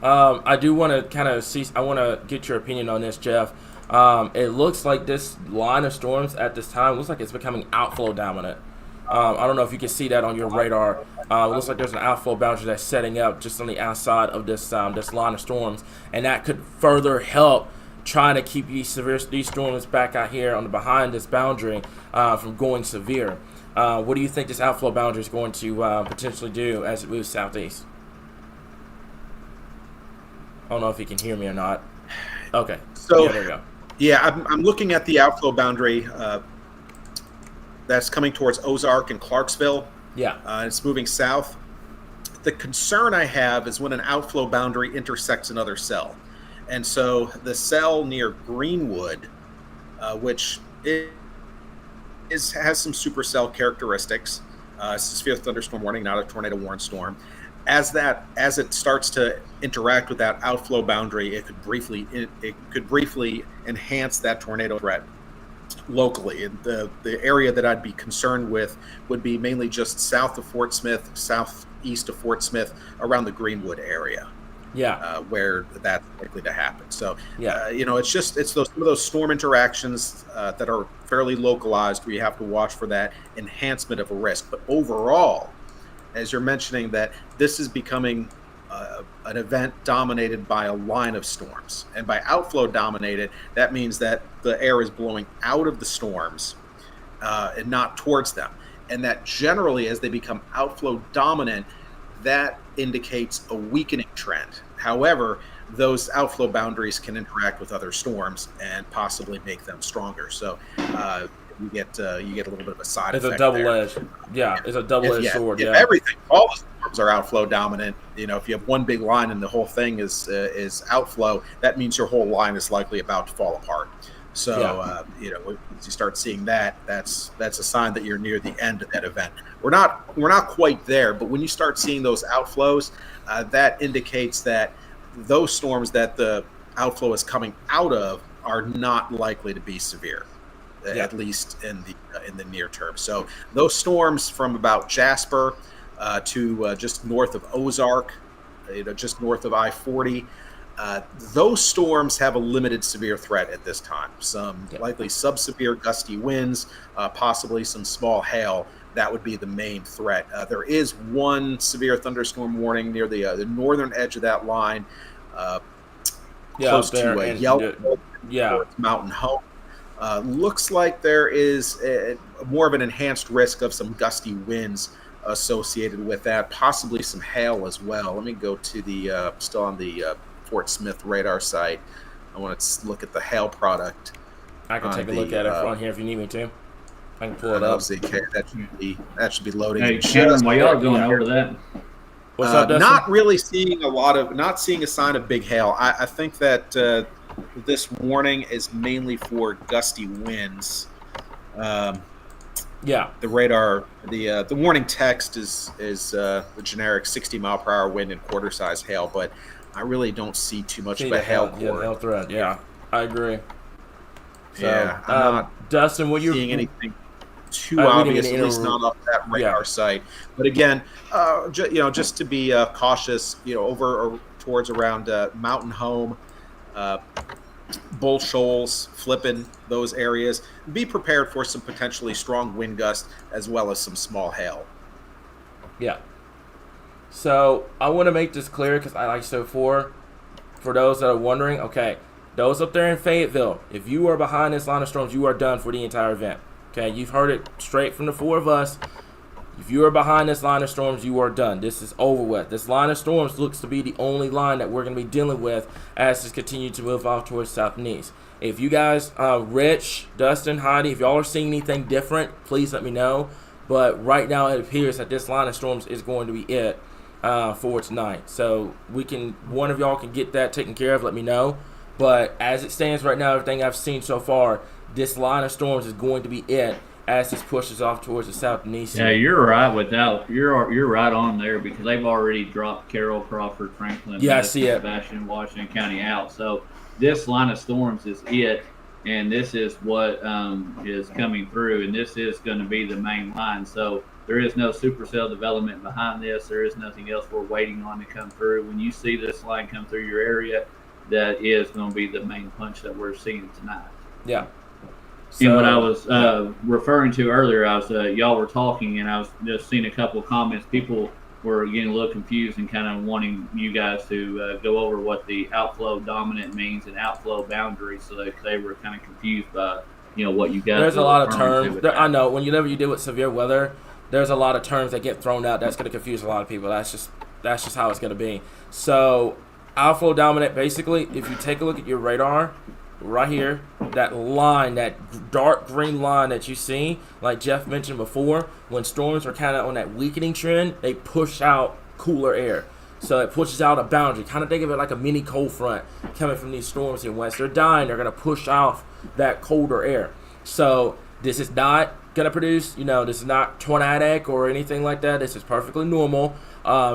a.m. I do want to kind of see. I want to get your opinion on this, Jeff. It looks like this line of storms at this time looks like it's becoming outflow dominant. I don't know if you can see that on your radar. It looks like there's an outflow boundary that's setting up just on the outside of this line of storms, and that could further help trying to keep these storms back out here on the behind this boundary from going severe. What do you think this outflow boundary is going to potentially do as it moves southeast? I don't know if you can hear me or not. Okay. So there you go. Yeah, I'm looking at the outflow boundary that's coming towards Ozark and Clarksville. Yeah. It's moving south. The concern I have is when an outflow boundary intersects another cell. And so the cell near Greenwood, which has some supercell characteristics, it's a severe thunderstorm warning, not a tornado warning storm. As it starts to interact with that outflow boundary, it could briefly enhance that tornado threat locally. And the area that I'd be concerned with would be mainly just south of Fort Smith, southeast of Fort Smith, around the Greenwood area. Yeah, where that's likely to happen. So, yeah, it's some of those storm interactions that are fairly localized where you have to watch for that enhancement of a risk. But overall, as you're mentioning, that this is becoming an event dominated by a line of storms, and by outflow dominated, that means that the air is blowing out of the storms and not towards them, and that generally, as they become outflow dominant, that indicates a weakening trend. However, those outflow boundaries can interact with other storms and possibly make them stronger. So you get a little bit of a side effect. It's a double-edged. Yeah, it's a double-edged sword. If everything, all the storms are outflow dominant. If you have one big line and the whole thing is outflow, that means your whole line is likely about to fall apart. So as you start seeing that, that's a sign that you're near the end of that event. We're not quite there, but when you start seeing those outflows, that indicates that those storms that the outflow is coming out of are not likely to be severe, at least in the near term. So those storms from about Jasper to just north of Ozark, just north of I-40. Those storms have a limited severe threat at this time. Some likely sub-severe gusty winds, possibly some small hail. That would be the main threat. There is one severe thunderstorm warning near the northern edge of that line, close to Yellow, Mountain Home. Looks like there is more of an enhanced risk of some gusty winds associated with that, possibly some hail as well. Let me go to the still on the Fort Smith radar site. I want to look at the hail product. I can take a look at it on here if you need me to. I can pull it up. That should be loading. Hey, Cameron, while y'all going over that, what's up, Dustin? Not really seeing not seeing a sign of big hail. I think that this warning is mainly for gusty winds. Yeah. The radar, the warning text is the generic 60 mile per hour wind and quarter size hail, but I really don't see too much of a hail core. Yeah, hail threat. Yeah, I agree. So, yeah, I'm not Dustin, what you're seeing anything too obvious, at least not off that radar site. But again, just to be cautious, over or towards around Mountain Home, Bull Shoals, Flippin', those areas, be prepared for some potentially strong wind gusts as well as some small hail. Yeah. So I want to make this clear because for those that are wondering, okay, those up there in Fayetteville, if you are behind this line of storms, you are done for the entire event. Okay, you've heard it straight from the four of us. If you are behind this line of storms, you are done. This is over with. This line of storms looks to be the only line that we're going to be dealing with as this continues to move off towards south and east. If you guys, Rich, Dustin, Heidi, if y'all are seeing anything different, please let me know. But right now it appears that this line of storms is going to be it for tonight. So one of y'all can get that taken care of, let me know. But as it stands right now, everything I've seen so far, this line of storms is going to be it as this pushes off towards the south and east. Yeah, you're right you're right on there because they've already dropped Carroll, Crawford, Franklin, yeah, I see it. Sebastian, Washington County out. So this line of storms is it, and this is what is coming through, and this is going to be the main line. So there is no supercell development behind this. There is nothing else we're waiting on to come through. When you see this line come through your area, that is going to be the main punch that we're seeing tonight. Yeah. So, and what I was referring to earlier, y'all were talking, and I was just seeing a couple of comments. People were getting a little confused and kind of wanting you guys to go over what the outflow dominant means and outflow boundary, so that they were kind of confused by what you guys. There's a lot of terms. I know whenever you deal with severe weather, there's a lot of terms that get thrown out. That's going to confuse a lot of people. That's just how it's going to be. So outflow dominant, basically, if you take a look at your radar. Right here, that line, that dark green line that you see, like Jeff mentioned before, when storms are kind of on that weakening trend, they push out cooler air. So it pushes out a boundary. Kind of think of it like a mini cold front coming from these storms in west. They're dying. They're going to push off that colder air. So this is not going to produce, this is not tornadic or anything like that. This is perfectly normal.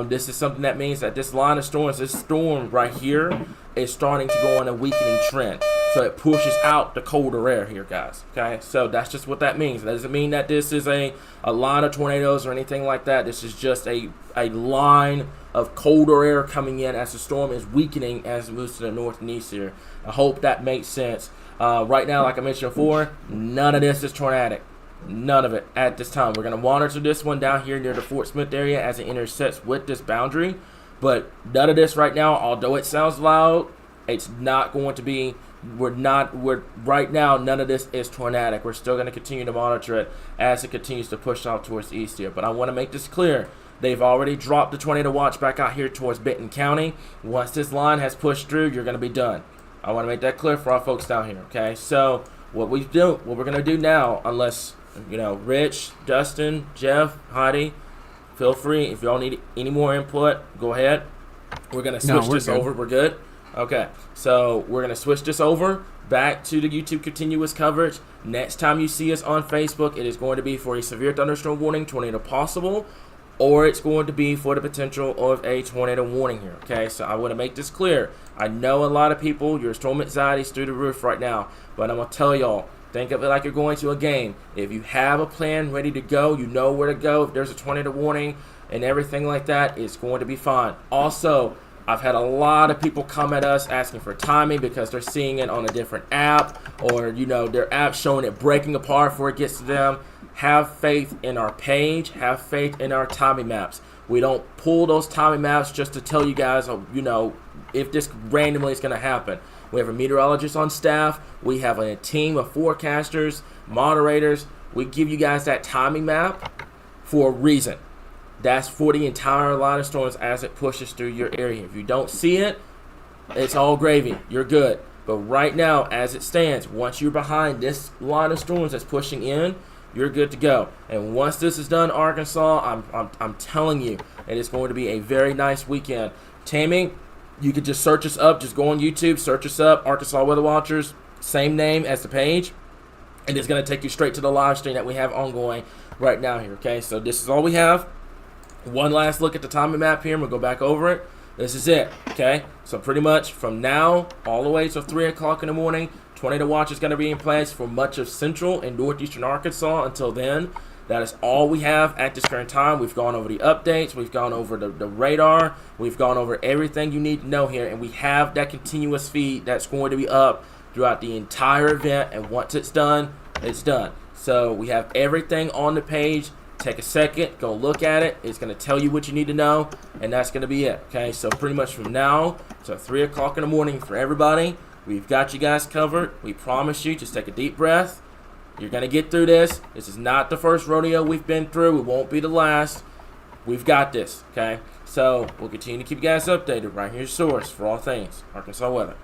This is something that means that this line of storms, this storm right here, is starting to go on a weakening trend. So it pushes out the colder air here, guys. Okay, so that's just what that means. That doesn't mean that this is a line of tornadoes or anything like that. This is just a line of colder air coming in as the storm is weakening as it moves to the north and east here. I hope that makes sense. Right now, like I mentioned before, none of this is tornadic. None of it at this time. We're going to monitor this one down here near the Fort Smith area as it intersects with this boundary. But none of this right now, although it sounds loud, it's not going to be. Right now, none of this is tornadic. We're still going to continue to monitor it as it continues to push off towards the east here. But I want to make this clear. They've already dropped the tornado watch back out here towards Benton County. Once this line has pushed through, you're going to be done. I want to make that clear for our folks down here, okay? So what we're going to do now, unless, Rich, Dustin, Jeff, Heidi, feel free. If y'all need any more input, go ahead. We're going to switch this over. We're good? Okay, so we're going to switch this over back to the YouTube continuous coverage. Next time you see us on Facebook, it is going to be for a severe thunderstorm warning, tornado possible, or it's going to be for the potential of a tornado warning here, okay? So I want to make this clear. I know a lot of people, your storm anxiety is through the roof right now, but I'm going to tell y'all, think of it like you're going to a game. If you have a plan ready to go, you know where to go. If there's a tornado warning and everything like that, it's going to be fine. Also, I've had a lot of people come at us asking for timing because they're seeing it on a different app or, their app showing it breaking apart before it gets to them. Have faith in our page. Have faith in our timing maps. We don't pull those timing maps just to tell you guys, if this randomly is going to happen. We have a meteorologist on staff. We have a team of forecasters, moderators. We give you guys that timing map for a reason. That's for the entire line of storms as it pushes through your area. If you don't see it, it's all gravy. You're good. But right now, as it stands, once you're behind this line of storms that's pushing in, you're good to go. And once this is done, Arkansas, I'm telling you, it is going to be a very nice weekend. Tammy, you could just search us up. Just go on YouTube, search us up, Arkansas Weather Watchers, same name as the page. And it's going to take you straight to the live stream that we have ongoing right now here, okay? So this is all we have. One last look at the timing map here, and we'll go back over it. This is it, okay? So pretty much from now all the way till 3 o'clock in the morning, tornado watch is going to be in place for much of central and northeastern Arkansas until then. That is all we have at this current time. We've gone over the updates. We've gone over the radar. We've gone over everything you need to know here. And we have that continuous feed that's going to be up throughout the entire event. And once it's done, it's done. So we have everything on the page. Take a second, go look at it. It's going to tell you what you need to know, and that's going to be it. Okay, so pretty much from now to 3 o'clock in the morning for everybody, we've got you guys covered. We promise you, just take a deep breath. You're going to get through this. This is not the first rodeo we've been through. It won't be the last. We've got this, okay? So we'll continue to keep you guys updated. Right here's your source for all things Arkansas weather.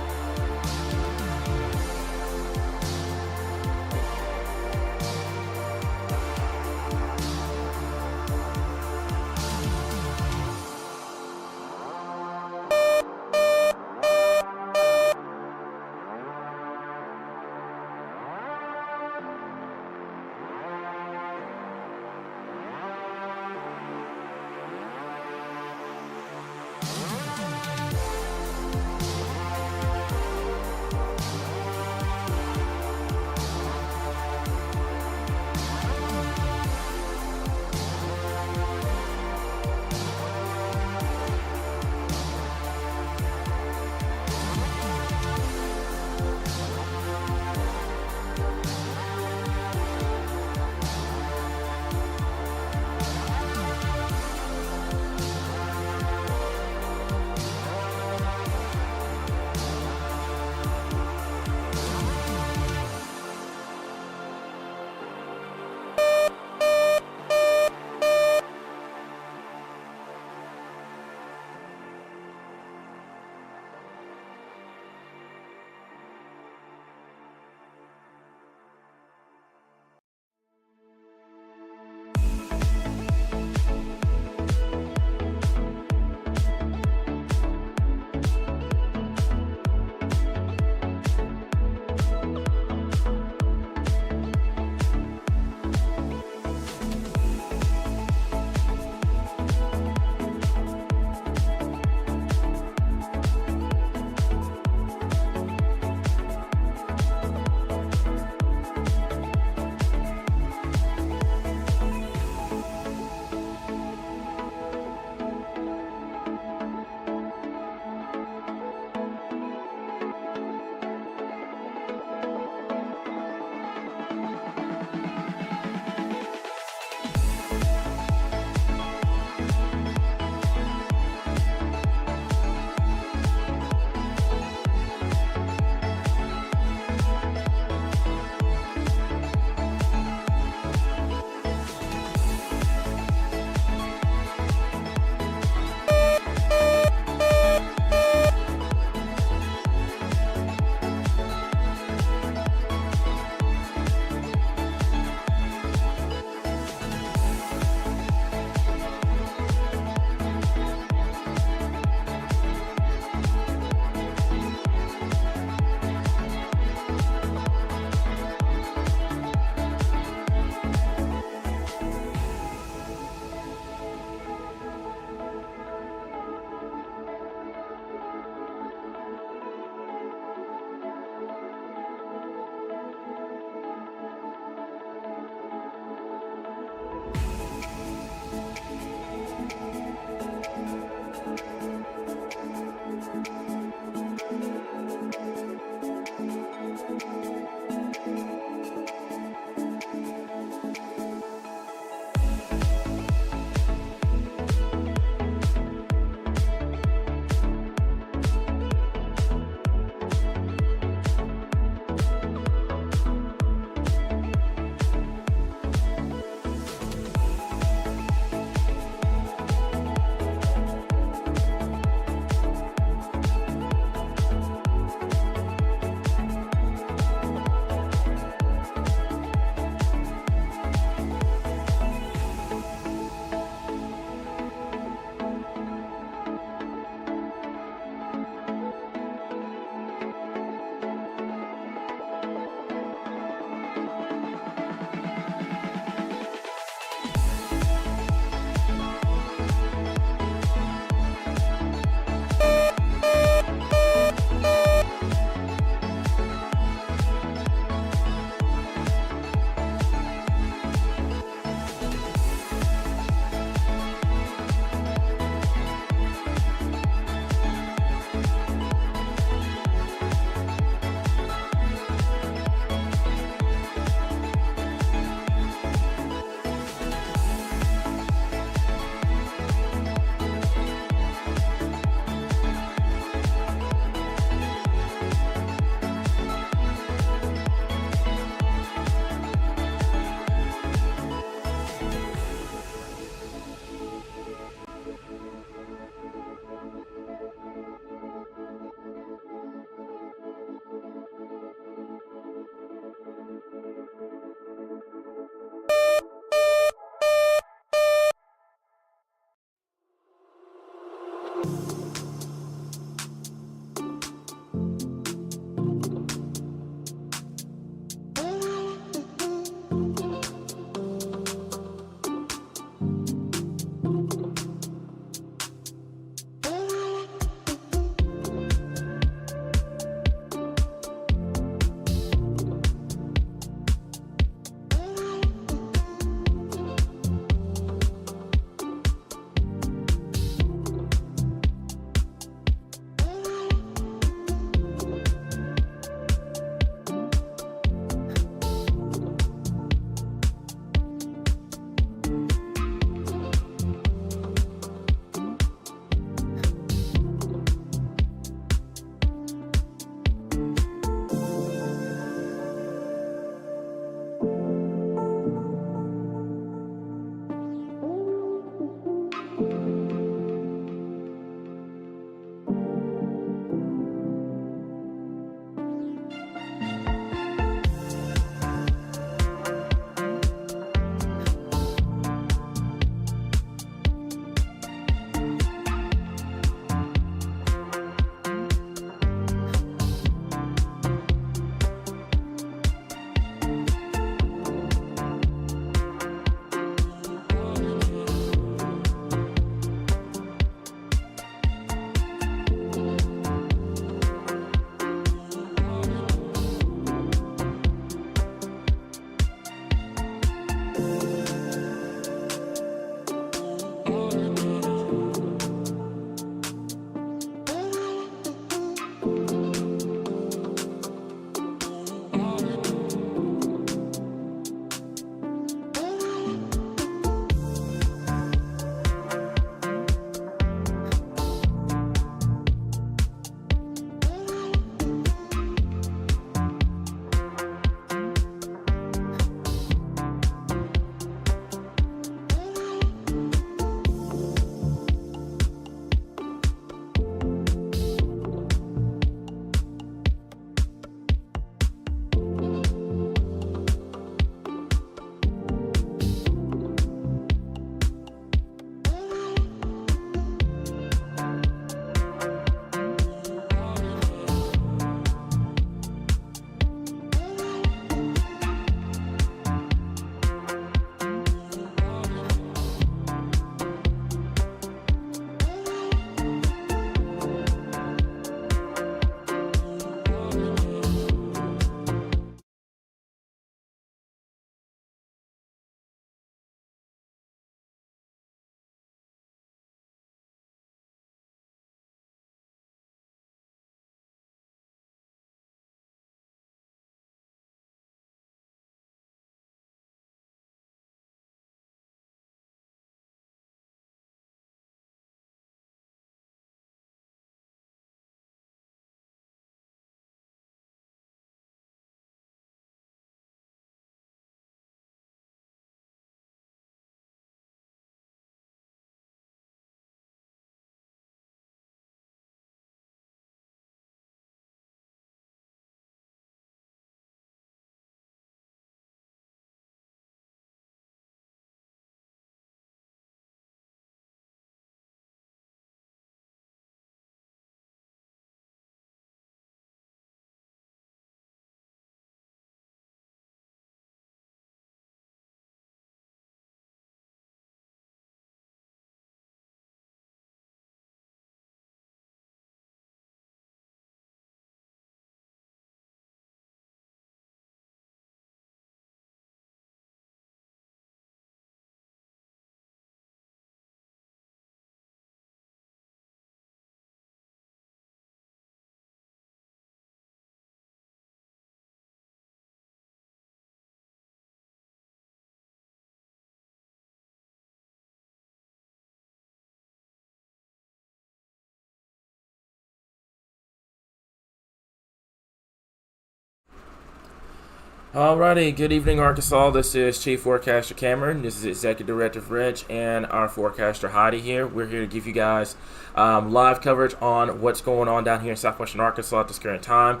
Alrighty, good evening, Arkansas. This is Chief Forecaster Cameron. This is Executive Director Reg and our forecaster Heidi here. We're here to give you guys live coverage on what's going on down here in southwestern Arkansas at this current time.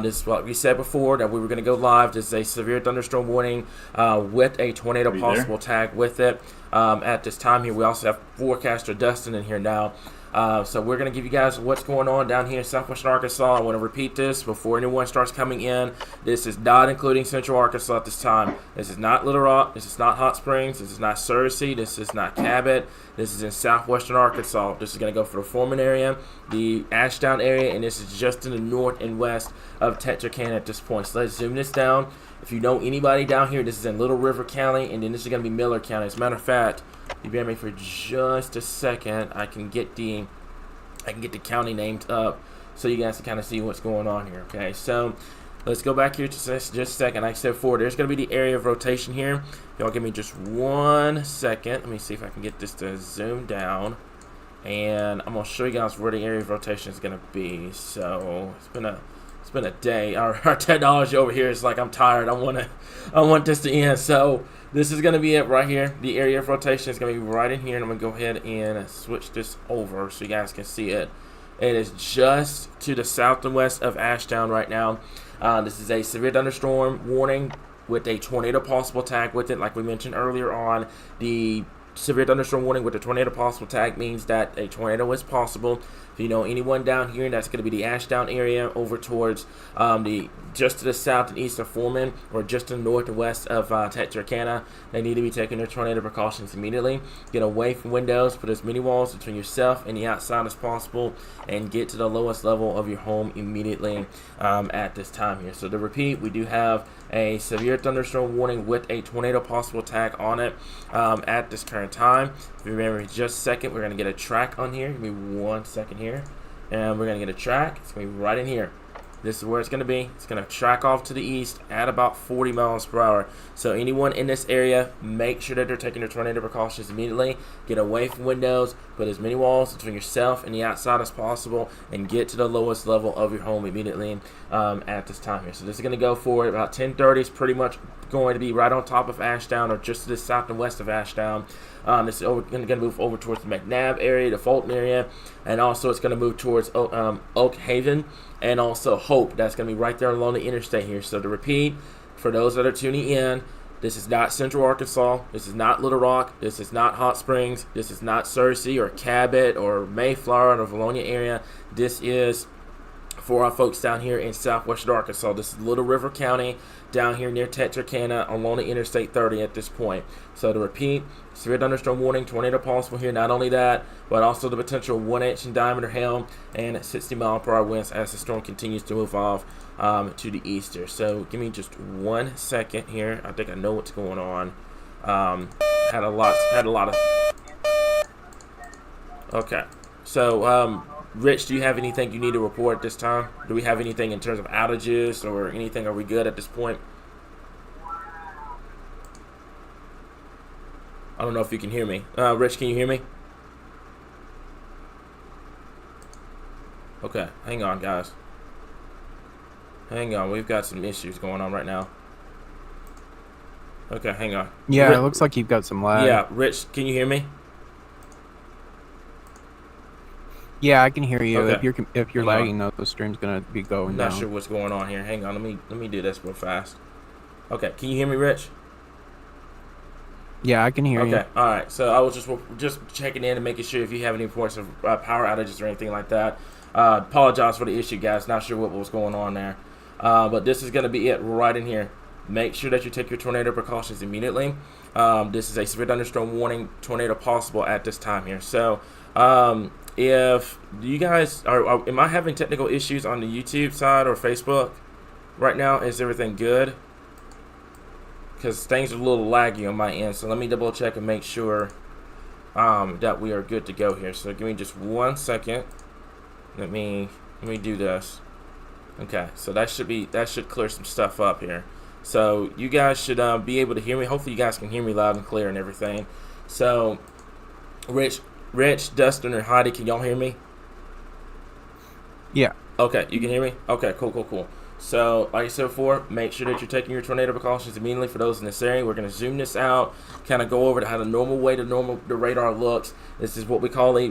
This is what we said before, that we were going to go live. This is a severe thunderstorm warning with a tornado possible tag with it. At this time here, we also have forecaster Dustin in here now. So we're going to give you guys what's going on down here in southwestern Arkansas. I want to repeat this before anyone starts coming in. This is not including central Arkansas at this time. This is not Little Rock. This is not Hot Springs. This is not Searcy. This is not Cabot. This is in southwestern Arkansas. This is going to go for the Foreman area, the Ashdown area, and this is just in the north and west of Texarkana at this point. So let's zoom this down. If you know anybody down here, this is in Little River County, and then this is going to be Miller County. As a matter of fact, you bear me for just a second. I can get the county named up so you guys can kind of see what's going on here. Okay, so let's go back here to just a second. Like I said before, there's going to be the area of rotation here. Y'all give me just 1 second. Let me see if I can get this to zoom down, and I'm going to show you guys where the area of rotation is going to be. So it's been a day. Our technology over here is like, I'm tired. I want this to end. So this is going to be it right here. The area of rotation is going to be right in here, and I'm going to go ahead and switch this over so you guys can see it. It is just to the south and west of Ashdown right now. This is a severe thunderstorm warning with a tornado possible tag with it. Like we mentioned earlier on, the severe thunderstorm warning with the tornado possible tag means that a tornado is possible. If you know anyone down here, that's going to be the Ashdown area over towards just to the south and east of Foreman, or just to the north and west of Texarkana. They need to be taking their tornado precautions immediately. Get away from windows, put as many walls between yourself and the outside as possible, and get to the lowest level of your home immediately at this time here. So to repeat, we do have a severe thunderstorm warning with a tornado possible tag on it at this current time. If you remember, just a second, we're going to get a track on here. Give me 1 second here, and we're going to get a track. It's going to be right in here. This is where it's going to be. It's going to track off to the east at about 40 miles per hour. So anyone in this area, make sure that they're taking their tornado precautions immediately. Get away from windows, put as many walls between yourself and the outside as possible, and get to the lowest level of your home immediately at this time here. So this is going to go for about 10:30. It's pretty much going to be right on top of Ashdown, or just to the south and west of Ashdown. This is going to move over towards the McNabb area, the Fulton area, and also it's going to move towards Oak Haven, and also Hope. That's going to be right there along the interstate here. So to repeat, for those that are tuning in, this is not Central Arkansas. This is not Little Rock. This is not Hot Springs. This is not Searcy or Cabot or Mayflower or Valonia area. This is for our folks down here in southwestern Arkansas. This is Little River County, down here near Texarkana along the Interstate 30 at this point. So to repeat, severe thunderstorm warning, tornado possible here. Not only that, but also the potential 1 inch in diameter hail and 60 mile per hour winds as the storm continues to move off to the east here. So give me just 1 second here. I think I know what's going on. Had a lot of. Okay, so Rich, do you have anything you need to report at this time? Do we have anything in terms of outages or anything? Are we good at this point? I don't know if you can hear me. Rich, can you hear me? Okay, hang on, guys. Hang on, we've got some issues going on right now. Okay, hang on. Yeah, it looks like you've got some lag. Yeah, Rich, can you hear me? Yeah, I can hear you. Okay. If you're lagging, though, the stream's gonna be going down. Not sure what's going on here. Hang on, let me do this real fast. Okay, can you hear me, Rich? Yeah, I can hear you. Okay, all right. So I was just checking in and making sure if you have any reports of power outages or anything like that. Apologize for the issue, guys. Not sure what was going on there. But this is going to be it right in here. Make sure that you take your tornado precautions immediately. This is a severe thunderstorm warning, tornado possible at this time here. So if you guys am I having technical issues on the YouTube side or Facebook right now? Is everything good? Because things are a little laggy on my end, so let me double check and make sure that we are good to go here. So give me just 1 second. Let me do this. Okay, so that should clear some stuff up here. So you guys should be able to hear me. Hopefully you guys can hear me loud and clear and everything. So Rich, Dustin, or Heidi, can y'all hear me? Yeah. Okay, you can hear me? Okay, cool. So, like I said before, make sure that you're taking your tornado precautions immediately for those in this area. We're going to zoom this out, kind of go over to how the normal way the radar looks. This is what we call a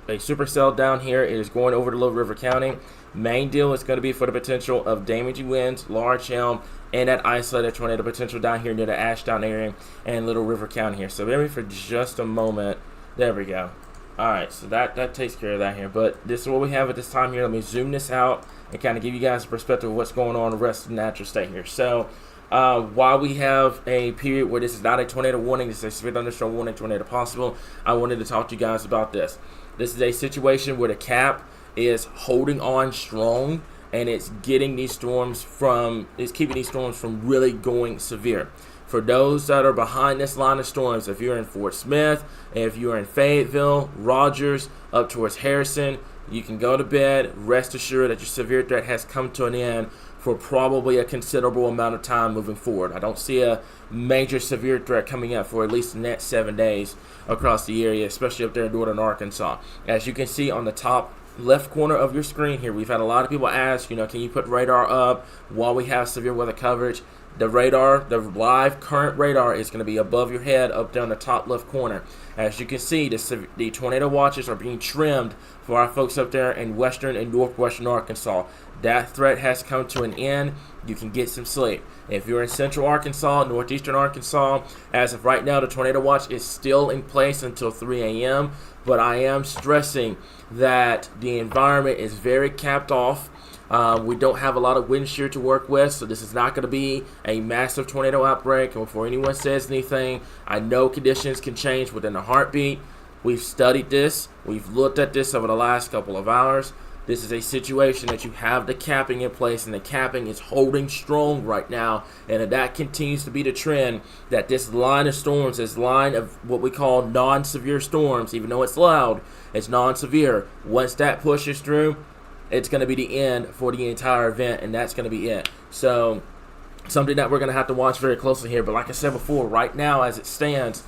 supercell down here. It is going over to Little River County. Main deal is going to be for the potential of damaging winds, large hail, and that isolated tornado potential down here near the Ashdown area and Little River County here. So, bear with me for just a moment. There we go. All right, so that takes care of that here. But this is what we have at this time here. Let me zoom this out and kind of give you guys a perspective of what's going on in the rest of the natural state here. So while we have a period where this is not a tornado warning, this is a severe thunderstorm warning, tornado possible, I wanted to talk to you guys about this. This is a situation where the cap is holding on strong, and it's keeping these storms from really going severe. For those that are behind this line of storms, if you're in Fort Smith, if you're in Fayetteville, Rogers, up towards Harrison, you can go to bed, rest assured that your severe threat has come to an end for probably a considerable amount of time moving forward. I don't see a major severe threat coming up for at least the next 7 days across the area, especially up there in northern Arkansas. As you can see on the top left corner of your screen here, we've had a lot of people ask, can you put radar up while we have severe weather coverage? The radar, the live current radar, is going to be above your head up there in the top left corner. As you can see, the tornado watches are being trimmed for our folks up there in western and northwestern Arkansas. That threat has come to an end. You can get some sleep. If you're in central Arkansas, northeastern Arkansas, as of right now, the tornado watch is still in place until 3 a.m., but I am stressing that the environment is very capped off. We don't have a lot of wind shear to work with, so this is not going to be a massive tornado outbreak. And before anyone says anything, I know conditions can change within a heartbeat. We've studied this. We've looked at this over the last couple of hours. This is a situation that you have the capping in place, and the capping is holding strong right now. And if that continues to be the trend, that this line of storms, this line of what we call non-severe storms, even though it's loud, it's non-severe. Once that pushes through, it's going to be the end for the entire event, and that's going to be it. So something that we're going to have to watch very closely here. But like I said before, right now as it stands,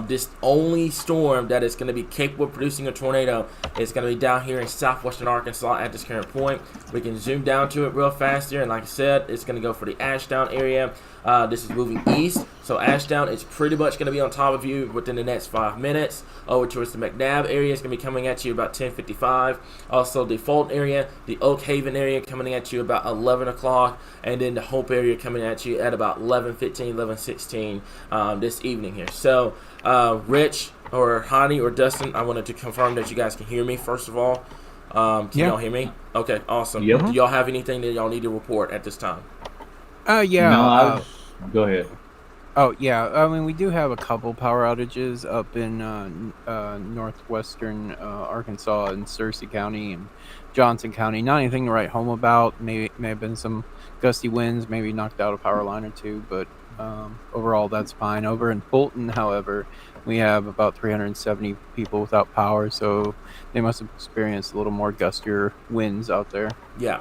this only storm that is going to be capable of producing a tornado is going to be down here in southwestern Arkansas at this current point. We can zoom down to it real fast here, and like I said, it's going to go for the Ashdown area. This is moving east, so Ashdown is pretty much going to be on top of you within the next 5 minutes. Over towards the McNabb area is going to be coming at you about 10:55. Also, the Fulton area, the Oak Haven area coming at you about 11 o'clock, and then the Hope area coming at you at about 11:15, 11:16 this evening here. So, Rich or Hani or Dustin, I wanted to confirm that you guys can hear me first of all. Can y'all hear me? Okay, awesome. Yep. Do y'all have anything that y'all need to report at this time? Yeah. No, go ahead. Oh, yeah. I mean, we do have a couple power outages up in northwestern Arkansas and Searcy County and Johnson County. Not anything to write home about. May have been some gusty winds, maybe knocked out a power line or two, but overall that's fine. Over in Fulton, however, we have about 370 people without power, so they must have experienced a little more gustier winds out there. Yeah.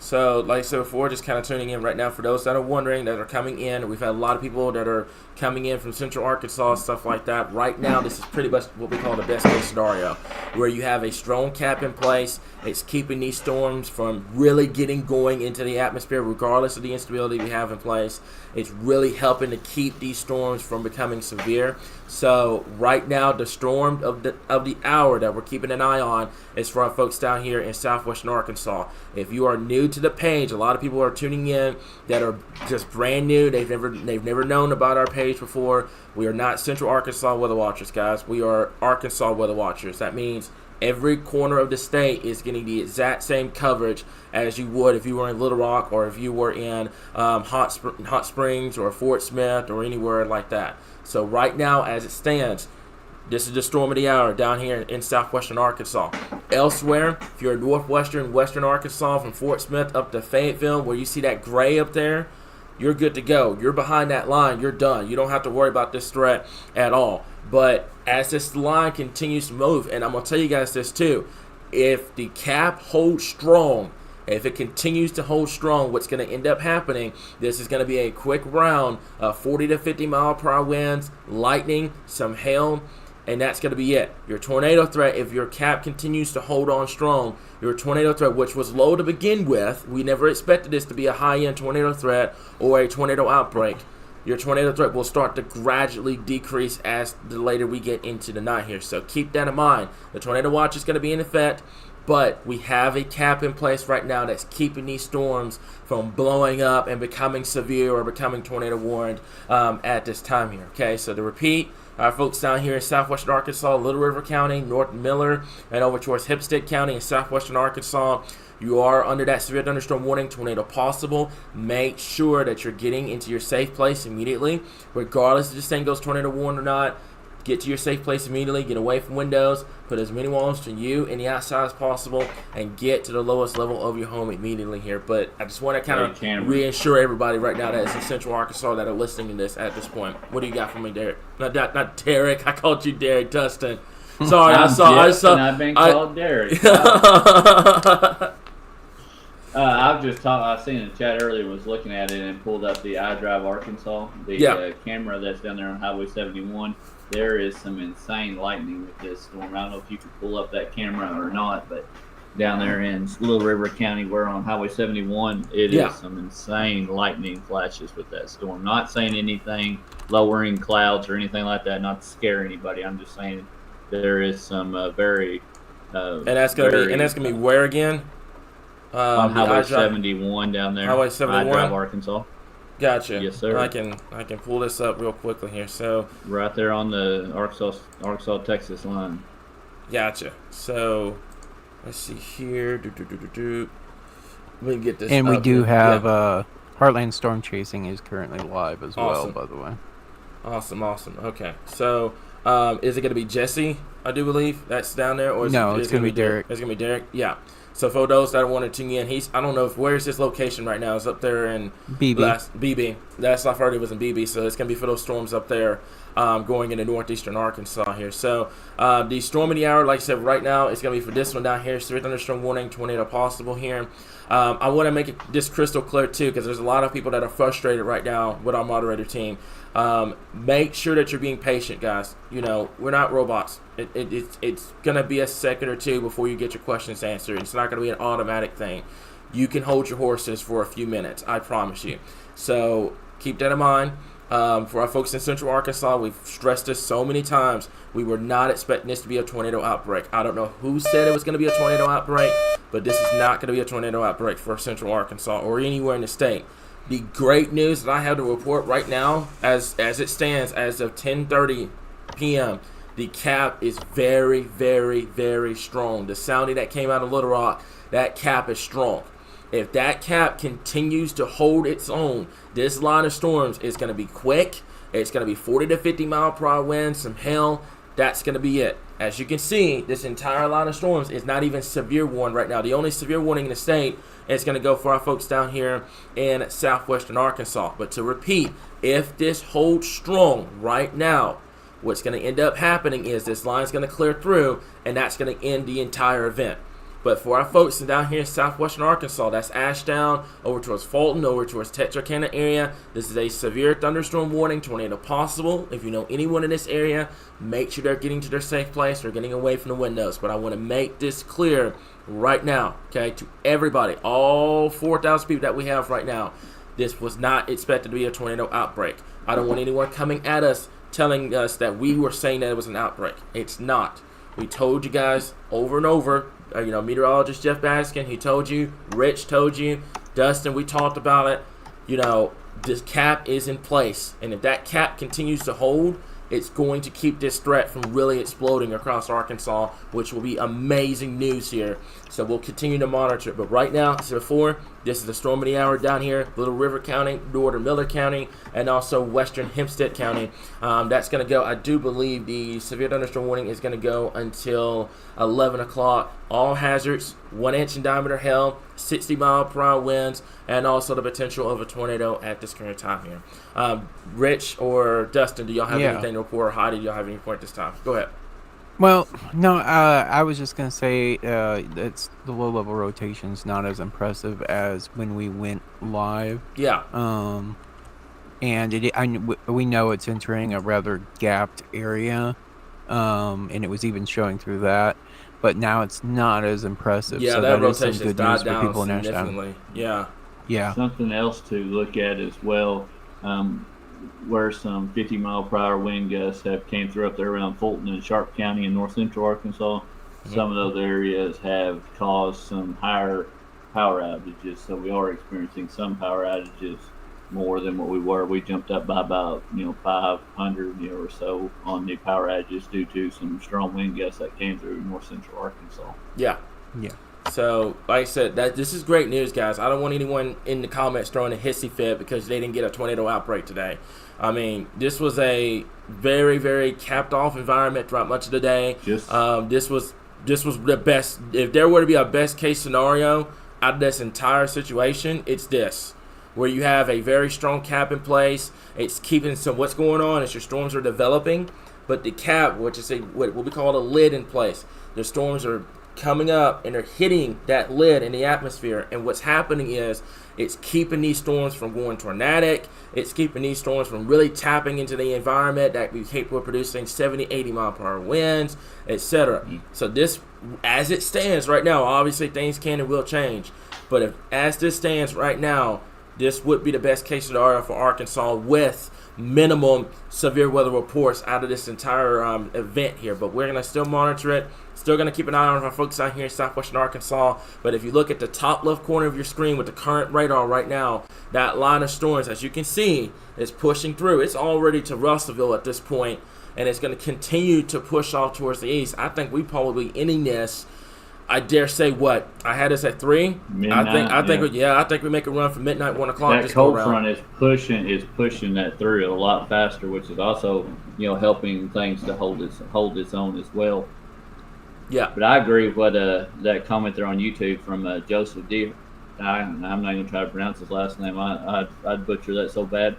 So, like I said before, just kind of tuning in right now for those that are wondering, that are coming in. We've had a lot of people that are coming in from central Arkansas, stuff like that. Right now, this is pretty much what we call the best case scenario, where you have a strong cap in place. It's keeping these storms from really getting going into the atmosphere, regardless of the instability we have in place. It's really helping to keep these storms from becoming severe. So right now, the storm of the hour that we're keeping an eye on is for our folks down here in southwestern Arkansas. If you are new to the page, a lot of people are tuning in that are just brand new. They've never known about our page before. We are not Central Arkansas Weather Watchers, guys. We are Arkansas Weather Watchers. That means every corner of the state is getting the exact same coverage as you would if you were in Little Rock or if you were in Hot Springs or Fort Smith or anywhere like that. So right now, as it stands, this is the storm of the hour down here in southwestern Arkansas. Elsewhere, if you're in northwestern, western Arkansas, from Fort Smith up to Fayetteville, where you see that gray up there, you're good to go. You're behind that line. You're done. You don't have to worry about this threat at all. But as this line continues to move, and I'm going to tell you guys this too, if the cap holds strong, if it continues to hold strong, what's going to end up happening, this is going to be a quick round of 40 to 50 mile per hour winds, lightning, some hail, and that's going to be it. Your tornado threat, if your cap continues to hold on strong, your tornado threat, which was low to begin with, we never expected this to be a high-end tornado threat or a tornado outbreak. Your tornado threat will start to gradually decrease as the later we get into the night here. So keep that in mind. The tornado watch is going to be in effect, but we have a cap in place right now that's keeping these storms from blowing up and becoming severe or becoming tornado warned at this time here. Okay, so to repeat, Our folks down here in southwestern Arkansas, Little River County, North Miller, and over towards Hempstead County in southwestern Arkansas, you are under that severe thunderstorm warning, tornado possible. Make sure that you're getting into your safe place immediately, regardless if this thing goes tornado warning or not. Get to your safe place immediately. Get away from windows. Put as many walls to you and the outside as possible, and get to the lowest level of your home immediately here. But I just want to kind of reassure everybody right now that it's in Central Arkansas that are listening to this at this point. What do you got for me, Derek? Not Derek. I called you Derek, Dustin. Sorry, I saw. And I've been called Derek. I've just I seen in the chat earlier, was looking at it and pulled up the iDrive Arkansas, the camera that's down there on Highway 71. There is some insane lightning with this storm. I don't know if you can pull up that camera or not, but down there in Little River County, we're on Highway 71, it is some insane lightning flashes with that storm. Not saying anything lowering clouds or anything like that, not to scare anybody. I'm just saying there is some very and that's gonna be where again? On Highway 71 down there. Highway 71, iDrive Arkansas. Gotcha. Yes, sir. I can pull this up real quickly here. So right there on the Arkansas Texas line. Gotcha. So let's see here. Let me get this. And we do have Heartland Storm Chasing is currently live as well, by the way. Awesome. Okay. So is it going to be Jesse? I do believe that's down there, or it's going to be Derek. It's going to be Derek. Yeah. So for those that want to tune in, I don't know where's his location right now. It's up there in BB. That's I've heard it was in BB. So it's gonna be for those storms up there, going into northeastern Arkansas here. So the storm of the hour, like I said, right now it's gonna be for this one down here. Severe thunderstorm warning, tornado possible here. I want to make this crystal clear too, because there's a lot of people that are frustrated right now with our moderator team. Make sure that you're being patient, guys. You know, we're not robots. It's gonna be a second or two before you get your questions answered. It's not gonna be an automatic thing. You can hold your horses for a few minutes, I promise you. So keep that in mind. For our folks in Central Arkansas, we've stressed this so many times. We were not expecting this to be a tornado outbreak. I don't know who said it was going to be a tornado outbreak, but this is not going to be a tornado outbreak for Central Arkansas or anywhere in the state. The great news that I have to report right now, as it stands, as of 10:30 p.m., the cap is very, very, very strong. The sounding that came out of Little Rock, that cap is strong. If that cap continues to hold its own, this line of storms is going to be quick. It's going to be 40 to 50 mile per hour winds, some hail. That's going to be it. As you can see, this entire line of storms is not even severe warning right now. The only severe warning in the state is going to go for our folks down here in southwestern Arkansas. But to repeat, if this holds strong right now, what's going to end up happening is this line is going to clear through, and that's going to end the entire event. But for our folks down here in southwestern Arkansas, that's Ashdown, over towards Fulton, over towards Texarkana area, this is a severe thunderstorm warning, tornado possible. If you know anyone in this area, make sure they're getting to their safe place or getting away from the windows. But I want to make this clear right now, okay, to everybody, all 4,000 people that we have right now. This was not expected to be a tornado outbreak. I don't want anyone coming at us telling us that we were saying that it was an outbreak. It's not. We told you guys over and over. Meteorologist Jeff Baskin, he told you. Rich told you. Dustin, we talked about it. This cap is in place. And if that cap continues to hold, it's going to keep this threat from really exploding across Arkansas, which will be amazing news here. So we'll continue to monitor it. But right now, as before, this is the storm of the hour down here, Little River County, Northern Miller County, and also western Hempstead County. That's going to go, I do believe the severe thunderstorm warning is going to go until 11 o'clock. All hazards, 1 inch in diameter hail, 60 mile per hour winds, and also the potential of a tornado at this current time here. Rich or Dustin, do y'all have anything to report? Or Heidi, do y'all have any point this time? Go ahead. Well, no, I was just going to say it's the low-level rotation's not as impressive as when we went live. Yeah. And we know it's entering a rather gapped area, and it was even showing through that. But now it's not as impressive. Yeah, so that rotation has died down people significantly. Yeah. Yeah. Something else to look at as well. Where some 50 mile per hour wind gusts have came through up there around Fulton and Sharp County in north central Arkansas. Mm-hmm. Some of those areas have caused some higher power outages, so we are experiencing some power outages more than what we were. We jumped up by about 500 or so on the power outages due to some strong wind gusts that came through north central Arkansas. Yeah. So, like I said, this is great news, guys. I don't want anyone in the comments throwing a hissy fit because they didn't get a tornado outbreak today. I mean, this was a very, very capped off environment throughout much of the day. This was the best. If there were to be a best case scenario out of this entire situation, it's this, where you have a very strong cap in place. It's keeping what's going on as your storms are developing, but the cap, which is what we call a lid in place. The storms are coming up and they're hitting that lid in the atmosphere, and what's happening is it's keeping these storms from going tornadic. It's keeping these storms from really tapping into the environment that we capable of producing 70, 80 mile per hour winds, etc. So this, as it stands right now, obviously things can and will change, but as this stands right now, this would be the best case scenario for Arkansas with minimum severe weather reports out of this entire event here. But we're going to still monitor it. Still going to keep an eye on our folks out here in southwestern Arkansas. But if you look at the top left corner of your screen with the current radar right now, that line of storms, as you can see, is pushing through. It's already to Russellville at this point, and it's going to continue to push off towards the east. I think we probably ending this, I dare say, what? I had us at 3. Midnight, I think we make a run for midnight, 1 o'clock. That cold front is pushing that through a lot faster, which is also helping things to hold its own as well. Yeah. But I agree with what that comment there on YouTube from Joseph D. I'm not even trying to pronounce his last name. I'd butcher that so bad.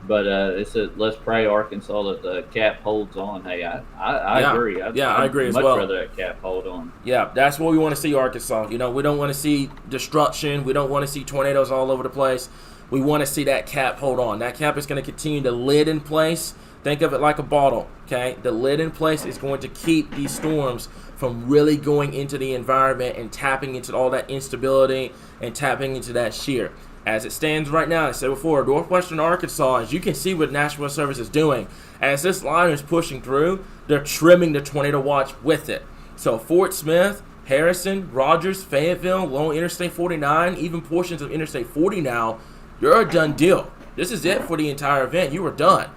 But it said, let's pray, Arkansas, that the cap holds on. Hey, I agree. I agree as well. I'd much rather that cap hold on. Yeah, that's what we want to see, Arkansas. We don't want to see destruction. We don't want to see tornadoes all over the place. We want to see that cap hold on. That cap is going to continue to lid in place. Think of it like a bottle, okay? The lid in place is going to keep these storms from really going into the environment and tapping into all that instability and tapping into that shear. As it stands right now, I said before, northwestern Arkansas, as you can see what National Weather Service is doing, as this line is pushing through, they're trimming the tornado watch with it. So Fort Smith, Harrison, Rogers, Fayetteville, along Interstate 49, even portions of Interstate 40 now, you're a done deal. This is it for the entire event. You are done.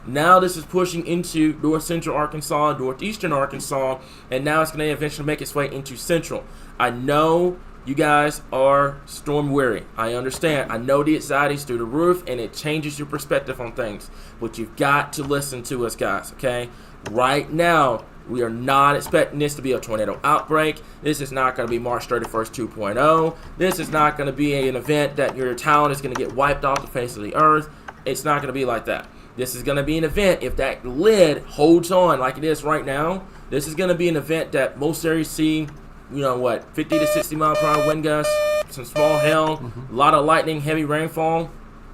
Now this is pushing into north central Arkansas, northeastern Arkansas, and now it's going to eventually make its way into central. I know you guys are storm weary. I understand. I know the anxiety's through the roof, and it changes your perspective on things. But you've got to listen to us, guys, okay? Right now, we are not expecting this to be a tornado outbreak. This is not going to be March 31st 2.0. This is not going to be an event that your town is going to get wiped off the face of the earth. It's not going to be like that. This is going to be an event, if that lid holds on like it is right now, this is going to be an event that most areas see, 50 to 60 mile per hour wind gusts, some small hail, a lot of lightning, heavy rainfall,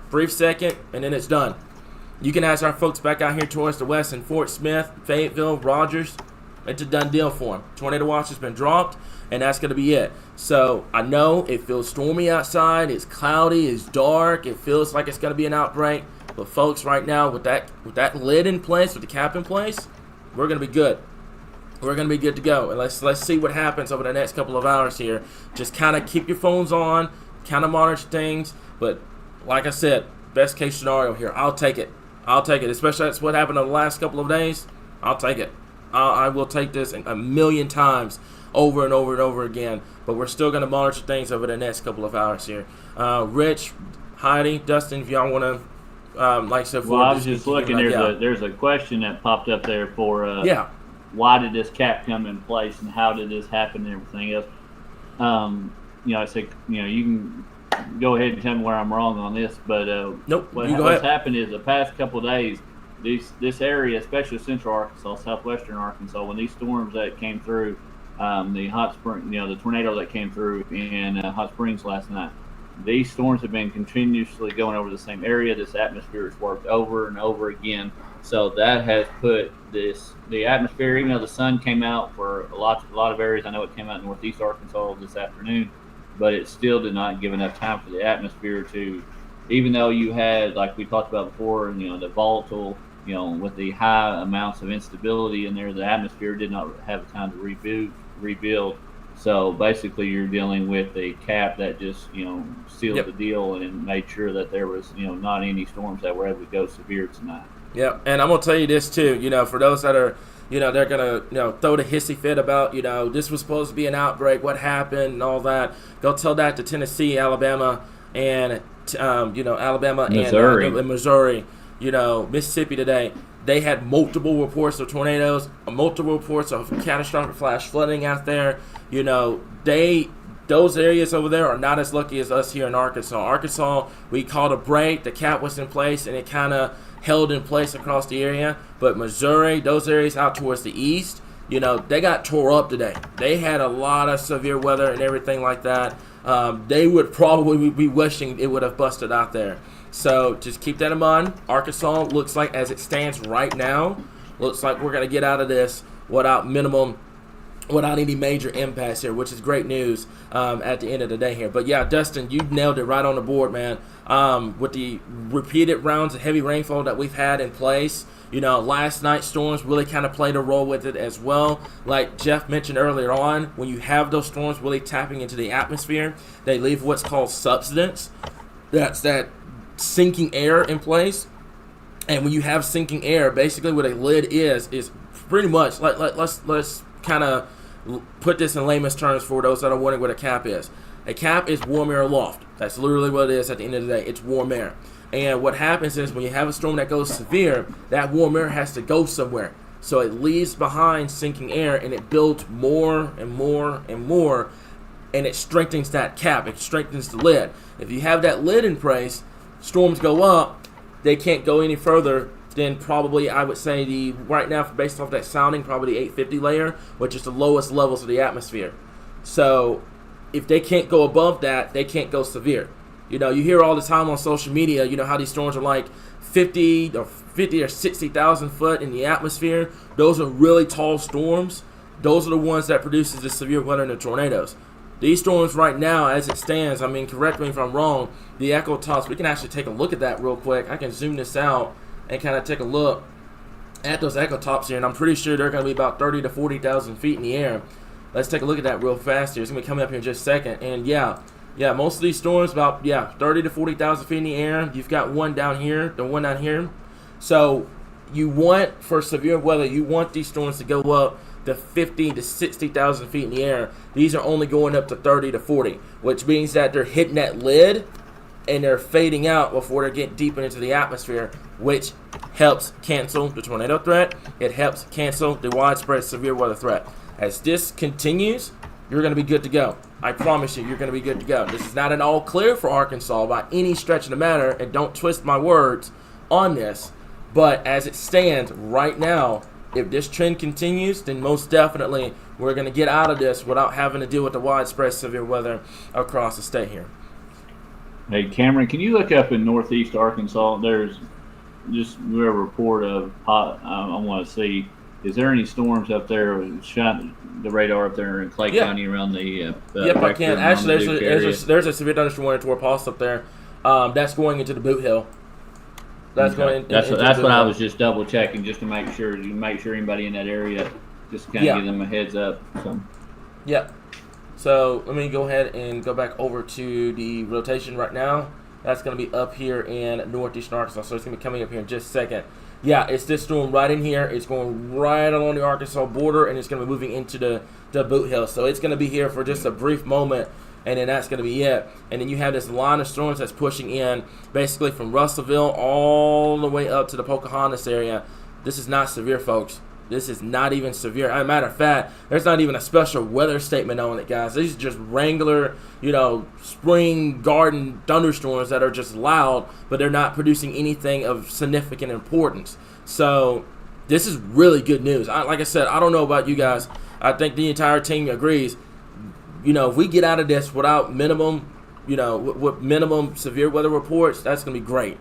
brief second, and then it's done. You can ask our folks back out here towards the west in Fort Smith, Fayetteville, Rogers. It's a done deal for them. Tornado watch has been dropped, and that's going to be it. So I know it feels stormy outside. It's cloudy. It's dark. It feels like it's going to be an outbreak. But folks, right now, with that lid in place, with the cap in place, we're going to be good. We're going to be good to go. And let's see what happens over the next couple of hours here. Just kind of keep your phones on, kind of monitor things. But like I said, best case scenario here. I'll take it. Especially that's what happened in the last couple of days. I'll take it. I will take this a million times over and over and over again. But we're still going to monitor things over the next couple of hours here. Rich, Heidi, Dustin, if y'all want to, like I said, I was just looking. There's a question that popped up there for why did this cap come in place and how did this happen and everything else. I said you can go ahead and tell me where I'm wrong on this, but nope. What's happened is the past couple of days, this area, especially central Arkansas, southwestern Arkansas, when these storms that came through, the hot spring, the tornado that came through in Hot Springs last night. These storms have been continuously going over the same area. This atmosphere has worked over and over again. So that has put the atmosphere, even though the sun came out for a lot of areas. I know it came out in northeast Arkansas this afternoon, but it still did not give enough time for the atmosphere to, even though you had, like we talked about before, the volatile, with the high amounts of instability in there, the atmosphere did not have time to rebuild. So basically, you're dealing with a cap that just sealed the deal and made sure that there was not any storms that were able to go severe tonight. Yeah, and I'm gonna tell you this too. For those that are they're gonna throw the hissy fit about this was supposed to be an outbreak, what happened, and all that. Go tell that to Tennessee, Alabama, and Alabama Missouri. and Missouri. Mississippi today. They had multiple reports of tornadoes, multiple reports of catastrophic flash flooding out there. Those areas over there are not as lucky as us here in Arkansas. Arkansas, we called a break. The cap was in place, and it kind of held in place across the area. But Missouri, those areas out towards the east, they got tore up today. They had a lot of severe weather and everything like that. They would probably be wishing it would have busted out there. So just keep that in mind. Arkansas looks like, as it stands right now, looks like we're going to get out of this without any major impacts here, which is great news at the end of the day here. But yeah, Dustin, you nailed it right on the board, man. With the repeated rounds of heavy rainfall that we've had in place, last night's storms really kind of played a role with it as well. Like Jeff mentioned earlier on, when you have those storms really tapping into the atmosphere, they leave what's called subsidence. That's that sinking air in place. And when you have sinking air, basically what a lid is pretty much let's kind of put this in layman's terms for those that are wondering what a cap is. A cap is warm air aloft. That's literally what it is at the end of the day. It's warm air. And what happens is when you have a storm that goes severe, that warm air has to go somewhere. So it leaves behind sinking air, and it builds more and more and more, and it strengthens that cap. It strengthens the lid. If you have that lid in place, storms go up, they can't go any further than probably, I would say, right now, based off that sounding, probably the 850 layer, which is the lowest levels of the atmosphere. So if they can't go above that, they can't go severe. You hear all the time on social media, how these storms are like 50 or 60,000 foot in the atmosphere. Those are really tall storms. Those are the ones that produces the severe weather and the tornadoes. These storms right now, as it stands, correct me if I'm wrong, the echo tops, we can actually take a look at that real quick. I can zoom this out and kind of take a look at those echo tops here, and I'm pretty sure they're going to be about 30 to 40,000 feet in the air. Let's take a look at that real fast here. It's going to be coming up here in just a second. And yeah, most of these storms about 30 to 40,000 feet in the air. You've got one down here, the one down here. So you want, for severe weather, you want these storms to go up to 50 to 60,000 feet in the air. These are only going up to 30 to 40, which means that they're hitting that lid and they're fading out before they're getting deeper into the atmosphere, which helps cancel the tornado threat. It helps cancel the widespread severe weather threat. As this continues, you're going to be good to go. I promise you're going to be good to go. This is not an all clear for Arkansas by any stretch of the matter, and don't twist my words on this. But as it stands right now, if this trend continues, then most definitely we're going to get out of this without having to deal with the widespread severe weather across the state here. Hey, Cameron, can you look up in northeast Arkansas? There's just a report of, I want to see, is there any storms up there? Shot the radar up there in Clay County around the yep, I can. Actually, there's a severe thunderstorm warning toward Paul's up there. That's going into the Boot Hill. That's going. That's what I was just double checking, just to make sure anybody in that area, just kind of give them a heads up. So. Yep. So let me go ahead and go back over to the rotation right now. That's going to be up here in northeastern Arkansas. So it's going to be coming up here in just a second. Yeah, it's this storm right in here. It's going right along the Arkansas border, and it's going to be moving into the Boot Hill. So it's going to be here for just a brief moment, and then that's going to be it. And then you have this line of storms that's pushing in basically from Russellville all the way up to the Pocahontas area. This is not severe, folks. This is not even severe. As a matter of fact, there's not even a special weather statement on it, guys. These are just regular, spring garden thunderstorms that are just loud, but they're not producing anything of significant importance. So this is really good news. Like I said, I don't know about you guys. I think the entire team agrees. If we get out of this without minimum, with minimum severe weather reports, that's going to be great.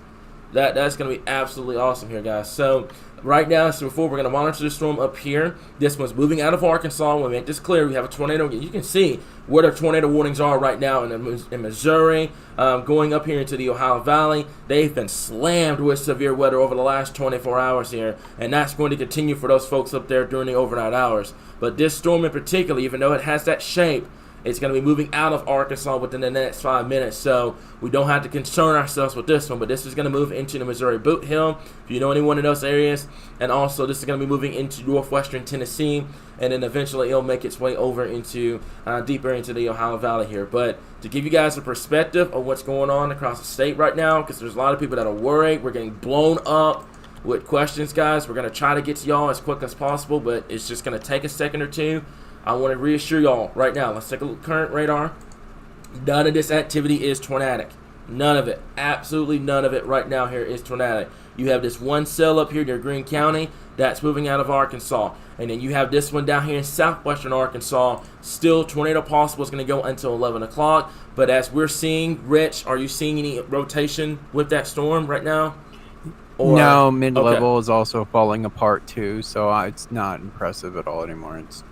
That's going to be absolutely awesome here, guys. So right now, so before we're going to monitor the storm up here. This one's moving out of Arkansas. We'll make this clear. We have a tornado. You can see where the tornado warnings are right now in Missouri, going up here into the Ohio Valley. They've been slammed with severe weather over the last 24 hours here, and that's going to continue for those folks up there during the overnight hours. But this storm in particular, even though it has that shape, it's going to be moving out of Arkansas within the next 5 minutes, so we don't have to concern ourselves with this one. But this is going to move into the Missouri Boot Hill, if you know anyone in those areas. And also, this is going to be moving into northwestern Tennessee, and then eventually it'll make its way over into deeper into the Ohio Valley here. But to give you guys a perspective of what's going on across the state right now, because there's a lot of people that are worried. We're getting blown up with questions, guys. We're going to try to get to y'all as quick as possible, but it's just going to take a second or two. I want to reassure y'all right now. Let's take a look at current radar. None of this activity is tornadic. None of it. Absolutely none of it right now here is tornadic. You have this one cell up here near Greene County. That's moving out of Arkansas. And then you have this one down here in southwestern Arkansas. Still tornado possible. It's going to go until 11 o'clock. But as we're seeing, Rich, are you seeing any rotation with that storm right now? Or, no, mid-level is also falling apart too. So it's not impressive at all anymore. It's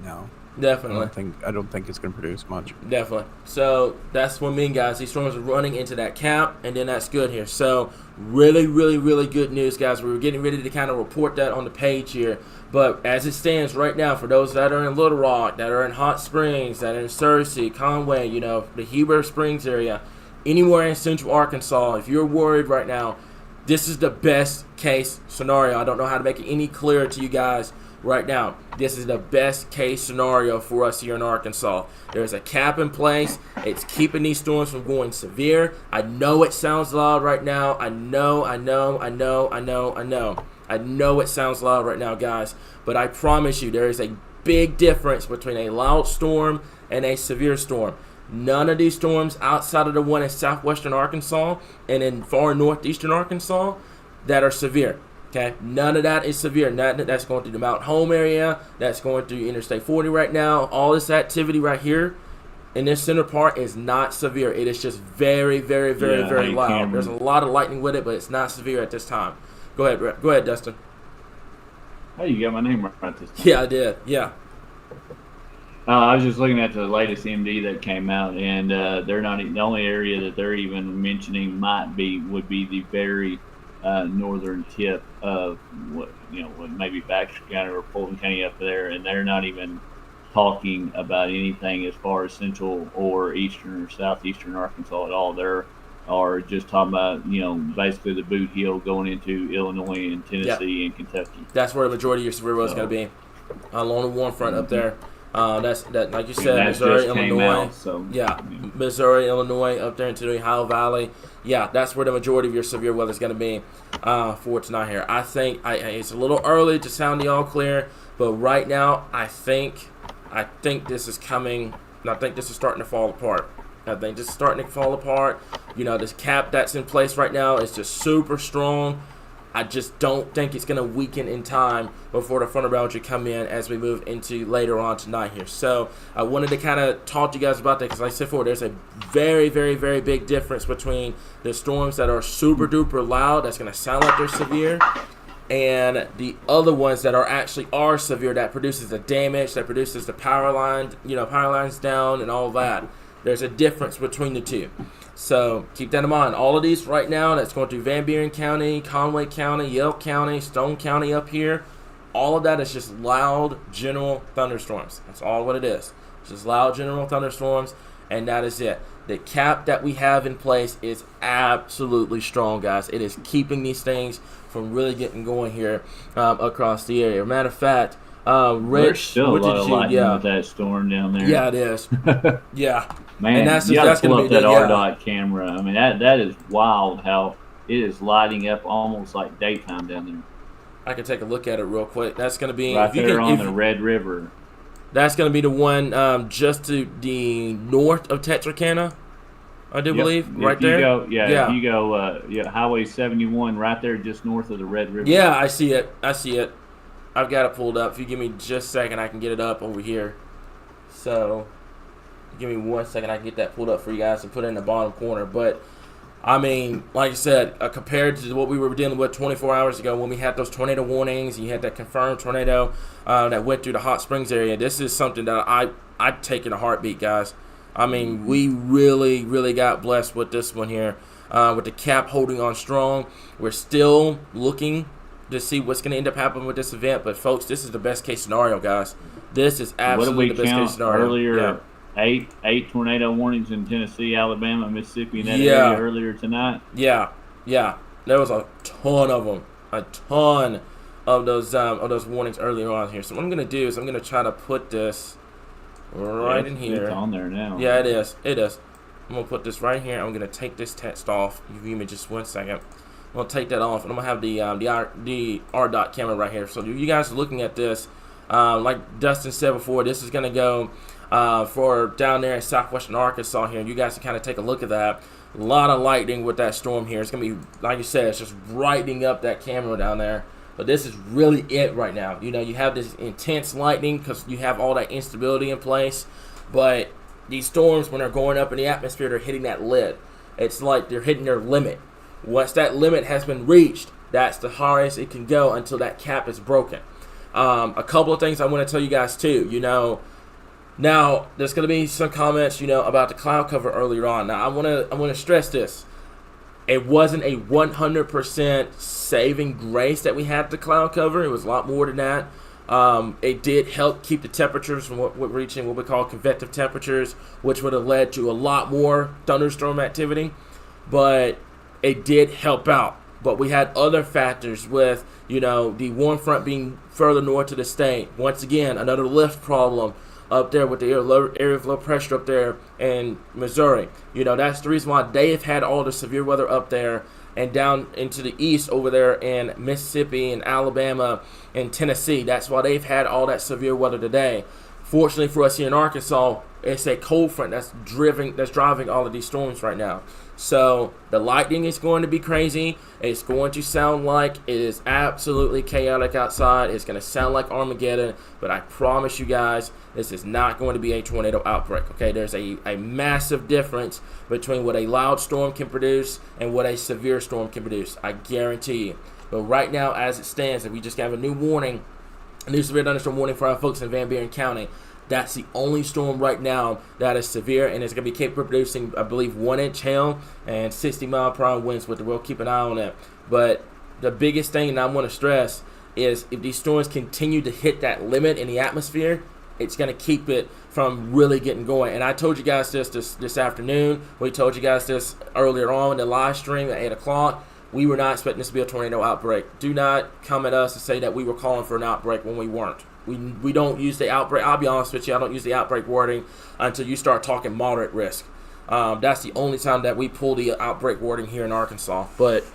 no. Definitely. I don't think it's going to produce much. Definitely. So that's what I mean, guys. These storms are running into that cap, and then that's good here. So really, really, really good news, guys. We were getting ready to kind of report that on the page here. But as it stands right now, for those that are in Little Rock, that are in Hot Springs, that are in Searcy, Conway, the Heber Springs area, anywhere in central Arkansas, if you're worried right now, this is the best case scenario. I don't know how to make it any clearer to you guys right now. This is the best case scenario for us here in Arkansas. There's a cap in place. It's keeping these storms from going severe. I know it sounds loud right now. I know it sounds loud right now, guys. But I promise you, there is a big difference between a loud storm and a severe storm. None of these storms outside of the one in southwestern Arkansas and in far northeastern Arkansas that are severe. Okay, none of that is severe. That's going through the Mount Home area. That's going through Interstate 40 right now. All this activity right here in this center part is not severe. It is just very, very, very, very loud. There's a lot of lightning with it, but it's not severe at this time. Go ahead, Dustin. Oh, you got my name right this time. Yeah, I did. Yeah. I was just looking at the latest MD that came out, and they're not the only area that they're even mentioning would be the very northern tip of what maybe Baxter County or Fulton County up there, and they're not even talking about anything as far as central or eastern or southeastern Arkansas at all. They are just talking about basically the Boot Hill going into Illinois and Tennessee and Kentucky. That's where the majority of your severe weather is going to be along the warm front up there. That's like you said, Missouri, Illinois. Missouri, Illinois, up there into the Ohio Valley. Yeah, that's where the majority of your severe weather is going to be for tonight here. I think it's a little early to sound the all clear, but right now I think this is coming. I think this is starting to fall apart. This cap that's in place right now is just super strong. I just don't think it's going to weaken in time before the front of boundary come in as we move into later on tonight here. So I wanted to kind of talk to you guys about that because like I said before, there's a very, very, very big difference between the storms that are super duper loud, that's going to sound like they're severe, and the other ones that are severe, that produces the damage, that produces the power lines down and all that. There's a difference between the two. So keep that in mind. All of these right now, that's going through Van Buren County, Conway County, Yelp County, Stone County up here. All of that is just loud general thunderstorms. That's all what it is. It's just loud general thunderstorms, and that is it. The cap that we have in place is absolutely strong, guys. It is keeping these things from really getting going here across the area. Matter of fact, Rich, there's still a lot of lightning with that storm down there. Yeah, it is. Yeah. Man, and that's going to be that RDOT camera. I mean, that is wild how it is lighting up almost like daytime down there. I can take a look at it real quick. That's going to be right there on the Red River. That's going to be the one just to the north of Texarkana, I do believe, right there. If you go Highway 71 right there just north of the Red River. Yeah, I see it. I've got it pulled up. If you give me just a second, I can get it up over here. So give me 1 second. I can get that pulled up for you guys and put it in the bottom corner. But I mean, like I said, compared to what we were dealing with 24 hours ago when we had those tornado warnings, you had that confirmed tornado that went through the Hot Springs area. This is something that I'd take in a heartbeat, guys. I mean, we really, really got blessed with this one here, with the cap holding on strong. We're still looking to see what's going to end up happening with this event, but folks, this is the best case scenario, guys. This is absolutely the best case scenario. Earlier? Yeah. Eight tornado warnings in Tennessee, Alabama, Mississippi, and that area earlier tonight. Yeah. There was a ton of them, a ton of those warnings earlier on here. So what I'm gonna do is I'm gonna try to put this right in here. It's on there now. Yeah, it is. I'm gonna put this right here. I'm gonna take this text off. You give me just 1 second. I'm gonna take that off, and I'm gonna have the RDOT camera right here. So if you guys are looking at this, like Dustin said before, this is gonna go. For down there in southwestern Arkansas here, and you guys can kind of take a look at that. A lot of lightning with that storm here. It's going to be, like you said, it's just brightening up that camera down there. But this is really it right now. You know, you have this intense lightning because you have all that instability in place. But these storms, when they're going up in the atmosphere, they're hitting that lid. It's like they're hitting their limit. Once that limit has been reached, that's the highest it can go until that cap is broken. A couple of things I want to tell you guys too. You know, now, there's going to be some comments, you know, about the cloud cover earlier on. Now, I want to stress this. It wasn't a 100% saving grace that we had the cloud cover. It was a lot more than that. It did help keep the temperatures from reaching what we call convective temperatures, which would have led to a lot more thunderstorm activity. But it did help out. But we had other factors with, you know, the warm front being further north to the state. Once again, another lift problem up there with the area of low pressure up there in Missouri. You know, that's the reason why they've had all the severe weather up there and down into the east over there in Mississippi and Alabama and Tennessee. That's why they've had all that severe weather today. Fortunately for us here in Arkansas, it's a cold front that's driving all of these storms right now. So the lightning is going to be crazy. It's going to sound like it is absolutely chaotic outside. It's going to sound like Armageddon. But I promise you guys, this is not going to be a tornado outbreak. Okay, there's a massive difference between what a loud storm can produce and what a severe storm can produce. I guarantee you. But right now, as it stands, if we just have a new warning, a new severe thunderstorm warning for our folks in Van Buren County, that's the only storm right now that is severe, and it's going to be capable of producing, I believe, 1-inch hail and 60-mile-per-hour winds. We'll keep an eye on that. But the biggest thing, and I want to stress, is if these storms continue to hit that limit in the atmosphere, it's going to keep it from really getting going. And I told you guys this afternoon. We told you guys this earlier on in the live stream at 8 o'clock. We were not expecting this to be a tornado outbreak. Do not come at us and say that we were calling for an outbreak when we weren't. We don't use the outbreak. I'll be honest with you, I don't use the outbreak wording until you start talking moderate risk. That's the only time that we pull the outbreak wording here in Arkansas. But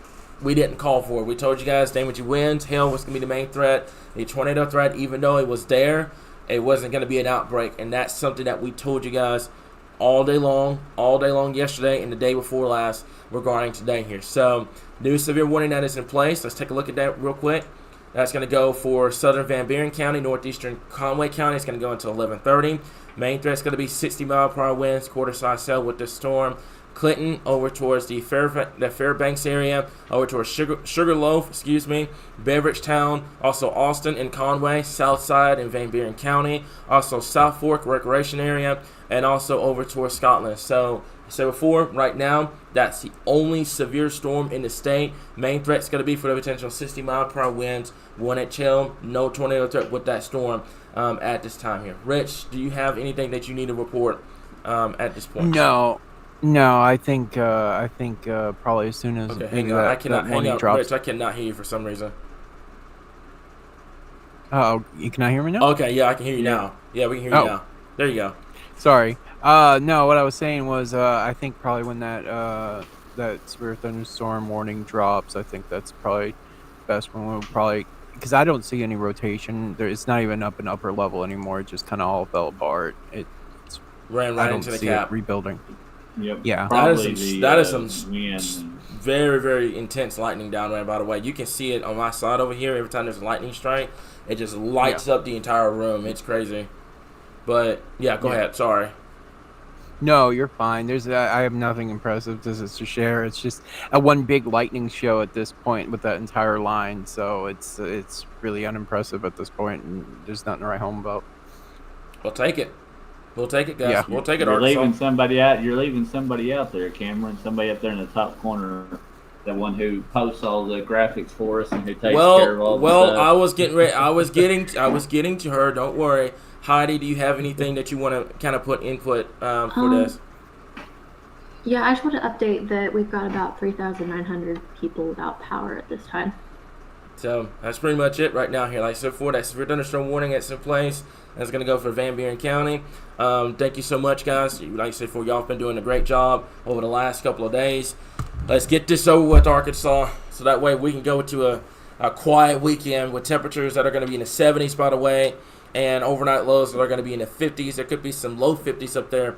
we didn't call for it. We told you guys damaging winds, hail was going to be the main threat. The tornado threat, even though it was there, it wasn't going to be an outbreak. And that's something that we told you guys all day long yesterday and the day before last regarding today here. So, new severe warning that is in place. Let's take a look at that real quick. That's going to go for southern Van Buren County, northeastern Conway County. It's going to go until 11:30. Main threat is going to be 60-mile-per-hour winds, quarter-size cell with this storm. Clinton over towards the Fairbanks area, over towards Sugarloaf, Beveridgetown, also Austin and Conway, Southside and Van Buren County, also South Fork Recreation Area, and also over towards Scotland. So, I said before, right now, that's the only severe storm in the state. Main threat is going to be for the potential 60-mile-per-hour winds, 1-inch hail, no tornado threat with that storm at this time here. Rich, do you have anything that you need to report at this point? No, I think probably as soon as that warning drops. Rich, I cannot hear you for some reason. Oh, you cannot hear me now? Okay, yeah, I can hear you now. Yeah, we can hear you now. There you go. Sorry. No, what I was saying was I think probably when that severe thunderstorm warning drops, I think that's probably best when we'll probably, because I don't see any rotation. It's not even up and upper level anymore. It just kind of all fell apart. It's ran right into the cap. Rebuilding. Yep. Yeah. That is some very, very intense lightning down there, by the way. You can see it on my side over here. Every time there's a lightning strike, it just lights up the entire room. It's crazy. But, yeah, go ahead. Sorry. No, you're fine. I have nothing impressive to share. It's just a one big lightning show at this point with that entire line. So it's really unimpressive at this point, and there's nothing to write home about. We'll take it. We'll take it, guys. Yeah. We'll take it. You're leaving somebody out. You're leaving somebody out there, Cameron. Somebody up there in the top corner. The one who posts all the graphics for us and who takes care of all the stuff. I was getting ready. I was getting to her. Don't worry. Heidi, do you have anything that you want to kind of put input for this? Yeah, I just want to update that we've got about 3,900 people without power at this time. So that's pretty much it right now here. Like I said before, that severe thunderstorm warning that's in place. That's going to go for Van Buren County. Thank you so much, guys. Like I said before, y'all have been doing a great job over the last couple of days. Let's get this over with, Arkansas, so that way we can go to a quiet weekend with temperatures that are going to be in the 70s, by the way, and overnight lows that are going to be in the 50s. There could be some low 50s up there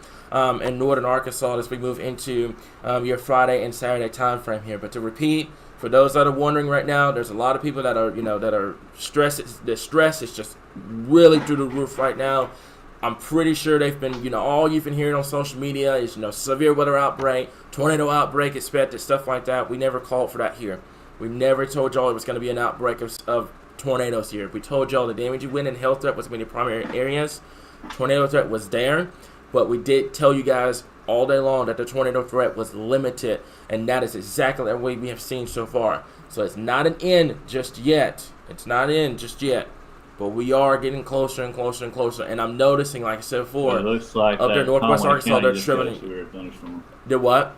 in northern Arkansas as we move into your Friday and Saturday time frame here. But to repeat, for those that are wondering right now, there's a lot of people that are stressed. The stress is just really through the roof right now. I'm pretty sure they've been, all you've been hearing on social media is, severe weather outbreak, tornado outbreak expected, stuff like that. We never called for that here. We never told y'all it was going to be an outbreak of tornadoes here. We told y'all the damage, wind, and hail threat was going to be the primary areas. Tornado threat was there, but we did tell you guys all day long that the tornado threat was limited, and that is exactly what we have seen so far. So it's not an end just yet. It's not in just yet. But we are getting closer and closer and closer. And I'm noticing, like I said before, it looks like up there in northwest Arkansas, they're trimming. Did what?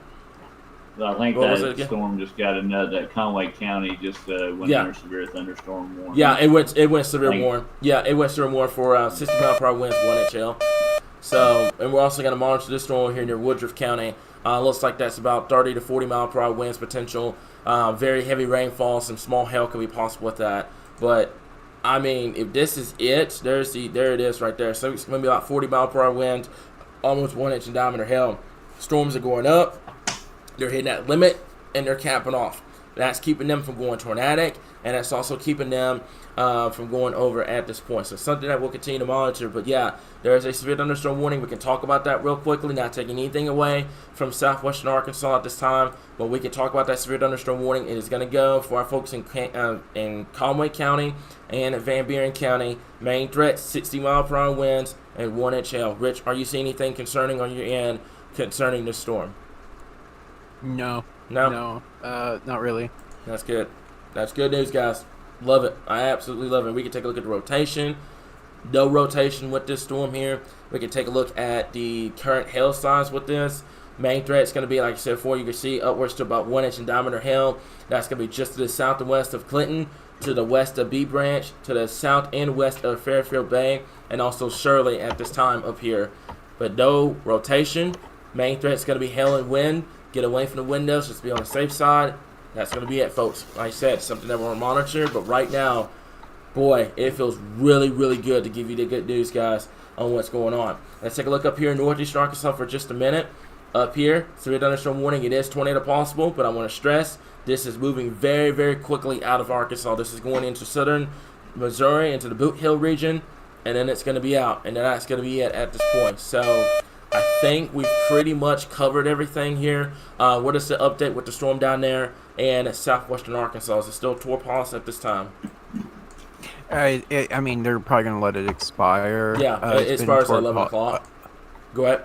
I think that storm just got another. That Conway County just went under severe thunderstorm warning. Yeah, it went severe warning. Yeah, it went severe warning for 60 mile per hour winds, 1 inch hail. So, and we're also going to monitor this storm here near Woodruff County. Looks like that's about 30 to 40 mile per hour winds potential. Very heavy rainfall, some small hail could be possible with that. But I mean, if this is it, there it is right there. So it's going to be about 40 mile per hour wind, almost 1 inch in diameter hail. Storms are going up. They're hitting that limit, and they're capping off. That's keeping them from going tornadic, and that's also keeping them from going over at this point. So something that we'll continue to monitor. But yeah, there is a severe thunderstorm warning. We can talk about that real quickly, not taking anything away from southwestern Arkansas at this time. But we can talk about that severe thunderstorm warning. It is going to go for our folks in Conway County and Van Buren County. Main threat, 60 mile per hour winds and 1 inch hail. Rich, are you seeing anything concerning on your end concerning this storm? No, not really. That's good. That's good news, guys. Love it. I absolutely love it. We can take a look at the rotation. No rotation with this storm here. We can take a look at the current hail size with this. Main threat is going to be, like I said before, you can see upwards to about 1 inch in diameter hail. That's going to be just to the south and west of Clinton, to the west of B Branch, to the south and west of Fairfield Bay, and also Shirley at this time up here. But no rotation. Main threat is going to be hail and wind. Get away from the windows, just be on the safe side. That's going to be it, folks. Like I said, something that we'll monitor. But right now, boy, it feels really, really good to give you the good news, guys, on what's going on. Let's take a look up here in northeastern Arkansas for just a minute. Up here, severe thunderstorm warning. It is tornado possible, but I want to stress this is moving very, very quickly out of Arkansas. This is going into southern Missouri, into the Boot Hill region, and then it's going to be out. And then that's going to be it at this point. So I think we've pretty much covered everything here. What is the update with the storm down there in southwestern Arkansas? Is it still torpause at this time? I mean, they're probably going to let it expire. Yeah, as far as 11 o'clock. Go ahead.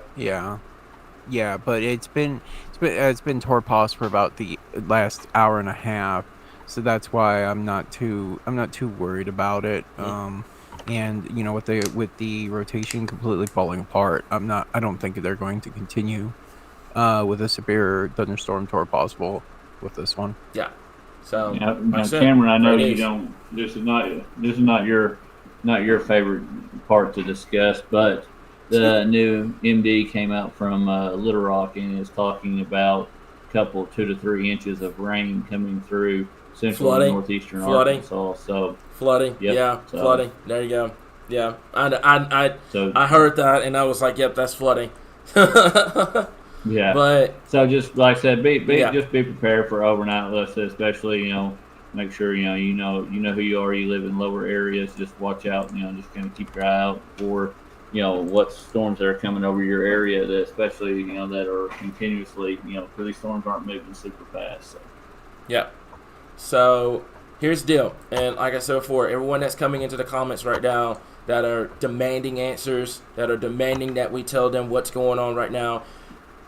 Yeah, but it's been torpause for about the last hour and a half, so that's why I'm not too worried about it. And with the rotation completely falling apart, I don't think they're going to continue with a severe thunderstorm tornado possible with this one. Yeah. So Cameron, I know you don't. This is not your favorite part to discuss, but the new MD came out from Little Rock and is talking about a couple 2 to 3 inches of rain coming through central and northeastern Arkansas. So flooding, flooding. There you go. Yeah, I heard that and I was like, yep, that's flooding. Yeah, but so just like I said, be prepared for overnight lifts, especially make sure you know who you are. You live in lower areas, just watch out. Just kind of keep your eye out for what storms that are coming over your area, that especially, that are continuously, because these storms aren't moving super fast. So. Yeah. So here's the deal. And like I said before, everyone that's coming into the comments right now that are demanding answers, that are demanding that we tell them what's going on right now,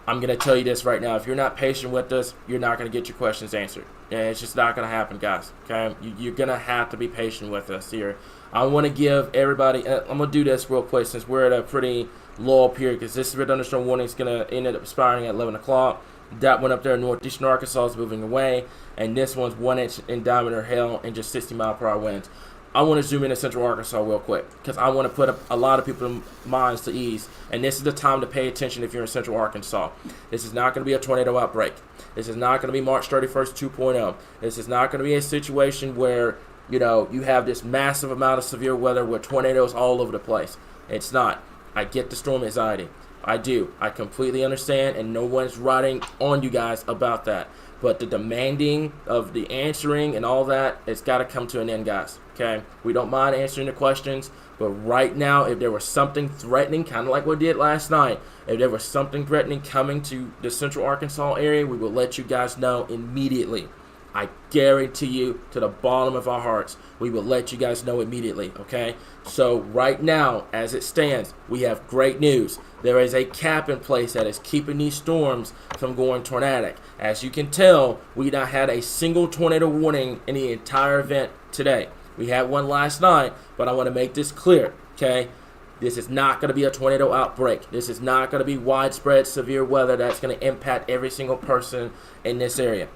I'm going to tell you this right now. If you're not patient with us, you're not going to get your questions answered. And it's just not going to happen, guys. Okay? You're going to have to be patient with us here. I want to give everybody, I'm going to do this real quick since we're at a pretty low period, because this red thunderstorm warning is going to end up expiring at 11 o'clock. That one up there in northeastern Arkansas is moving away, and this one's 1 inch in diameter hail and just 60-mile-per-hour winds. I want to zoom into central Arkansas real quick because I want to put a lot of people's minds to ease, and this is the time to pay attention if you're in central Arkansas. This is not going to be a tornado outbreak. This is not going to be March 31st 2.0. This is not going to be a situation where, you have this massive amount of severe weather with tornadoes all over the place. It's not. I get the storm anxiety. I do. I completely understand, and no one's writing on you guys about that. But the demanding of the answering and all that, it's got to come to an end, guys. Okay? We don't mind answering the questions, but right now, if there was something threatening, kind of like we did last night, if there was something threatening coming to the central Arkansas area, we will let you guys know immediately. I guarantee you, to the bottom of our hearts, we will let you guys know immediately, okay? So right now, as it stands, we have great news. There is a cap in place that is keeping these storms from going tornadic. As you can tell, we not had a single tornado warning in the entire event today. We had one last night, but I want to make this clear, okay? This is not going to be a tornado outbreak. This is not going to be widespread severe weather that's going to impact every single person in this area.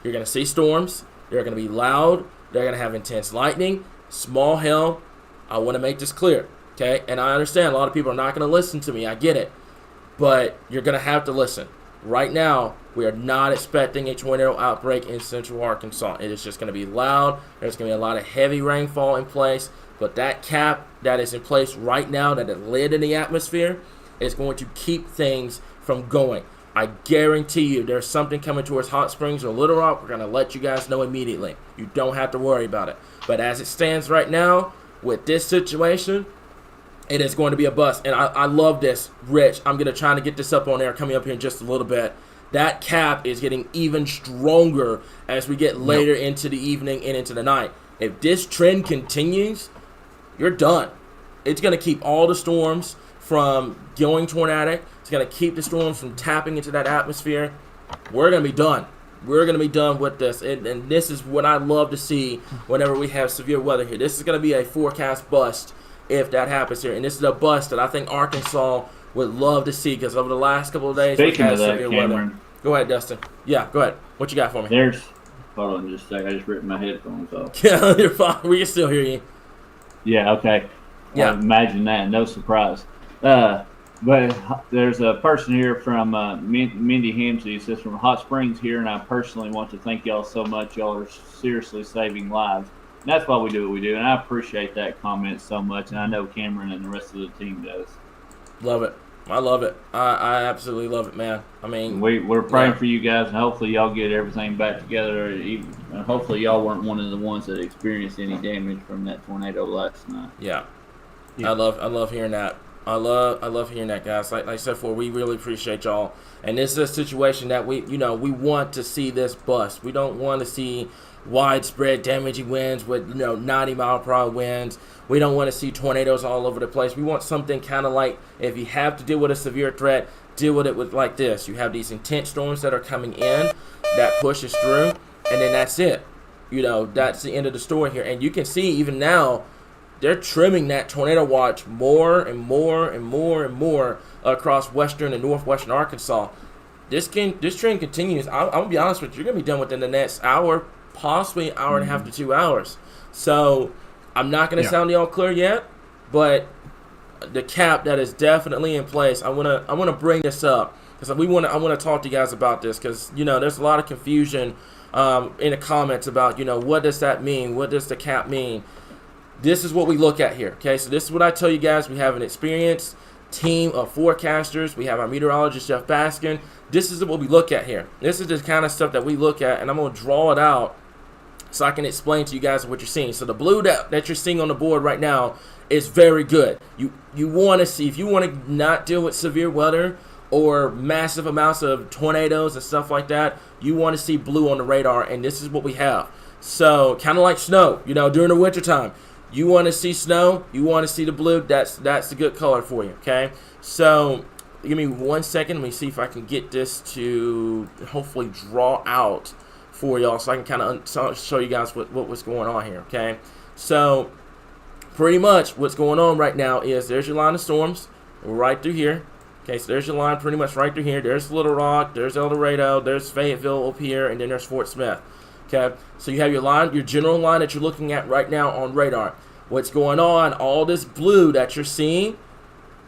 You're going to see storms. They're going to be loud. They're going to have intense lightning, small hail. I want to make this clear, okay? And I understand a lot of people are not going to listen to me. I get it. But you're going to have to listen. Right now, we are not expecting a tornado outbreak in central Arkansas. It is just going to be loud. There's going to be a lot of heavy rainfall in place. But that cap that is in place right now, that is lit in the atmosphere, is going to keep things from going. I guarantee you there's something coming towards Hot Springs or Little Rock. We're going to let you guys know immediately. You don't have to worry about it. But as it stands right now, with this situation, it is going to be a bust. And I love this, Rich. I'm going to try to get this up on there coming up here in just a little bit. That cap is getting even stronger as we get later into the evening and into the night. If this trend continues, you're done. It's going to keep all the storms from going tornadic. It's going to keep the storms from tapping into that atmosphere. We're going to be done. We're going to be done with this. And this is what I love to see whenever we have severe weather here. This is going to be a forecast bust if that happens here. And this is a bust that I think Arkansas would love to see because over the last couple of days we've had severe weather. Go ahead, Dustin. Yeah, go ahead. What you got for me? Hold on just a second. I just ripped my headphones off. Yeah, you're fine. We can still hear you. Yeah, okay. Yeah. Imagine that. No surprise. But there's a person here from Mindy Hamsey. It says, from Hot Springs here, and I personally want to thank y'all so much. Y'all are seriously saving lives. And that's why we do what we do, and I appreciate that comment so much, and I know Cameron and the rest of the team does. Love it. I love it. I absolutely love it, man. I mean, we're praying for you guys, and hopefully y'all get everything back together. And hopefully y'all weren't one of the ones that experienced any damage from that tornado last night. Yeah. I love hearing that. I love hearing that, guys. Like I said before, we really appreciate y'all. And this is a situation that we want to see this bust. We don't want to see widespread damaging winds with 90-mile-per-hour winds. We don't want to see tornadoes all over the place. We want something kind of like, if you have to deal with a severe threat, deal with it with like this. You have these intense storms that are coming in that pushes through, and then that's it. That's the end of the story here. And you can see even now, they're trimming that tornado watch more and more and more and more across western and northwestern Arkansas. This trend continues. I'm going to be honest with you. You're going to be done within the next hour, possibly hour and a half to 2 hours. So I'm not going to sound y'all clear yet, but the cap that is definitely in place, I want to bring this up because I want to talk to you guys about this because, there's a lot of confusion in the comments about, what does that mean? What does the cap mean? This is what we look at here, okay? So this is what I tell you guys. We have an experienced team of forecasters. We have our meteorologist, Jeff Baskin. This is what we look at here. This is the kind of stuff that we look at, and I'm going to draw it out so I can explain to you guys what you're seeing. So the blue that you're seeing on the board right now is very good. You want to see, if you want to not deal with severe weather or massive amounts of tornadoes and stuff like that, you want to see blue on the radar, and this is what we have. So kind of like snow, during the wintertime. You want to see snow, you want to see the blue, that's a good color for you, okay? So give me 1 second. Let me see if I can get this to hopefully draw out for y'all so I can kind of show you guys what was going on here, okay? So pretty much what's going on right now is there's your line of storms right through here. Okay, so there's your line pretty much right through here. There's Little Rock, there's El Dorado, there's Fayetteville up here, and then there's Fort Smith. Okay, so you have your line, your general line that you're looking at right now on radar. What's going on, all this blue that you're seeing,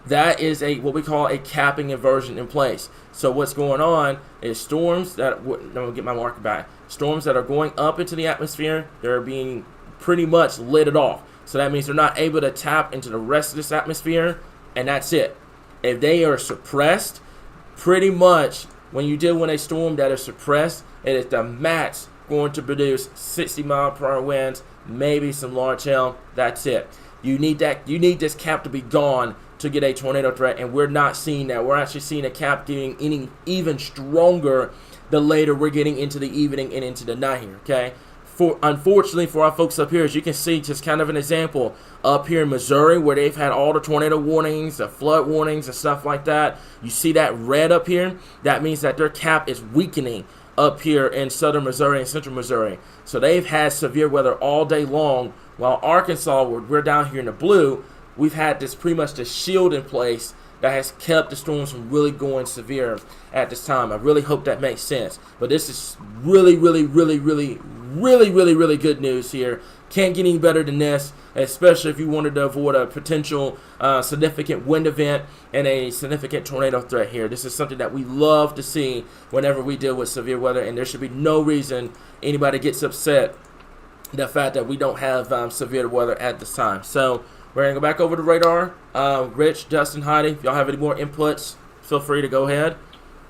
that is what we call a capping inversion in place. So what's going on is storms that, I'm going to get my marker back, storms that are going up into the atmosphere, they're being pretty much lidded off. So that means they're not able to tap into the rest of this atmosphere, and that's it. If they are suppressed, pretty much when you deal with a storm that is suppressed, it is the max going to produce 60-mile-per-hour winds, maybe some large hail. That's it. You need this cap to be gone to get a tornado threat, and we're not seeing that. We're actually seeing a cap getting even stronger the later we're getting into the evening and into the night here, okay? Unfortunately for our folks up here, as you can see, just kind of an example, up here in Missouri where they've had all the tornado warnings, the flood warnings and stuff like that, you see that red up here? That means that their cap is weakening up here in southern Missouri and central Missouri. So they've had severe weather all day long, while Arkansas, we're down here in the blue, we've had this pretty much the shield in place that has kept the storms from really going severe at this time. I really hope that makes sense. But this is really, really, really, really, really, really, really good news here. Can't get any better than this, especially if you wanted to avoid a potential significant wind event and a significant tornado threat here. This is something that we love to see whenever we deal with severe weather, and there should be no reason anybody gets upset the fact that we don't have severe weather at this time. So we're going to go back over to radar. Rich, Dustin, Heidi, if y'all have any more inputs, feel free to go ahead.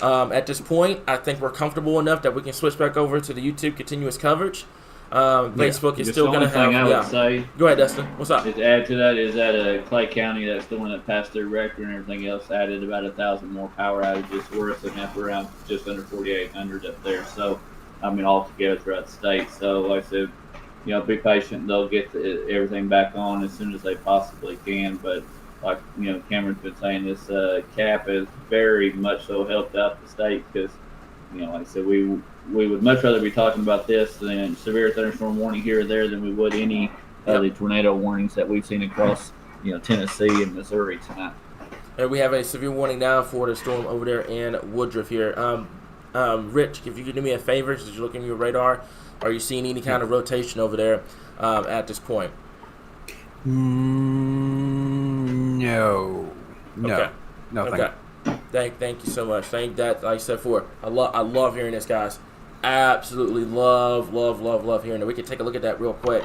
At this point, I think we're comfortable enough that we can switch back over to the YouTube continuous coverage. Facebook is still going to have... I would say, go ahead, Dustin. What's up? To add to that is that Clay County, that's the one that passed their record, and everything else added about 1,000 more power outages. We're looking at around just under 4,800 up there. So, all together throughout the state. So, like I said, be patient. They'll get everything back on as soon as they possibly can. But like Cameron's been saying, this cap has very much so helped out the state because, like I said, we would much rather be talking about this than severe thunderstorm warning here or there than we would any of the tornado warnings that we've seen across Tennessee and Missouri tonight. And we have a severe warning now for the storm over there in Woodruff here. Rich, if you could do me a favor, since you're looking at your radar, are you seeing any kind of rotation over there at this point? No. Okay. Nothing. Okay. Thank you so much. Thank that. Like I said before, I love hearing this, guys. Absolutely love hearing it. We can take a look at that real quick.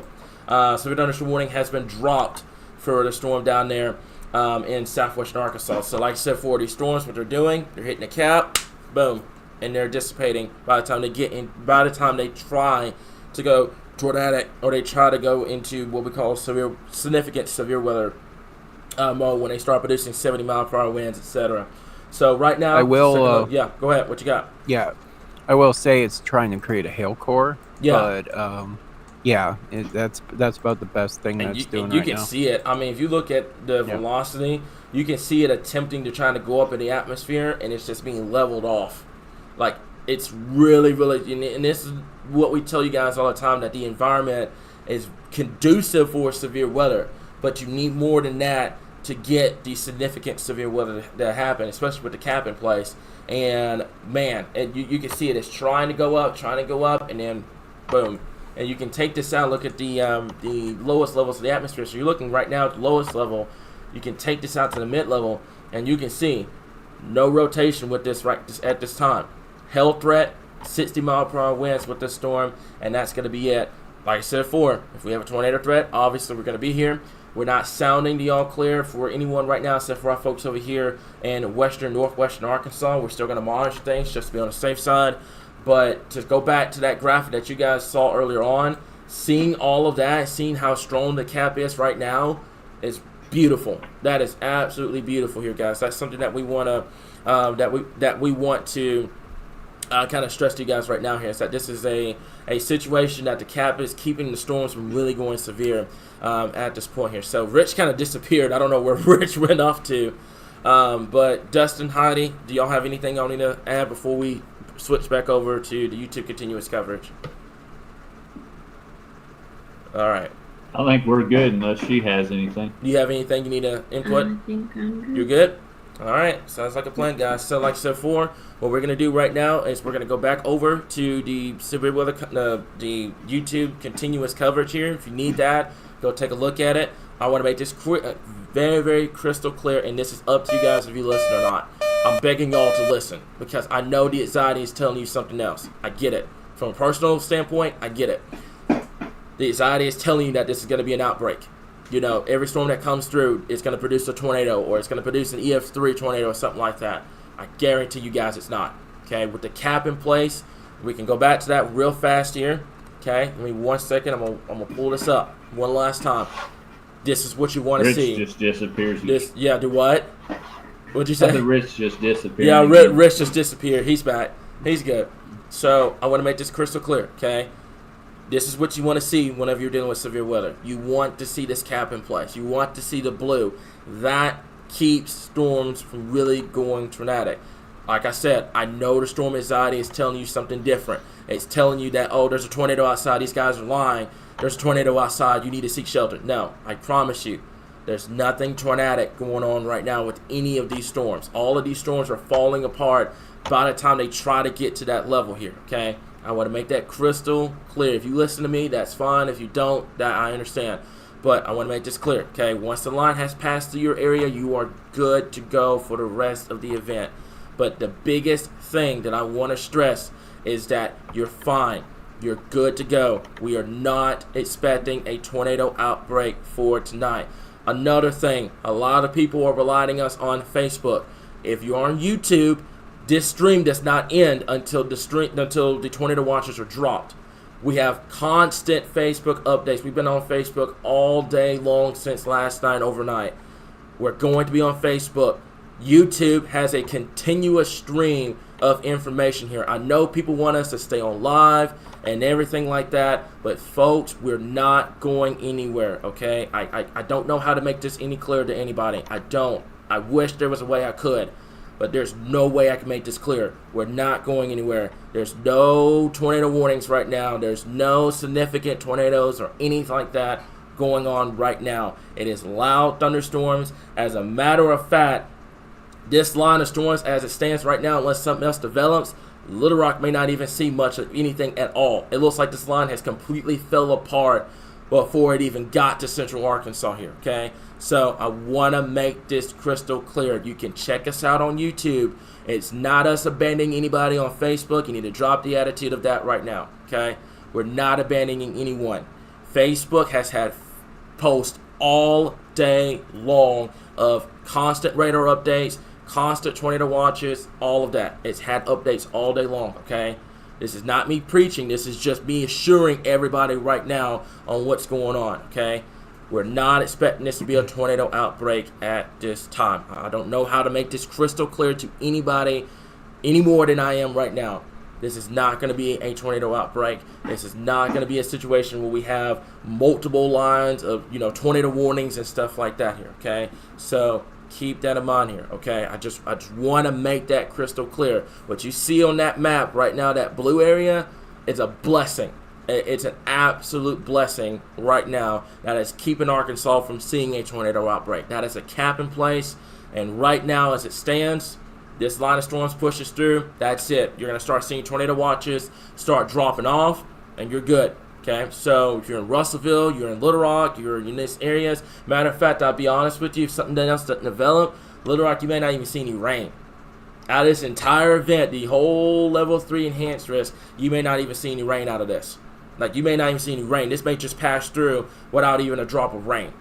Severe thunderstorm warning has been dropped for the storm down there in southwestern Arkansas. So like I said, for these storms, what they're doing, they're hitting the cap, boom, and they're dissipating by the time they get in. By the time they try to go tornadic, or they try to go into what we call significant severe weather mode when they start producing 70-mile-per-hour winds, etc. So right now, I will. Go ahead. What you got? Yeah, I will say it's trying to create a hail core. Yeah. But that's about the best thing that's doing right now. You can see it. If you look at the velocity, you can see it attempting to try to go up in the atmosphere, and it's just being leveled off. Like, it's really, really, and this is what we tell you guys all the time, that the environment is conducive for severe weather, but you need more than that to get the significant severe weather that happen, especially with the cap in place. And man, you can see it. It's trying to go up, and then boom. And you can take this out. Look at the lowest levels of the atmosphere. So you're looking right now at the lowest level. You can take this out to the mid level, and you can see no rotation with this at this time. Hail threat, 60-mile-per-hour winds with this storm, and that's going to be it. Like I said before, if we have a tornado threat, obviously we're going to be here. We're not sounding the all clear for anyone right now, except for our folks over here in northwestern Arkansas. We're still going to monitor things just to be on the safe side. But to go back to that graphic that you guys saw earlier on, seeing all of that, seeing how strong the cap is right now is beautiful. That is absolutely beautiful here, guys. That's something that we want to that we want to kind of stress to you guys right now here, is that this is a situation that the cap is keeping the storms from really going severe at this point here. So Rich kind of disappeared. I don't know where Rich went off to. But Dustin, Heidi, do y'all have anything y'all need to add before we switch back over to the YouTube continuous coverage? All right. I think we're good unless she has anything. Do you have anything you need to input? I think I'm good. You're good? All right. Sounds like a plan, guys. So like I said before, what we're going to do right now is we're going to go back over to the severe weather, the YouTube continuous coverage here. If you need that, go take a look at it. I want to make this very, very crystal clear, and this is up to you guys if you listen or not. I'm begging y'all to listen because I know the anxiety is telling you something else. I get it. From a personal standpoint, I get it. The anxiety is telling you that this is going to be an outbreak. You know, every storm that comes through is going to produce a tornado, or it's going to produce an EF3 tornado or something like that. I guarantee you guys it's not. Okay, with the cap in place, we can go back to that real fast here. Okay, give me 1 second. I'm gonna pull this up one last time. This is what you want to see. Rich just disappears. Do what? What'd you say? The Rich just disappeared. Yeah, Rich just disappeared. He's back. He's good. So I want to make this crystal clear, okay? This is what you want to see whenever you're dealing with severe weather. You want to see this cap in place. You want to see the blue. That keeps storms from really going tornadic. Like I said, I know the storm anxiety is telling you something different. It's telling you that, oh, there's a tornado outside. These guys are lying. There's a tornado outside. You need to seek shelter. No, I promise you, there's nothing tornadic going on right now with any of these storms. All of these storms are falling apart by the time they try to get to that level here, okay? I want to make that crystal clear. If you listen to me, that's fine. If you don't, that I understand. But I want to make this clear, okay? Once the line has passed through your area, you are good to go for the rest of the event. But the biggest thing that I want to stress is that you're fine. You're good to go. We are not expecting a tornado outbreak for tonight. Another thing, a lot of people are relying us on Facebook. If you're on YouTube, this stream does not end until the tornado watches are dropped. We have constant Facebook updates. We've been on Facebook all day long since last night overnight. We're going to be on Facebook. YouTube has a continuous stream of information here. I know people want us to stay on live and everything like that, but folks, we're not going anywhere, okay? I don't know how to make this any clearer to anybody. I don't. I wish there was a way I could, but there's no way I can make this clear. We're not going anywhere. There's no tornado warnings right now. There's no significant tornadoes or anything like that going on right now. It is loud thunderstorms. As a matter of fact, this line of storms as it stands right now, unless something else develops, Little Rock may not even see much of anything at all. It looks like this line has completely fell apart before it even got to central Arkansas here, okay? So I want to make this crystal clear. You can check us out on YouTube. It's not us abandoning anybody on Facebook. You need to drop the attitude of that right now, okay? We're not abandoning anyone. Facebook has had posts all day long of constant radar updates, constant tornado watches, all of that. It's had updates all day long, okay? This is not me preaching. This is just me assuring everybody right now on what's going on, okay? We're not expecting this to be a tornado outbreak at this time. I don't know how to make this crystal clear to anybody any more than I am right now. This is not going to be a tornado outbreak. This is not going to be a situation where we have multiple lines of, tornado warnings and stuff like that here, okay? So keep that in mind here, okay? I just want to make that crystal clear. What you see on that map right now, that blue area, is a blessing. It's an absolute blessing right now that is keeping Arkansas from seeing a tornado outbreak. That is a cap in place, and right now as it stands, this line of storms pushes through, that's it. You're going to start seeing tornado watches start dropping off, and you're good. Okay, so if you're in Russellville, you're in Little Rock, you're in these areas. Matter of fact, I'll be honest with you, if something else doesn't develop, Little Rock, you may not even see any rain. Out of this entire event, the whole level 3 enhanced risk, you may not even see any rain out of this. Like, you may not even see any rain. This may just pass through without even a drop of rain.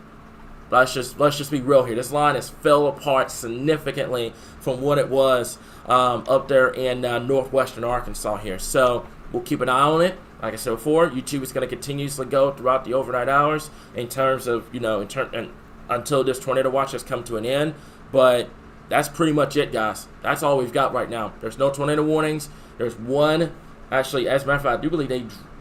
let's just be real here. This line has fell apart significantly from what it was up there in northwestern Arkansas here. So we'll keep an eye on it. Like I said before, YouTube is going to continuously go throughout the overnight hours in terms of, until this tornado watch has come to an end. But that's pretty much it, guys. That's all we've got right now. There's no tornado warnings. There's one. Actually, as a matter of fact, I do believe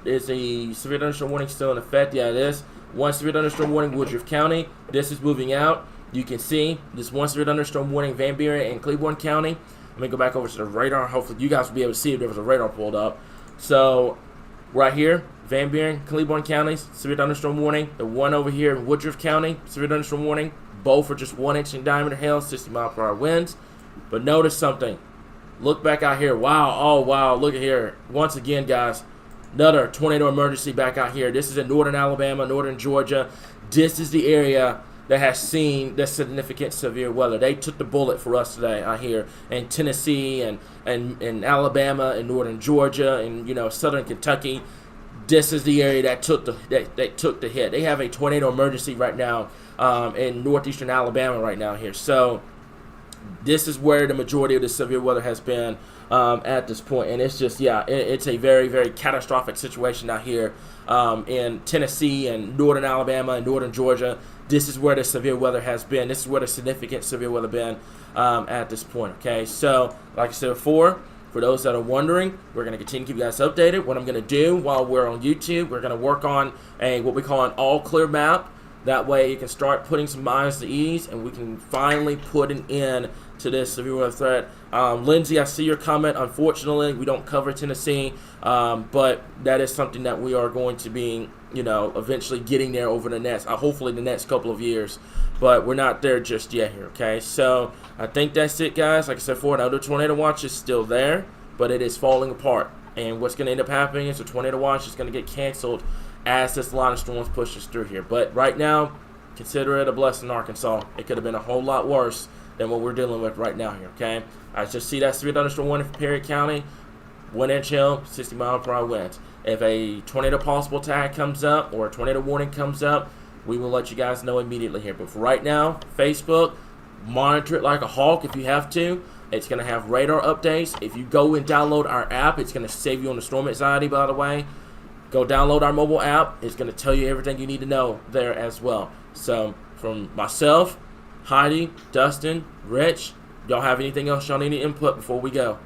is a severe thunderstorm warning still in effect. Yeah, it is. One severe thunderstorm warning, Woodruff County. This is moving out. You can see this one severe thunderstorm warning, Van Buren and Claiborne County. Let me go back over to the radar. Hopefully, you guys will be able to see if there was a radar pulled up. So, right here, Van Buren, Claiborne counties, severe thunderstorm warning. The one over here in Woodruff County, severe thunderstorm warning. Both are just 1 inch in diameter hail, 60-mile-per-hour winds. But notice something. Look back out here. Wow. Oh, wow. Look at here. Once again, guys, another tornado emergency back out here. This is in northern Alabama, northern Georgia. This is the area that has seen the significant severe weather. They took the bullet for us today out here in Tennessee and Alabama and northern Georgia and southern Kentucky. This is the area that took the hit. They have a tornado emergency right now in northeastern Alabama right now here. So this is where the majority of the severe weather has been at this point, and it's just it's a very, very catastrophic situation out here in Tennessee and northern Alabama and northern Georgia. This is where the severe weather has been. This is where the significant severe weather been at this point. Okay, so like I said before, for those that are wondering, we're going to continue to keep you guys updated. What I'm going to do while we're on YouTube, we're going to work on what we call an all-clear map. That way you can start putting some minds to ease, and we can finally put an end to this severe weather threat. Lindsay, I see your comment. Unfortunately, we don't cover Tennessee, but that is something that we are going to be, eventually getting there over hopefully the next couple of years. But we're not there just yet here, okay? So I think that's it, guys. Like I said before, another tornado watch is still there, but it is falling apart. And what's going to end up happening is the tornado watch is going to get canceled as this line of storms pushes through here. But right now, consider it a blessing, Arkansas. It could have been a whole lot worse than what we're dealing with right now here, okay? I just see that severe thunderstorm warning for Perry County, 1 inch hail, 60-mile-per-hour winds. If a tornado possible tag comes up or a tornado warning comes up, we will let you guys know immediately here. But for right now, Facebook, monitor it like a hawk if you have to. It's going to have radar updates. If you go and download our app, it's going to save you on the storm anxiety, by the way. Go download our mobile app. It's going to tell you everything you need to know there as well. So from myself, Heidi, Dustin, Rich, y'all have anything else y'all need to input before we go?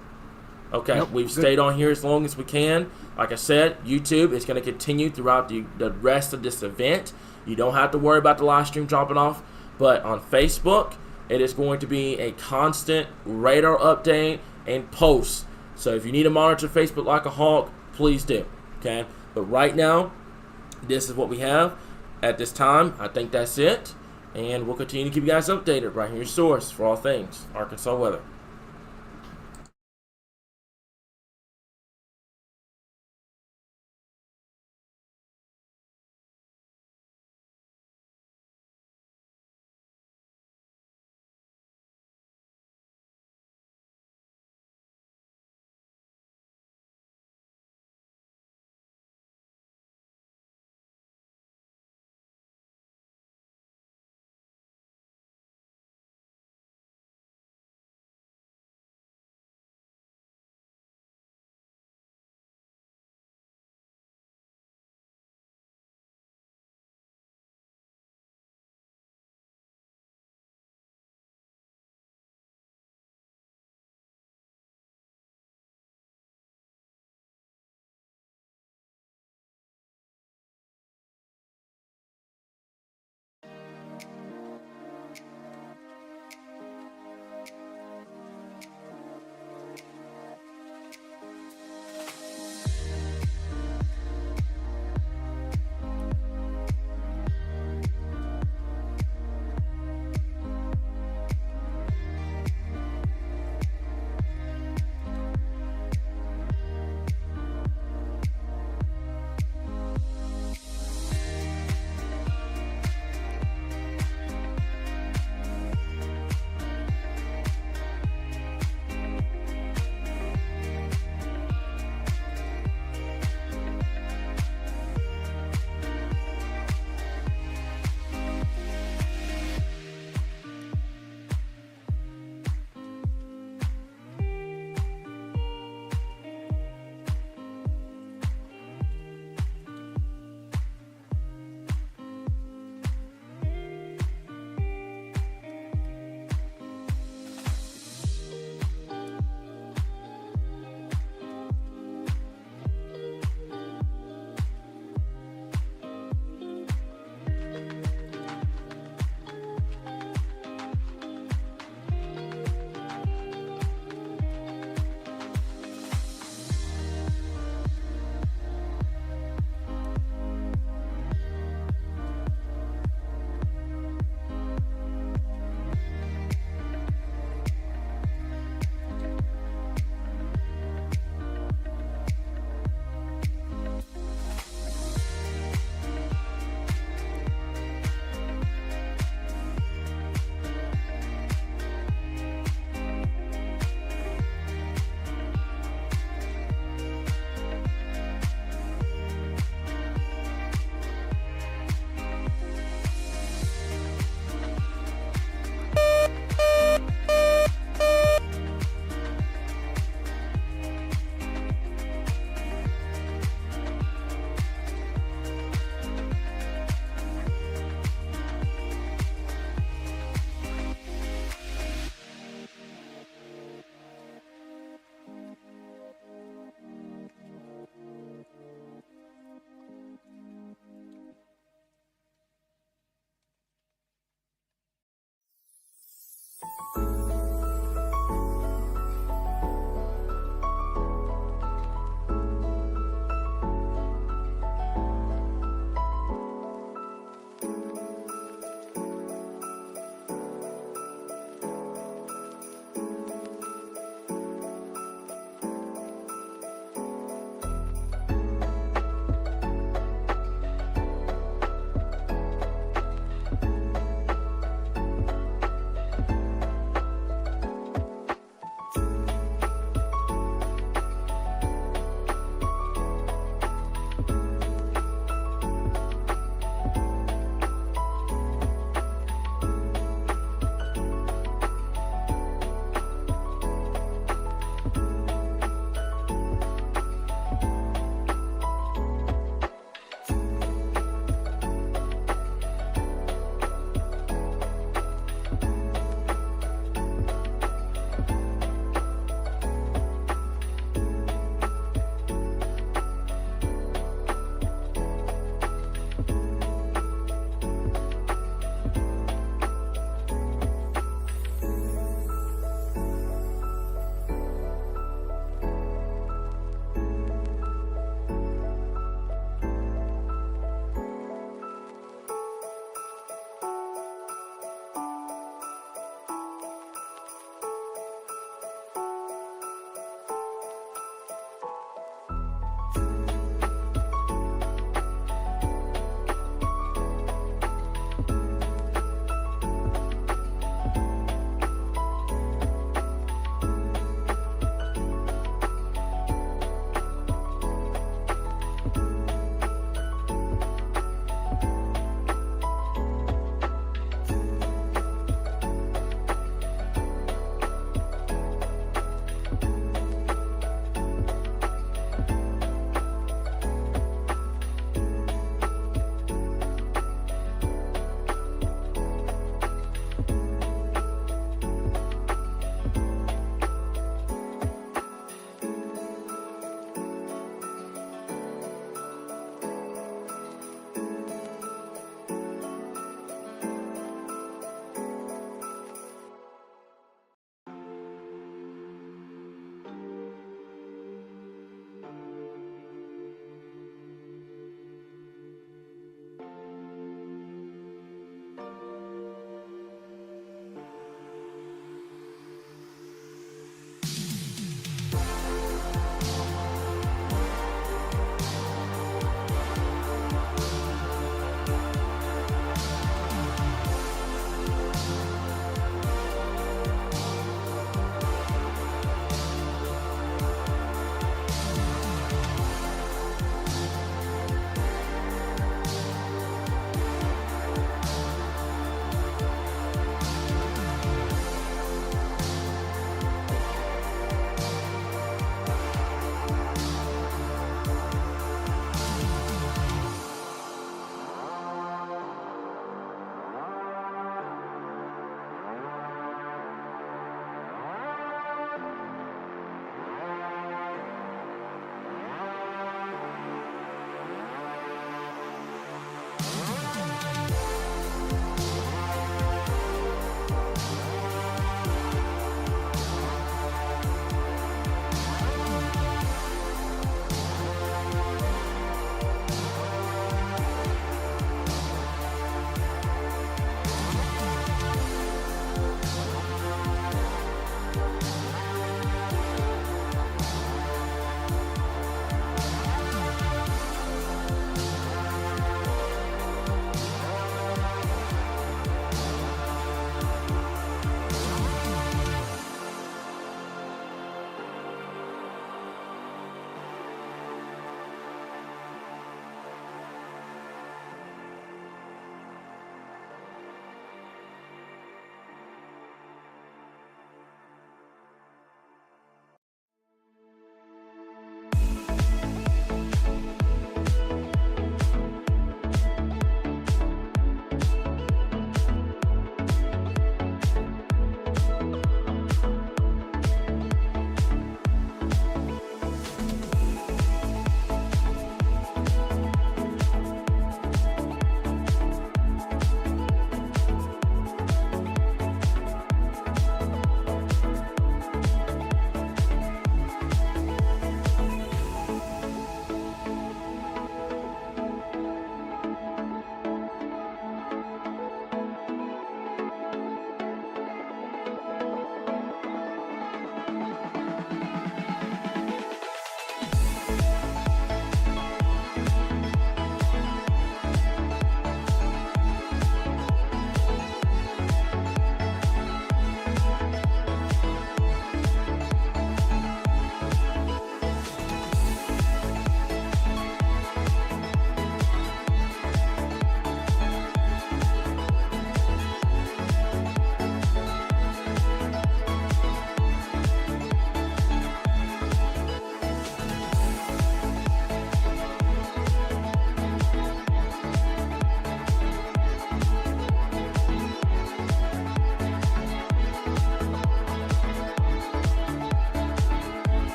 Okay, nope, we've stayed on here as long as we can. Like I said, YouTube is going to continue throughout the rest of this event. You don't have to worry about the live stream dropping off. But on Facebook, it is going to be a constant radar update and posts. So if you need to monitor Facebook like a hawk, please do. Okay, but right now, this is what we have at this time. I think that's it. And we'll continue to keep you guys updated right here, your source for all things Arkansas weather.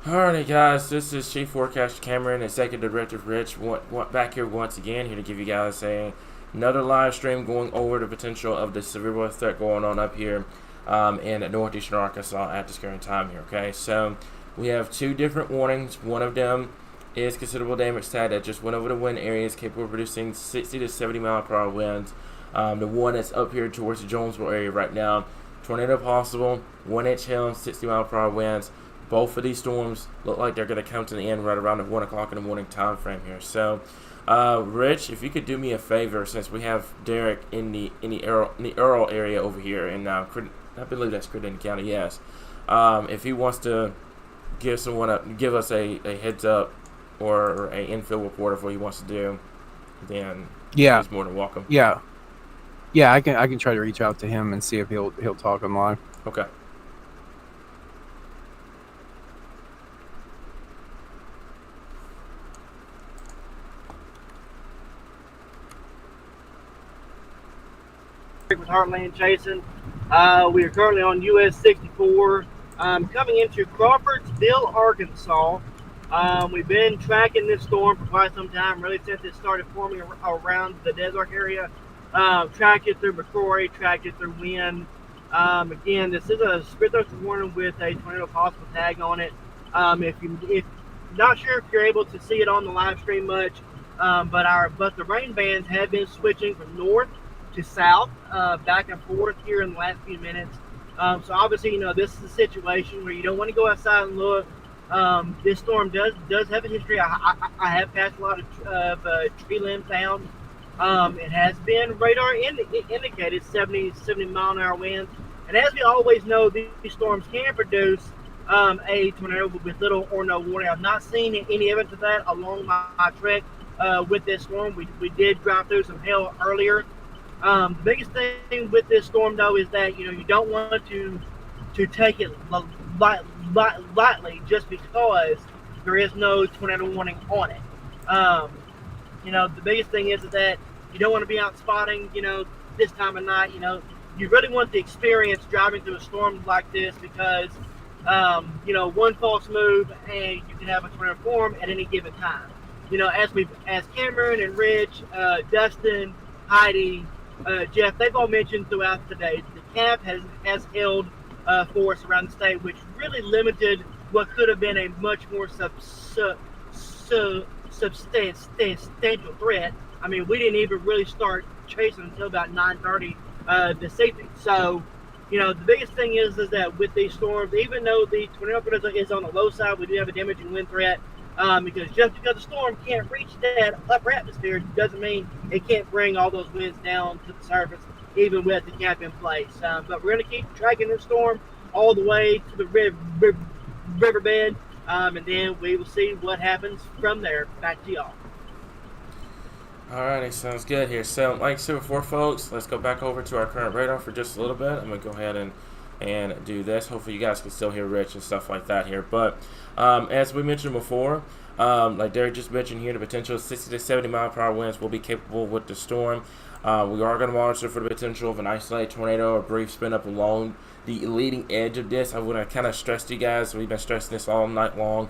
Alrighty, guys, this is Chief Forecaster Cameron, Executive Director Rich, back here once again, here to give you guys another live stream going over the potential of the severe weather threat going on up here in northeastern Arkansas at this current time here, okay? So, we have two different warnings. One of them is considerable damage tag that just went over the wind areas capable of producing 60 to 70 mile per hour winds. The one that's up here towards the Jonesboro area right now, tornado possible, 1-inch hail, 60 mile per hour winds. Both of these storms look like they're going to come to the end right around the 1 o'clock in the morning time frame here. So, Rich, if you could do me a favor, since we have Derek in the Earl area over here, and I believe that's Credit County, yes. If he wants to give us a heads up or a infill report of what he wants to do, then he's more than welcome. Yeah, I can try to reach out to him and see if he'll talk on live. Okay. With Heartland Jason. We are currently on US 64 coming into Crawfordsville, Arkansas. We've been tracking this storm for quite some time, really since it started forming around the Des Arc area. Tracked it through McCrory, tracked it through Wynn. Again, this is a spread warning with a tornado possible tag on it. If not sure if you're able to see it on the live stream much, but the rain bands have been switching from north to south, back and forth here in the last few minutes. So obviously, this is a situation where you don't want to go outside and look. This storm does have a history. I have passed a lot of tree limbs down. It has been radar indicated 70 mile an hour winds. And as we always know, these storms can produce a tornado with little or no warning. I've not seen any evidence of that along my trek with this storm. We did drive through some hail earlier. The biggest thing with this storm, though, is that you don't want to take it lightly just because there is no tornado warning on it. The biggest thing is that you don't want to be out spotting, this time of night. You really want the experience driving through a storm like this because, one false move and you can have a tornado form at any given time. As Cameron and Rich, Dustin, Heidi, Jeff, they've all mentioned throughout the day, the cap has held force around the state, which really limited what could have been a much more substantial threat. I mean, we didn't even really start chasing until about 9:30 this evening. So, the biggest thing is that with these storms, even though the tornado is on the low side, we do have a damaging wind threat. Because just because the storm can't reach that upper atmosphere doesn't mean it can't bring all those winds down to the surface, even with the cap in place. But we're going to keep tracking the storm all the way to the riverbed, and then we will see what happens from there. Back to y'all. Alrighty, sounds good here. So, like I said before, folks, let's go back over to our current radar for just a little bit. I'm going to go ahead and do this. Hopefully you guys can still hear Rich and stuff like that here. But as we mentioned before, like Derek just mentioned here, the potential 60 to 70 mile per hour winds will be capable with the storm. We are going to monitor for the potential of an isolated tornado or brief spin up along the leading edge of this. I want to kind of stress to you guys, we've been stressing this all night long.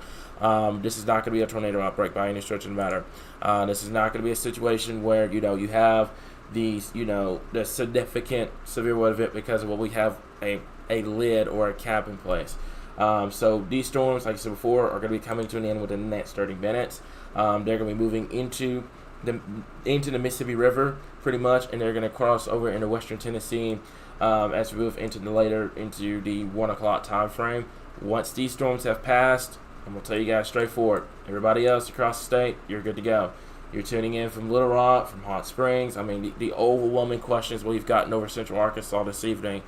This is not going to be a tornado outbreak by any stretch of the matter. This is not going to be a situation where, you have these, the significant severe weather event because of what we have a lid or a cap in place. So these storms, like I said before, are going to be coming to an end within the next 30 minutes. They're going to be moving into the Mississippi River pretty much, and they're going to cross over into western Tennessee as we move into the 1 o'clock time frame. Once these storms have passed, I'm going to tell you guys straightforward, everybody else across the state, you're good to go. You're tuning in from Little Rock, from Hot Springs. I mean, the overwhelming questions we've gotten over Central Arkansas this evening,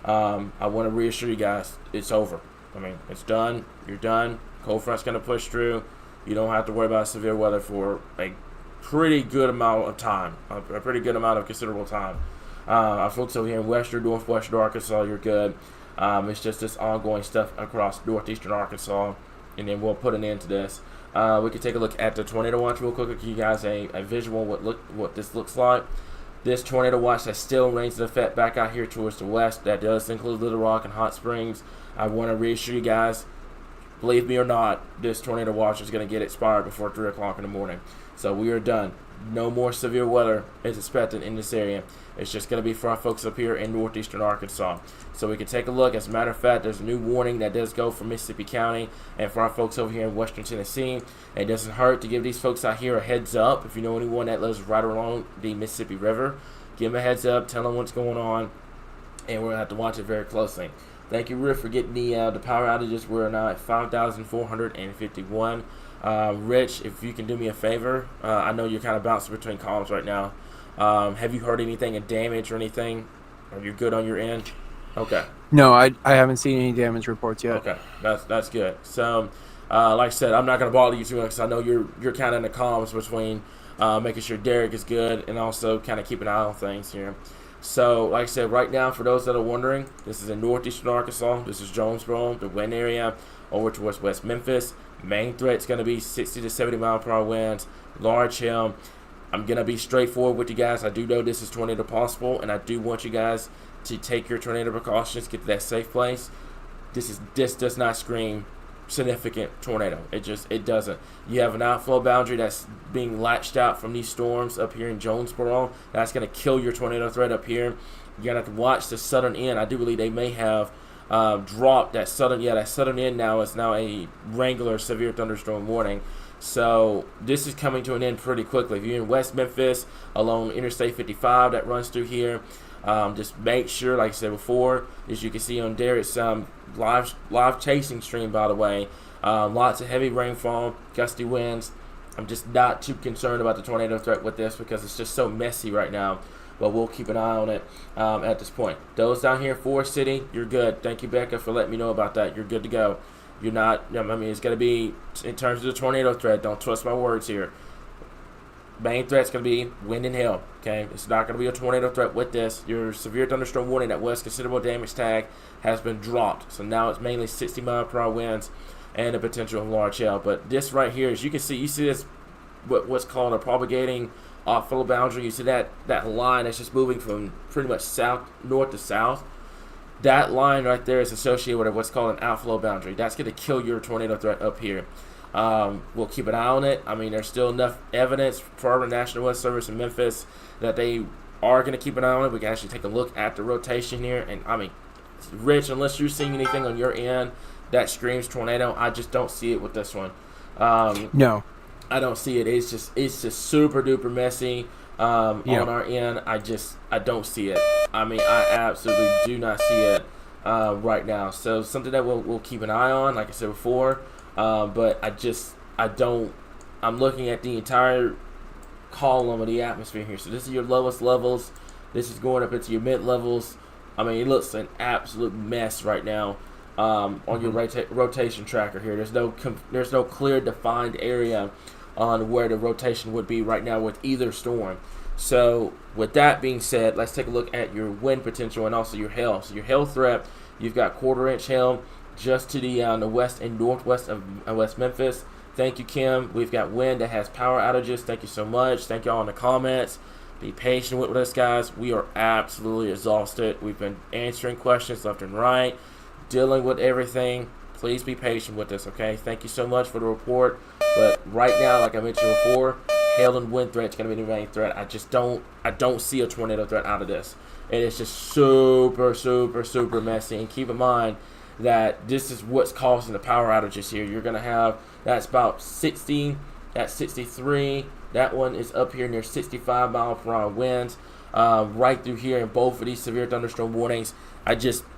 I want to reassure you guys, it's over. I mean, it's done. You're done. Cold front's going to push through. You don't have to worry about severe weather for a pretty good amount of time, a pretty good amount of considerable time. I feel so here in northwestern Arkansas, you're good. It's just this ongoing stuff across northeastern Arkansas, and then we'll put an end to this. We can take a look at the tornado watch real quick. I'll give you guys a visual what this looks like. This tornado watch that still remains in effect back out here towards the west. That does include Little Rock and Hot Springs. I want to reassure you guys, believe me or not, this tornado watch is going to get expired before 3 o'clock in the morning. So we are done. No more severe weather is expected in this area. It's just going to be for our folks up here in northeastern Arkansas. So we can take a look. As a matter of fact, there's a new warning that does go for Mississippi County and for our folks over here in western Tennessee. It doesn't hurt to give these folks out here a heads up. If you know anyone that lives right along the Mississippi River, give them a heads up, tell them what's going on, and we're going to have to watch it very closely. Thank you, Rick, for getting the power outages. We're now at 5,451. Rich, if you can do me a favor, I know you're kind of bouncing between calls right now. Have you heard anything of damage or anything? Are you good on your end? Okay. No, I haven't seen any damage reports yet. Okay, that's good. So, like I said, I'm not going to bother you too much because I know you're kind of in the comms between making sure Derek is good and also kind of keeping an eye on things here. So, like I said, right now, for those that are wondering, this is in northeastern Arkansas. This is Jonesboro, the wind area, over towards West Memphis. Main threat's going to be 60 to 70 mile per hour winds, large hail. I'm going to be straightforward with you guys. I do know this is tornado possible, and I do want you guys to take your tornado precautions, get to that safe place. This does not scream significant tornado. It doesn't. You have an outflow boundary that's being latched out from these storms up here in Jonesboro. That's going to kill your tornado threat up here. You're going to have to watch the southern end. I do believe they may have dropped that southern. Yeah, that southern end now is now a regular severe thunderstorm warning. So this is coming to an end pretty quickly. If you're in West Memphis along Interstate 55 that runs through here, just make sure, like I said before, as you can see on Derek's live chasing stream, by the way, lots of heavy rainfall, gusty winds. I'm just not too concerned about the tornado threat with this because it's just so messy right now. But we'll keep an eye on it at this point. Those down here in Forest City, you're good. Thank you, Becca, for letting me know about that. You're good to go. You're not, I mean, it's going to be, in terms of the tornado threat, don't twist my words here. Main threat's going to be wind and hail, okay? It's not going to be a tornado threat with this. Your severe thunderstorm warning that was considerable damage tag has been dropped. So now it's mainly 60 mile per hour winds and the potential of large hail. But this right here, as you can see, you see this, what's called a propagating outflow boundary. You see that line that's just moving from pretty much north to south. That line right there is associated with what's called an outflow boundary. That's going to kill your tornado threat up here. We'll keep an eye on it. I mean, there's still enough evidence for the National Weather Service in Memphis that they are going to keep an eye on it. We can actually take a look at the rotation here. And, I mean, Rich, unless you're seeing anything on your end that screams tornado, I just don't see it with this one. No. I don't see it. It's just super duper messy. On our end, I don't see it. I mean, I absolutely do not see it right now. So something that we'll keep an eye on, like I said before. But I'm looking at the entire column of the atmosphere here. So this is your lowest levels. This is going up into your mid levels. I mean, it looks an absolute mess right now on your rotation tracker here. There's no clear defined area on where the rotation would be right now with either storm. So with that being said, let's take a look at your wind potential and also your hail. So your hail threat, you've got 1/4 inch hail just to the west and northwest of West Memphis. Thank you, Kim. We've got wind that has power outages. Thank you so much. Thank y'all in the comments. Be patient with us, guys. We are absolutely exhausted. We've been answering questions left and right, dealing with everything. Please be patient with us, okay? Thank you so much for the report. But right now, like I mentioned before, hail and wind threat is going to be the main threat. I don't see a tornado threat out of this. It is just super, super, super messy. And keep in mind that this is what's causing the power outages here. You're going to have, that's about 60, that's 63. That one is up here near 65 mile per hour winds. Right through here in both of these severe thunderstorm warnings.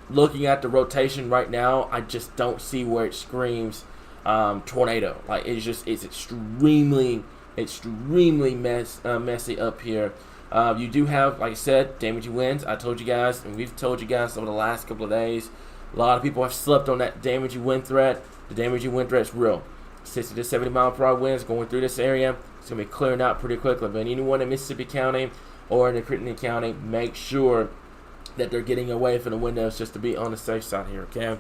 Looking at the rotation right now, I just don't see where it screams tornado. Like it's extremely messy up here. You do have, like I said, damaging winds. I told you guys, and we've told you guys over the last couple of days. A lot of people have slept on that damaging wind threat. The damaging wind threat is real. 60 to 70 mile per hour winds going through this area. It's going to be clearing out pretty quickly. But anyone in Mississippi County or in Crittenden County, make sure that they're getting away from the windows just to be on the safe side here, okay?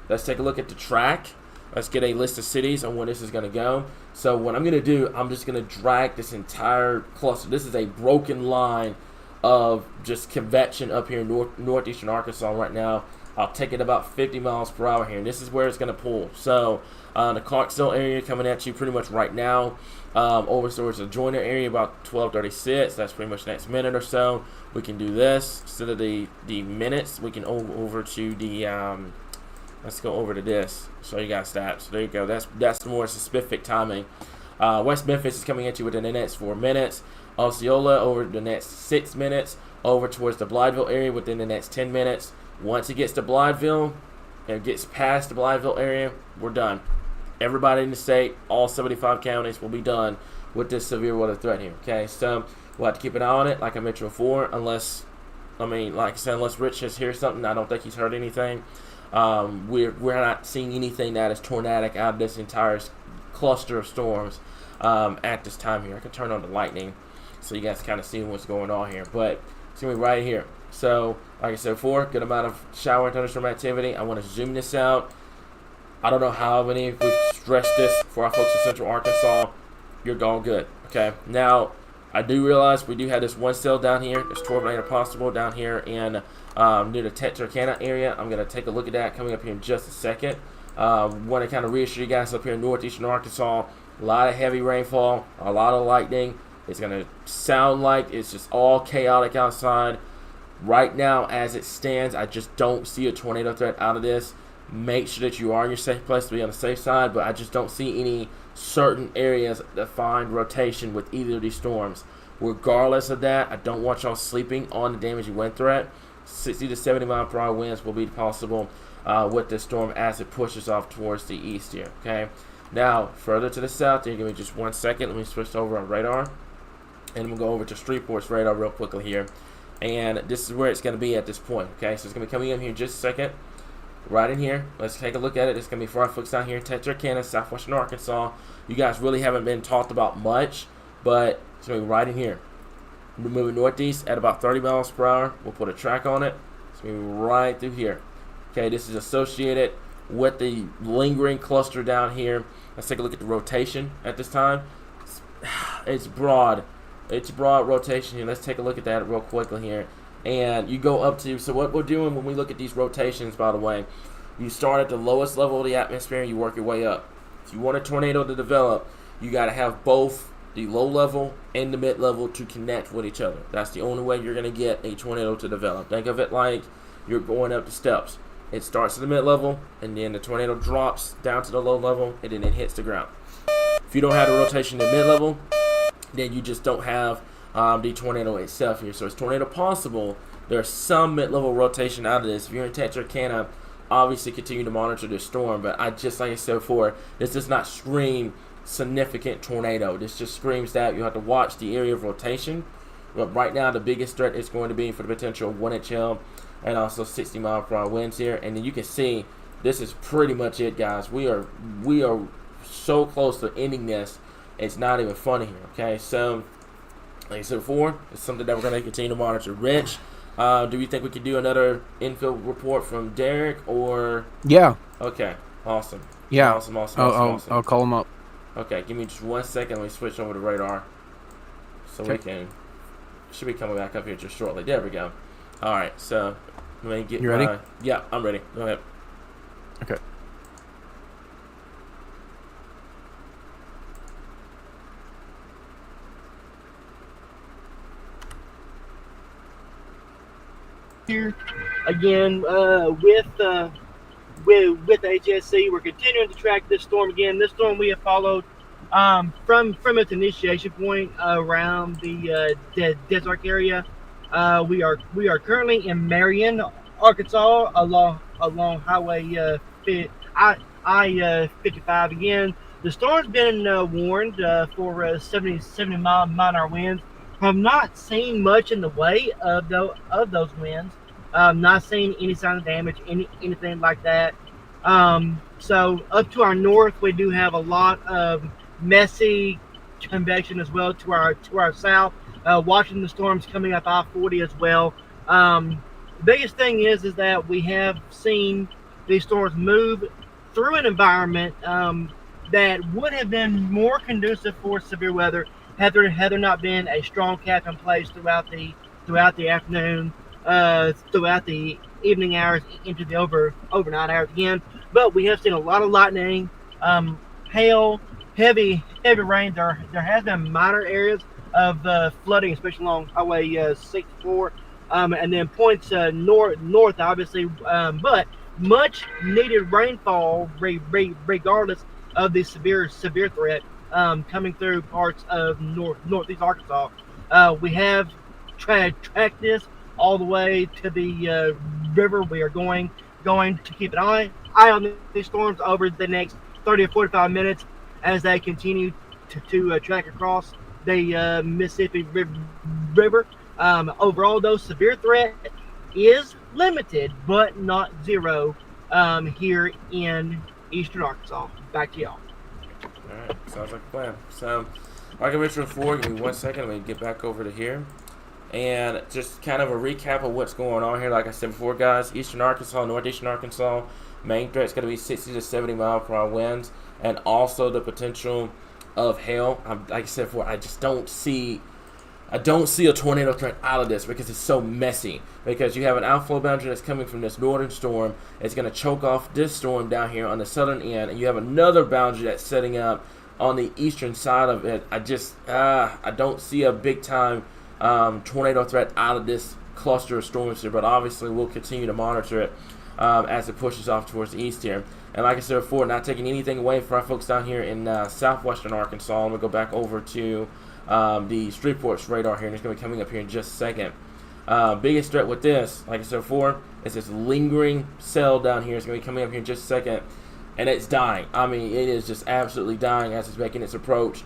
Let's take a look at the track. Let's get a list of cities on where this is going to go. So what I'm going to do, I'm just going to drag this entire cluster. This is a broken line of just convection up here in northeastern Arkansas right now. I'll take it about 50 miles per hour here. And this is where it's going to pull. So the Clarksville area coming at you pretty much right now. Over towards the Joyner area about 1236. That's pretty much the next minute or so. We can do this instead of the minutes. We can go over to the let's go over to this. Show you guys that. So there you go. That's more specific timing. West Memphis is coming at you within the next 4 minutes. Osceola over the next 6 minutes. Over towards the Blytheville area within the next 10 minutes. Once it gets to Blytheville and gets past the Blytheville area, we're done. Everybody in the state, all 75 counties, will be done with this severe weather threat here. Okay, so we'll have to keep an eye on it, like I mentioned before, unless Rich has heard something. I don't think he's heard anything. We're not seeing anything that is tornadic out of this entire cluster of storms at this time here. I can turn on the lightning so you guys kind of see what's going on here, but it's going to be right here. So, like I said before, good amount of shower and thunderstorm activity. I want to zoom this out. I don't know how many we've stressed this for our folks in Central Arkansas. You're all good. Okay. Now, I do realize we do have this one cell down here. There's tornado possible down here in near the Texarkana area. I'm going to take a look at that coming up here in just a second. Want to kind of reassure you guys up here in northeastern Arkansas. A lot of heavy rainfall, a lot of lightning. It's going to sound like it's just all chaotic outside. Right now, as it stands, I just don't see a tornado threat out of this. Make sure that you are in your safe place to be on the safe side, but I just don't see any certain areas that find rotation with either of these storms. Regardless of that, I don't want y'all sleeping on the damage you went threat. 60 to 70 mile per hour winds will be possible with this storm as it pushes off towards the east here. Okay. Now, further to the south, here, give me just 1 second. Let me switch over on radar, and we'll go over to Streetport's radar real quickly here. And this is where it's going to be at this point. Okay, so it's going to be coming in here in just a second. Right in here. Let's take a look at it. It's going to be for our folks down here in Texarkana, southwestern Arkansas. You guys really haven't been talked about much, but it's going to be right in here. We're moving northeast at about 30 miles per hour. We'll put a track on it. It's going to be right through here. Okay, this is associated with the lingering cluster down here. Let's take a look at the rotation at this time. It's broad. It's broad rotation here. Let's take a look at that real quickly here. And you go up to, so what we're doing when we look at these rotations, by the way, you start at the lowest level of the atmosphere and you work your way up. If you want a tornado to develop, you got to have both the low level and the mid level to connect with each other. That's the only way you're going to get a tornado to develop. Think of it like you're going up the steps. It starts at the mid level, and then the tornado drops down to the low level, and then it hits the ground. If you don't have the rotation at mid level, then you just don't have the tornado itself here. So it's tornado possible. There's some mid-level rotation out of this. If you're in Texarkana, obviously continue to monitor this storm. But like I said before, this does not scream significant tornado. This just screams that you have to watch the area of rotation. But right now, the biggest threat is going to be for the potential 1-inch hail and also 60 mile per hour winds here. And then you can see this is pretty much it, guys. We are so close to ending this. It's not even funny here. Okay, so like I said before, it's something that we're going to continue to monitor. Rich, do you think we could do another infield report from Derek or? Yeah. Okay. Awesome. Yeah. Awesome. I'll call him up. Okay. Give me just 1 second. Let me switch over to radar. So we should be coming back up here just shortly. There we go. All right. So let me get. You ready? Yeah, I'm ready. Go ahead. Okay. Here again with HSC, we're continuing to track this storm again. This storm we have followed from its initiation point around the Desert area. We are currently in Marion, Arkansas, along Highway I-55. Again, the storm's been warned for 70 mile an hour winds. Have not seen much in the way of those winds. Not seeing any sign of damage, anything like that. So up to our north, we do have a lot of messy convection as well to our south. Watching the storms coming up I-40 as well. The biggest thing is that we have seen these storms move through an environment that would have been more conducive for severe weather had there not been a strong cap in place throughout the afternoon throughout the evening hours into the overnight hours again. But we have seen a lot of lightning, hail, heavy rain. There has been minor areas of flooding, especially along Highway 64, and then points north, obviously. But much needed rainfall, regardless of the severe threat coming through parts of northeast Arkansas. We have tracked this all the way to the river. We are going to keep an eye on these storms over the next 30 to 45 minutes as they continue to track across the Mississippi River. Overall, though, severe threat is limited, but not zero here in eastern Arkansas. Back to y'all. All right, sounds like a plan. So, like I mentioned before, give me 1 second. Let me get back over to here. And just kind of a recap of what's going on here. Like I said before, guys, eastern Arkansas, northeastern Arkansas, main threat's going to be 60 to 70 mile per hour winds, and also the potential of hail. Like I said before, I don't see a tornado threat out of this because it's so messy. Because you have an outflow boundary that's coming from this northern storm. It's going to choke off this storm down here on the southern end, and you have another boundary that's setting up on the eastern side of it. I don't see a big time tornado threat out of this cluster of storms here, but obviously we'll continue to monitor it as it pushes off towards the east here. And like I said before, not taking anything away from our folks down here in southwestern Arkansas. I'm going to go back over to the Streetport's radar here, and it's going to be coming up here in just a second. Biggest threat with this, like I said before, is this lingering cell down here. It's going to be coming up here in just a second, and it's dying. I mean, it is just absolutely dying as it's making its approach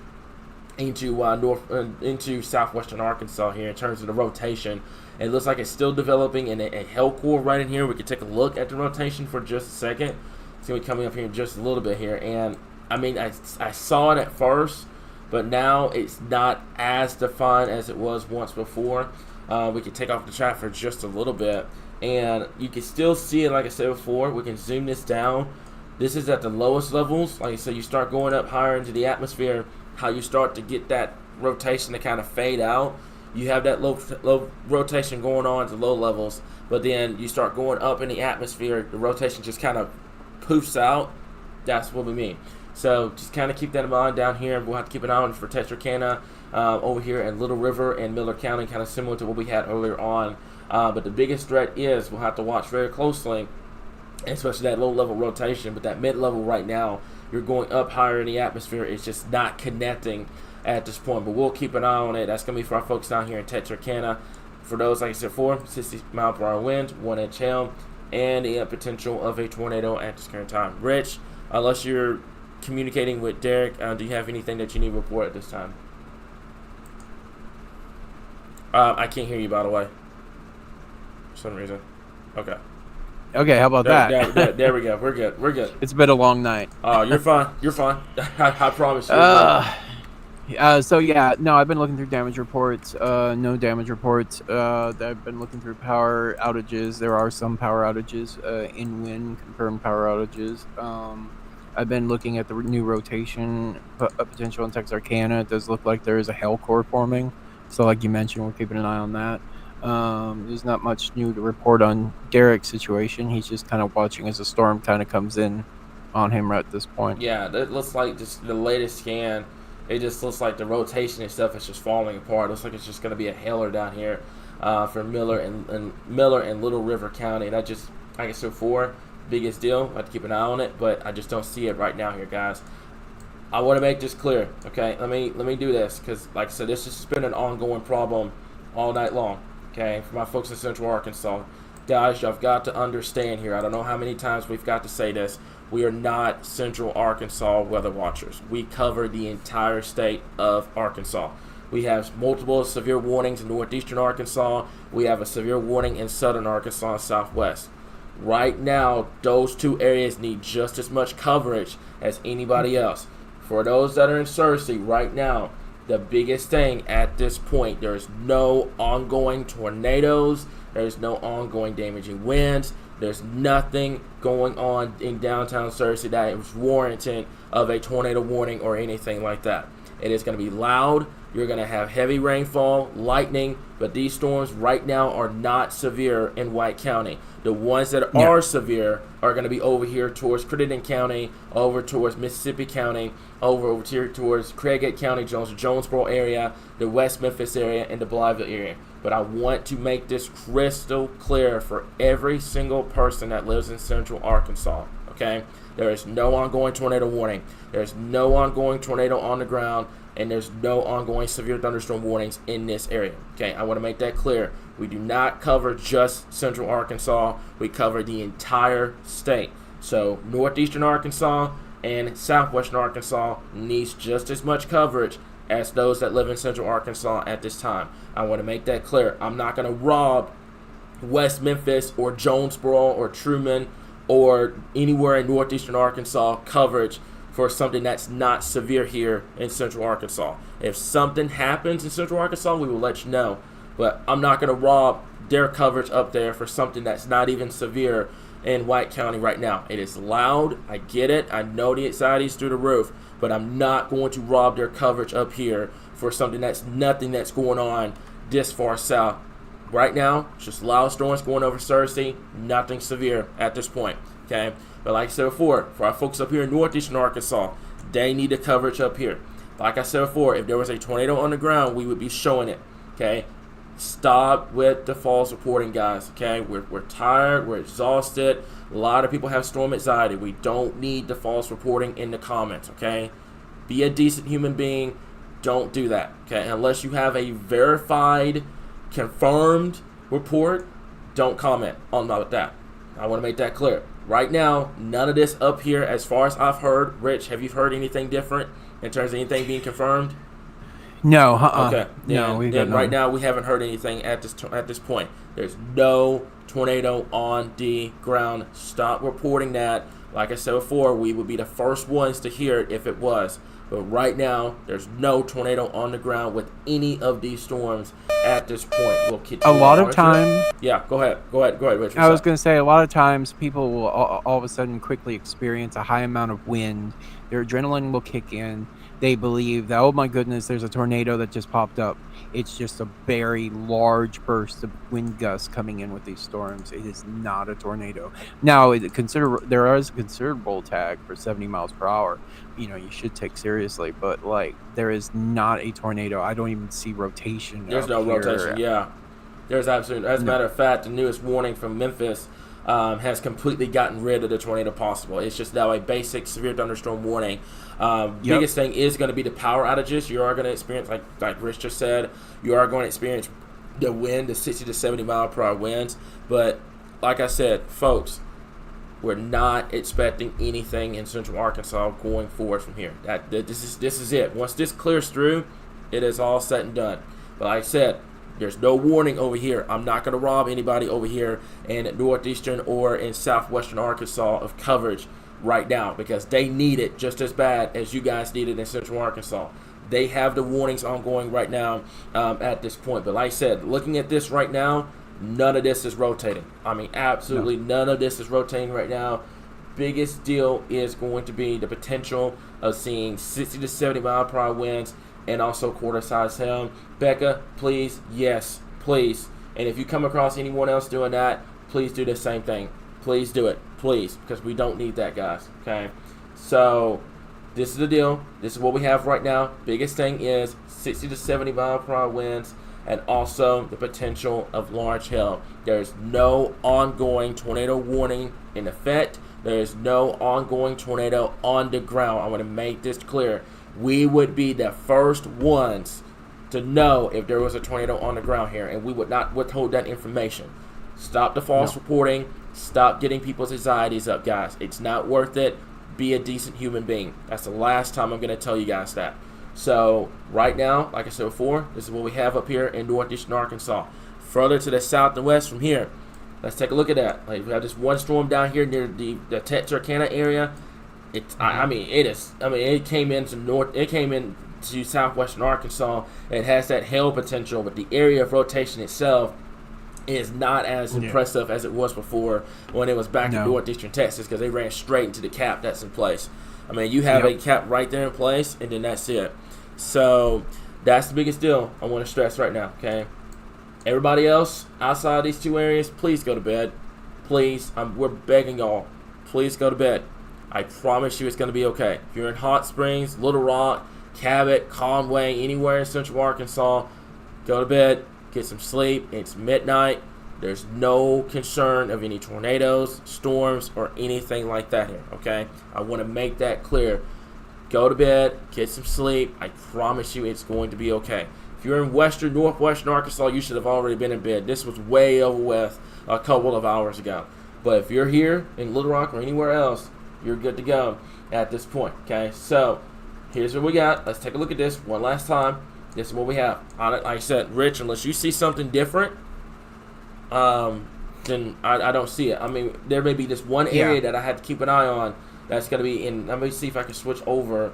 into southwestern Arkansas here in terms of the rotation. It looks like it's still developing in a hail core right in here. We can take a look at the rotation for just a second. It's going to be coming up here in just a little bit here. And, I mean, I saw it at first, but now it's not as defined as it was once before. We can take off the track for just a little bit, and you can still see it like I said before. We can zoom this down. This is at the lowest levels. Like I said, you start going up higher into the atmosphere, how you start to get that rotation to kind of fade out. You have that low rotation going on at the low levels, but then you start going up in the atmosphere, the rotation just kind of poofs out. That's what we mean. So just kind of keep that in mind down here. We'll have to keep an eye on for Texarkana over here in Little River and Miller County, kind of similar to what we had earlier on. But the biggest threat is we'll have to watch very closely, especially that low-level rotation. But that mid-level right now, you're going up higher in the atmosphere. It's just not connecting at this point. But we'll keep an eye on it. That's going to be for our folks down here in Texarkana. For those, like I said before, 60 mile per hour wind, 1 inch hail, and the potential of a tornado at this current time. Rich, unless you're communicating with Derek, do you have anything that you need to report at this time? I can't hear you, by the way, for some reason. Okay. Okay, how about that? There we go. We're good. It's been a long night. Oh, you're fine. I promise you. So yeah, no, I've been looking through damage reports. No damage reports. I've been looking through power outages. There are some power outages in wind, confirmed power outages. I've been looking at the new rotation potential in Texarkana. It does look like there is a hail core forming. So like you mentioned, we're keeping an eye on that. There's not much new to report on Derek's situation. He's just kind of watching as the storm kind of comes in on him right at this point. Yeah, that looks like just the latest scan. It just looks like the rotation and stuff is just falling apart. It looks like it's just going to be a hailer down here for Miller and Little River County. That just, like I said before, biggest deal. I have to keep an eye on it, but I just don't see it right now here, guys. I want to make this clear, okay? Let me do this because, like I said, this has been an ongoing problem all night long, okay? For my folks in Central Arkansas, guys, y'all have got to understand here. I don't know how many times we've got to say this. We are not Central Arkansas weather watchers. We cover the entire state of Arkansas. We have multiple severe warnings in northeastern Arkansas. We have a severe warning in southern Arkansas and southwest. Right now, those two areas need just as much coverage as anybody else. For those that are in Searcy right now, the biggest thing at this point, there's no ongoing tornadoes. There's no ongoing damaging winds. There's nothing going on in downtown Searcy that is warranted of a tornado warning or anything like that. It is going to be loud. You're going to have heavy rainfall, lightning, but these storms right now are not severe in White County. The ones that are severe are going to be over here towards Crittenden County, over towards Mississippi County, over here towards Craighead County, Jonesboro area, the West Memphis area, and the Blytheville area. But I want to make this crystal clear for every single person that lives in central Arkansas, okay? There is no ongoing tornado warning. There's no ongoing tornado on the ground, and there's no ongoing severe thunderstorm warnings in this area, okay? I want to make that clear. We do not cover just central Arkansas. We cover the entire state. So northeastern Arkansas and southwestern Arkansas needs just as much coverage as those that live in central Arkansas at this time. I want to make that clear. I'm not going to rob West Memphis or Jonesboro or Truman or anywhere in northeastern Arkansas coverage for something that's not severe here in central Arkansas. If something happens in central Arkansas, we will let you know. But I'm not going to rob their coverage up there for something that's not even severe in White County right now. It is loud. I get it. I know the anxiety's through the roof. But I'm not going to rob their coverage up here for something that's nothing that's going on this far south. Right now, it's just loud storms going over Searcy. Nothing severe at this point. Okay? But like I said before, for our folks up here in northeastern Arkansas, they need the coverage up here. Like I said before, if there was a tornado on the ground, we would be showing it. Okay? Stop with the false reporting, guys. Okay? We're tired. We're exhausted. A lot of people have storm anxiety. We don't need the false reporting in the comments. Okay? Be a decent human being. Don't do that. Okay? Unless you have a verified, confirmed report, don't comment on that. I want to make that clear. Right now, none of this up here, as far as I've heard. Rich, have you heard anything different in terms of anything being confirmed? No. Okay. No. Right now, we haven't heard anything at this point. There's no tornado on the ground. Stop reporting that. Like I said before, we would be the first ones to hear it if it was. But right now, there's no tornado on the ground with any of these storms at this point. We'll continue. A lot of time. Yeah, go ahead, Rich. I was going to say, a lot of times people will all of a sudden quickly experience a high amount of wind. Their adrenaline will kick in. They believe that, oh my goodness, there's a tornado that just popped up. It's just a very large burst of wind gusts coming in with these storms. It is not a tornado. Now, there is a considerable tag for 70 miles per hour. You should take seriously, but there is not a tornado. I don't even see rotation. There's no rotation. Yeah, there's absolutely. As a matter of fact, the newest warning from Memphis has completely gotten rid of the tornado possible. It's just now a basic severe thunderstorm warning. Biggest thing is going to be the power outages. You are going to experience, like Rich just said, you are going to experience the wind, the 60 to 70 mile per hour winds. But like I said, folks, we're not expecting anything in central Arkansas going forward from here. This is it. Once this clears through, it is all said and done. But like I said, there's no warning over here. I'm not going to rob anybody over here in northeastern or in southwestern Arkansas of coverage right now because they need it just as bad as you guys need it in central Arkansas. They have the warnings ongoing right now at this point. But like I said, looking at this right now, none of this is rotating. I mean, absolutely none of this is rotating right now. Biggest deal is going to be the potential of seeing 60 to 70 mile per hour winds and also quarter-size hail. Becca, please, yes, please. And if you come across anyone else doing that, please do the same thing. Please do it, please, because we don't need that, guys, okay? So this is the deal. This is what we have right now. Biggest thing is 60 to 70 mile per hour winds and also the potential of large hail. There's no ongoing tornado warning in effect. There's no ongoing tornado on the ground. I want to make this clear. We would be the first ones to know if there was a tornado on the ground here, and we would not withhold that information. Stop the false reporting. Stop getting people's anxieties up, guys. It's not worth it. Be a decent human being. That's the last time I'm going to tell you guys that. So right now, like I said before, this is what we have up here in northeastern Arkansas. Further to the south and west from here, let's take a look at that. We have this one storm down here near the Texarkana area. It came into southwestern Arkansas. It has that hail potential, but the area of rotation itself is not as impressive as it was before when it was back in northeastern Texas because they ran straight into the cap that's in place. I mean, you have a cap right there in place, and then that's it. So that's the biggest deal I want to stress right now, okay? Everybody else outside these two areas, please go to bed. Please, we're begging y'all, please go to bed. I promise you it's going to be okay. If you're in Hot Springs, Little Rock, Cabot, Conway, anywhere in Central Arkansas, go to bed, get some sleep. It's midnight. There's no concern of any tornadoes, storms, or anything like that here, okay? I want to make that clear. Go to bed, get some sleep. I promise you it's going to be okay. If you're in northwestern Arkansas, you should have already been in bed. This was way over with a couple of hours ago. But if you're here in Little Rock or anywhere else, you're good to go at this point, okay? So here's what we got. Let's take a look at this one last time. This is what we have. Like I said, Rich, unless you see something different, then I don't see it. I mean, there may be just one area that I had to keep an eye on. That's going to be in. Let me see if I can switch over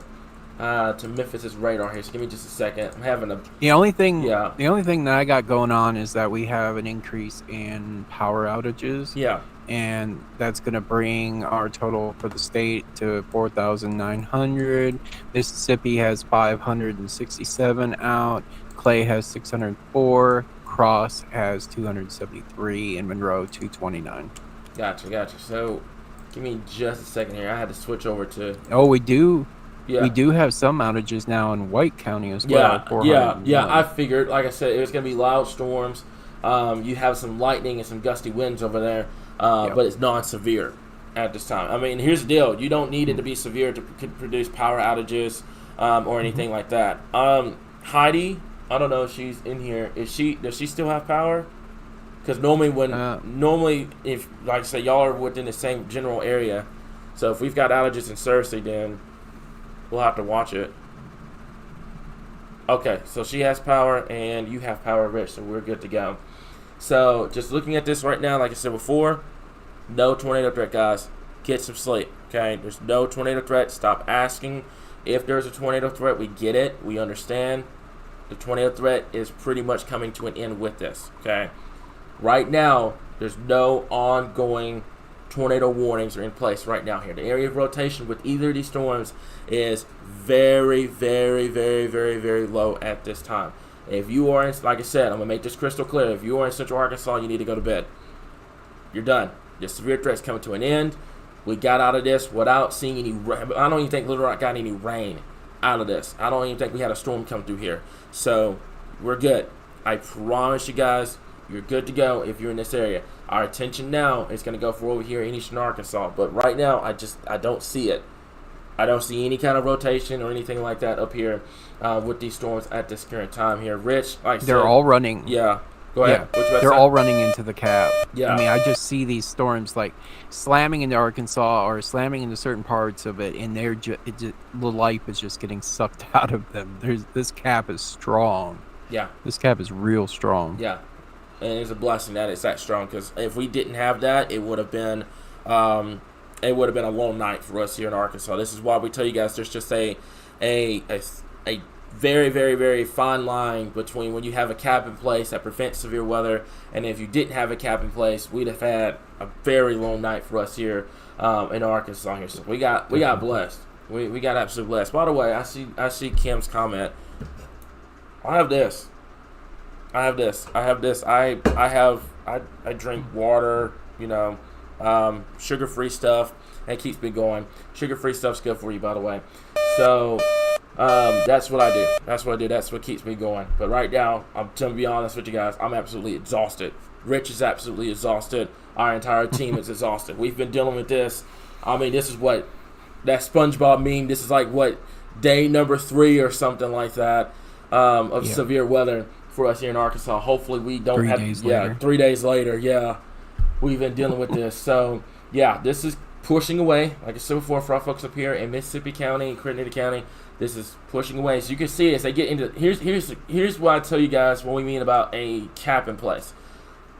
to Memphis's radar here. So give me just a second. I'm having a. The only thing that I got going on is that we have an increase in power outages. Yeah. And that's going to bring our total for the state to 4,900. Mississippi has 567 out. Clay has 604. Cross has 273, and Monroe 229. Gotcha. So, give me just a second here. I had to switch over to. Oh, we do. Yeah. We do have some outages now in White County as well. Yeah. I figured, like I said, it was going to be loud storms. You have some lightning and some gusty winds over there, but it's non-severe at this time. I mean, here's the deal: you don't need it to be severe to produce power outages or anything like that. Heidi. I don't know if she's in here. Does she still have power? Because normally if like I say y'all are within the same general area, so if we've got outages in Searcy, then we'll have to watch it. Okay, so she has power and you have power, Rich, so we're good to go. So just looking at this right now, like I said before, no tornado threat, guys. Get some sleep. Okay, there's no tornado threat. Stop asking if there's a tornado threat. We get it. We understand. The tornado threat is pretty much coming to an end with this, okay? Right now, there's no ongoing tornado warnings are in place right now here. The area of rotation with either of these storms is very, very, very, very, very low at this time. If you are in, like I said, I'm going to make this crystal clear. If you are in Central Arkansas, you need to go to bed. You're done. The severe threat's coming to an end. We got out of this without seeing any rain. I don't even think Little Rock got any rain out of this. I don't even think we had a storm come through here. So we're good. I promise you guys, you're good to go if you're in this area. Our attention now is going to go for over here in Eastern Arkansas. But right now, I don't see it. I don't see any kind of rotation or anything like that up here with these storms at this current time here. Rich, like they're all running. Yeah. Go ahead. Yeah, they're all running into the cap. Yeah. I mean, I just see these storms like slamming into Arkansas or slamming into certain parts of it, and the life is just getting sucked out of them. This cap is strong. Yeah. This cap is real strong. Yeah. And it's a blessing that it's that strong, because if we didn't have that, it would have been a long night for us here in Arkansas. This is why we tell you guys there's just a very, very, very fine line between when you have a cap in place that prevents severe weather, and if you didn't have a cap in place, we'd have had a very long night for us here in Arkansas here. So we got blessed. We got absolutely blessed. By the way, I see Kim's comment. I have this. I drink water, sugar-free stuff, and it keeps me going. Sugar-free stuff's good for you, by the way. So that's what I do. That's what keeps me going. But right now, I'm to be honest with you guys, I'm absolutely exhausted. Rich is absolutely exhausted. Our entire team is exhausted. We've been dealing with this. I mean, this is what that SpongeBob meme. This is like what day number 3 or something like that of severe weather for us here in Arkansas. Hopefully we don't 3 have days later. 3 days later. Yeah, we've been dealing with this. So yeah, this is pushing away. Like I said before, for our folks up here in Mississippi County, Crittenden County, this is pushing away. So you can see as they get into here's what I tell you guys when we mean about a cap in place.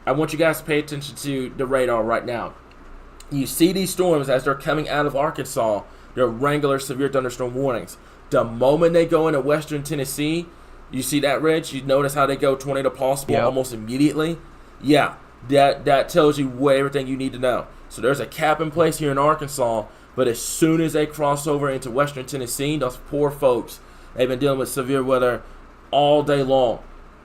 I want you guys to pay attention to the radar right now. You see these storms as they're coming out of Arkansas. They're regular severe thunderstorm warnings. The moment they go into western Tennessee, you see that, Rich? You notice how they go tornado possible almost immediately? Yeah, that tells you everything you need to know. So there's a cap in place here in Arkansas, but as soon as they cross over into western Tennessee, those poor folks They've been dealing with severe weather all day long.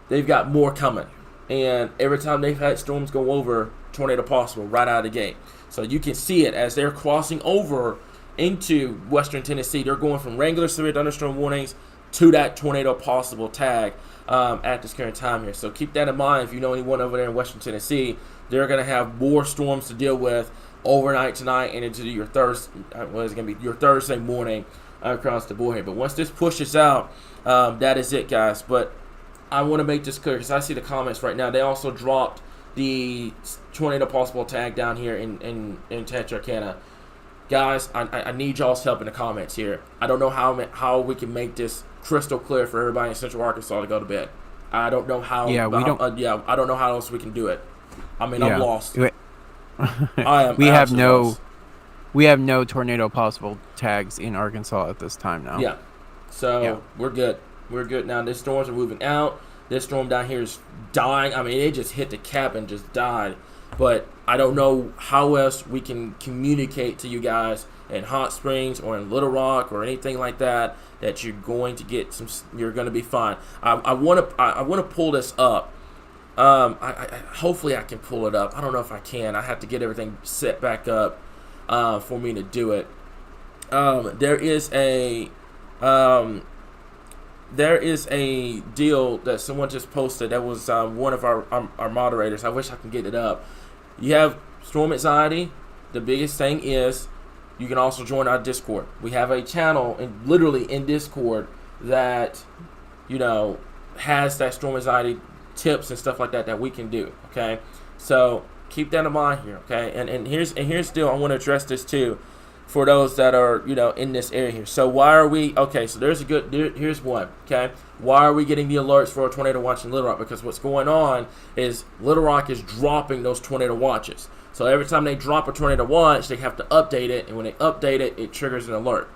They've got more coming. And every time they've had storms go over, tornado possible right out of the gate. So you can see it as they're crossing over into western Tennessee. They're going from regular severe thunderstorm warnings to that tornado possible tag at this current time here. So keep that in mind. If you know anyone over there in western Tennessee, they're going to have more storms to deal with overnight tonight and into your Thursday morning across the board here. But once this pushes out, that is it, guys. But I want to make this clear because I see the comments right now. They also dropped the tornado possible tag down here in Texarkana. Guys, I need y'all's help in the comments here. I don't know how we can make this crystal clear for everybody in Central Arkansas to go to bed. I don't know how. Yeah, we don't. I don't know how else we can do it. I mean, yeah. I'm lost. I am. We have no tornado possible tags in Arkansas at this time now. Yeah. So we're good. We're good now. These storms are moving out. This storm down here is dying. I mean, it just hit the cap and just died. But I don't know how else we can communicate to you guys in Hot Springs or in Little Rock or anything like that you're going to get some. You're going to be fine. I want to pull this up. Hopefully I can pull it up. I don't know if I can. I have to get everything set back up for me to do it. There is a deal that someone just posted. That was one of our moderators. I wish I can get it up. You have storm anxiety. The biggest thing is you can also join our Discord. We have a channel literally in Discord that has that storm anxiety tips and stuff like that we can do. Okay, so keep that in mind here. Okay, and here's the deal. I want to address this too for those that are in this area here. So why are we okay? So here's one. Okay, why are we getting the alerts for a tornado watch in Little Rock? Because what's going on is Little Rock is dropping those tornado watches. So every time they drop a tornado watch, they have to update it, and when they update it, it triggers an alert.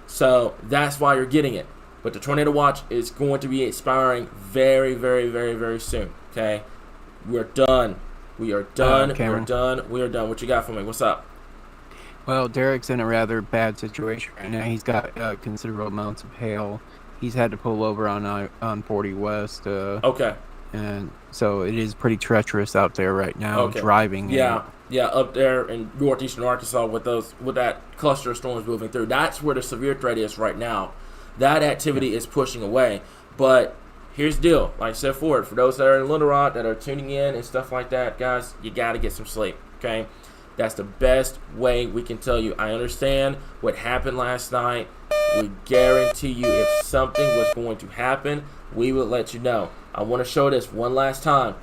So that's why you're getting it. But the tornado watch is going to be expiring very, very, very, very soon. Okay, we're done. We are done. We're done. We are done. What you got for me? What's up? Well, Derek's in a rather bad situation right now. He's got considerable amounts of hail. He's had to pull over on 40 West. Okay. And so it is pretty treacherous out there right now, driving. Yeah, up there in northeastern Arkansas with that cluster of storms moving through. That's where the severe threat is right now. That activity is pushing away. But here's the deal. Like I said for those that are in Little Rock that are tuning in and stuff like that, guys, you got to get some sleep, okay? That's the best way we can tell you. I understand what happened last night. We guarantee you if something was going to happen, we would let you know. I want to show this one last time.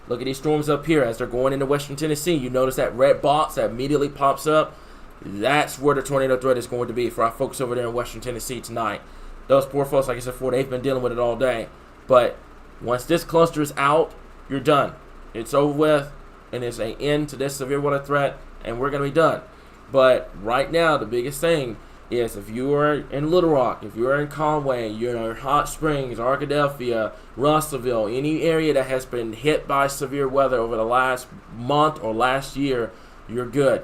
Look at these storms up here as they're going into western Tennessee. You notice that red box that immediately pops up? That's where the tornado threat is going to be for our folks over there in western Tennessee tonight. Those poor folks, like I said before, they've been dealing with it all day. But once this cluster is out, you're done. It's over with, and it's an end to this severe weather threat, and we're going to be done. But right now, the biggest thing is if you are in Little Rock, if you are in Conway, you're in Hot Springs, Arkadelphia, Russellville, any area that has been hit by severe weather over the last month or last year, you're good.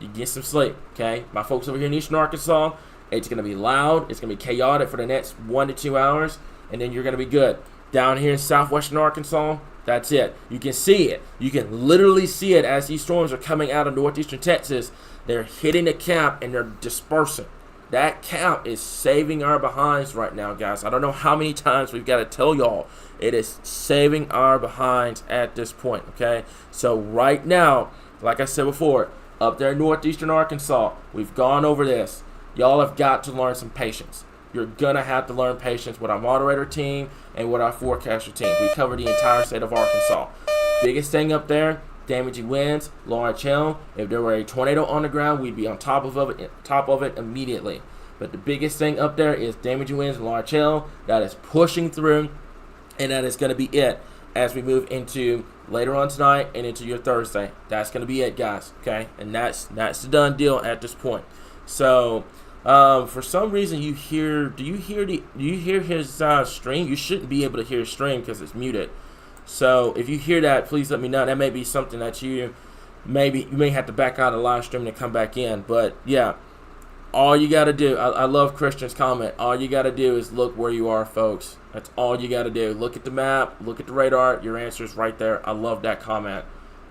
You get some sleep, okay? My folks over here in Eastern Arkansas, it's going to be loud. It's going to be chaotic for the next 1 to 2 hours, and then you're going to be good. Down here in southwestern Arkansas, that's it. You can see it. You can literally see it as these storms are coming out of northeastern Texas. They're hitting the cap, and they're dispersing. That cap is saving our behinds right now, guys. I don't know how many times we've got to tell y'all. It is saving our behinds at this point, okay? So right now, like I said before, up there in northeastern Arkansas, we've gone over this. Y'all have got to learn some patience. You're going to have to learn patience with our moderator team and with our forecaster team. We cover the entire state of Arkansas. Biggest thing up there, damaging winds, large hail. If there were a tornado on the ground, we'd be on top of it immediately. But the biggest thing up there is damaging winds, large hail. That is pushing through, and that is going to be it as we move into later on tonight and into your Thursday. That's going to be it, guys, okay? And that's the done deal at this point. So for some reason do you hear his stream? You shouldn't be able to hear his stream because it's muted. So if you hear that, please let me know. That may be something that you may have to back out of the live stream and come back in. But yeah, All you got to do, I love Christian's comment, all you got to do is look where you are, folks. That's all you got to do. Look at the map, look at the radar, your answer's right there. I love that comment.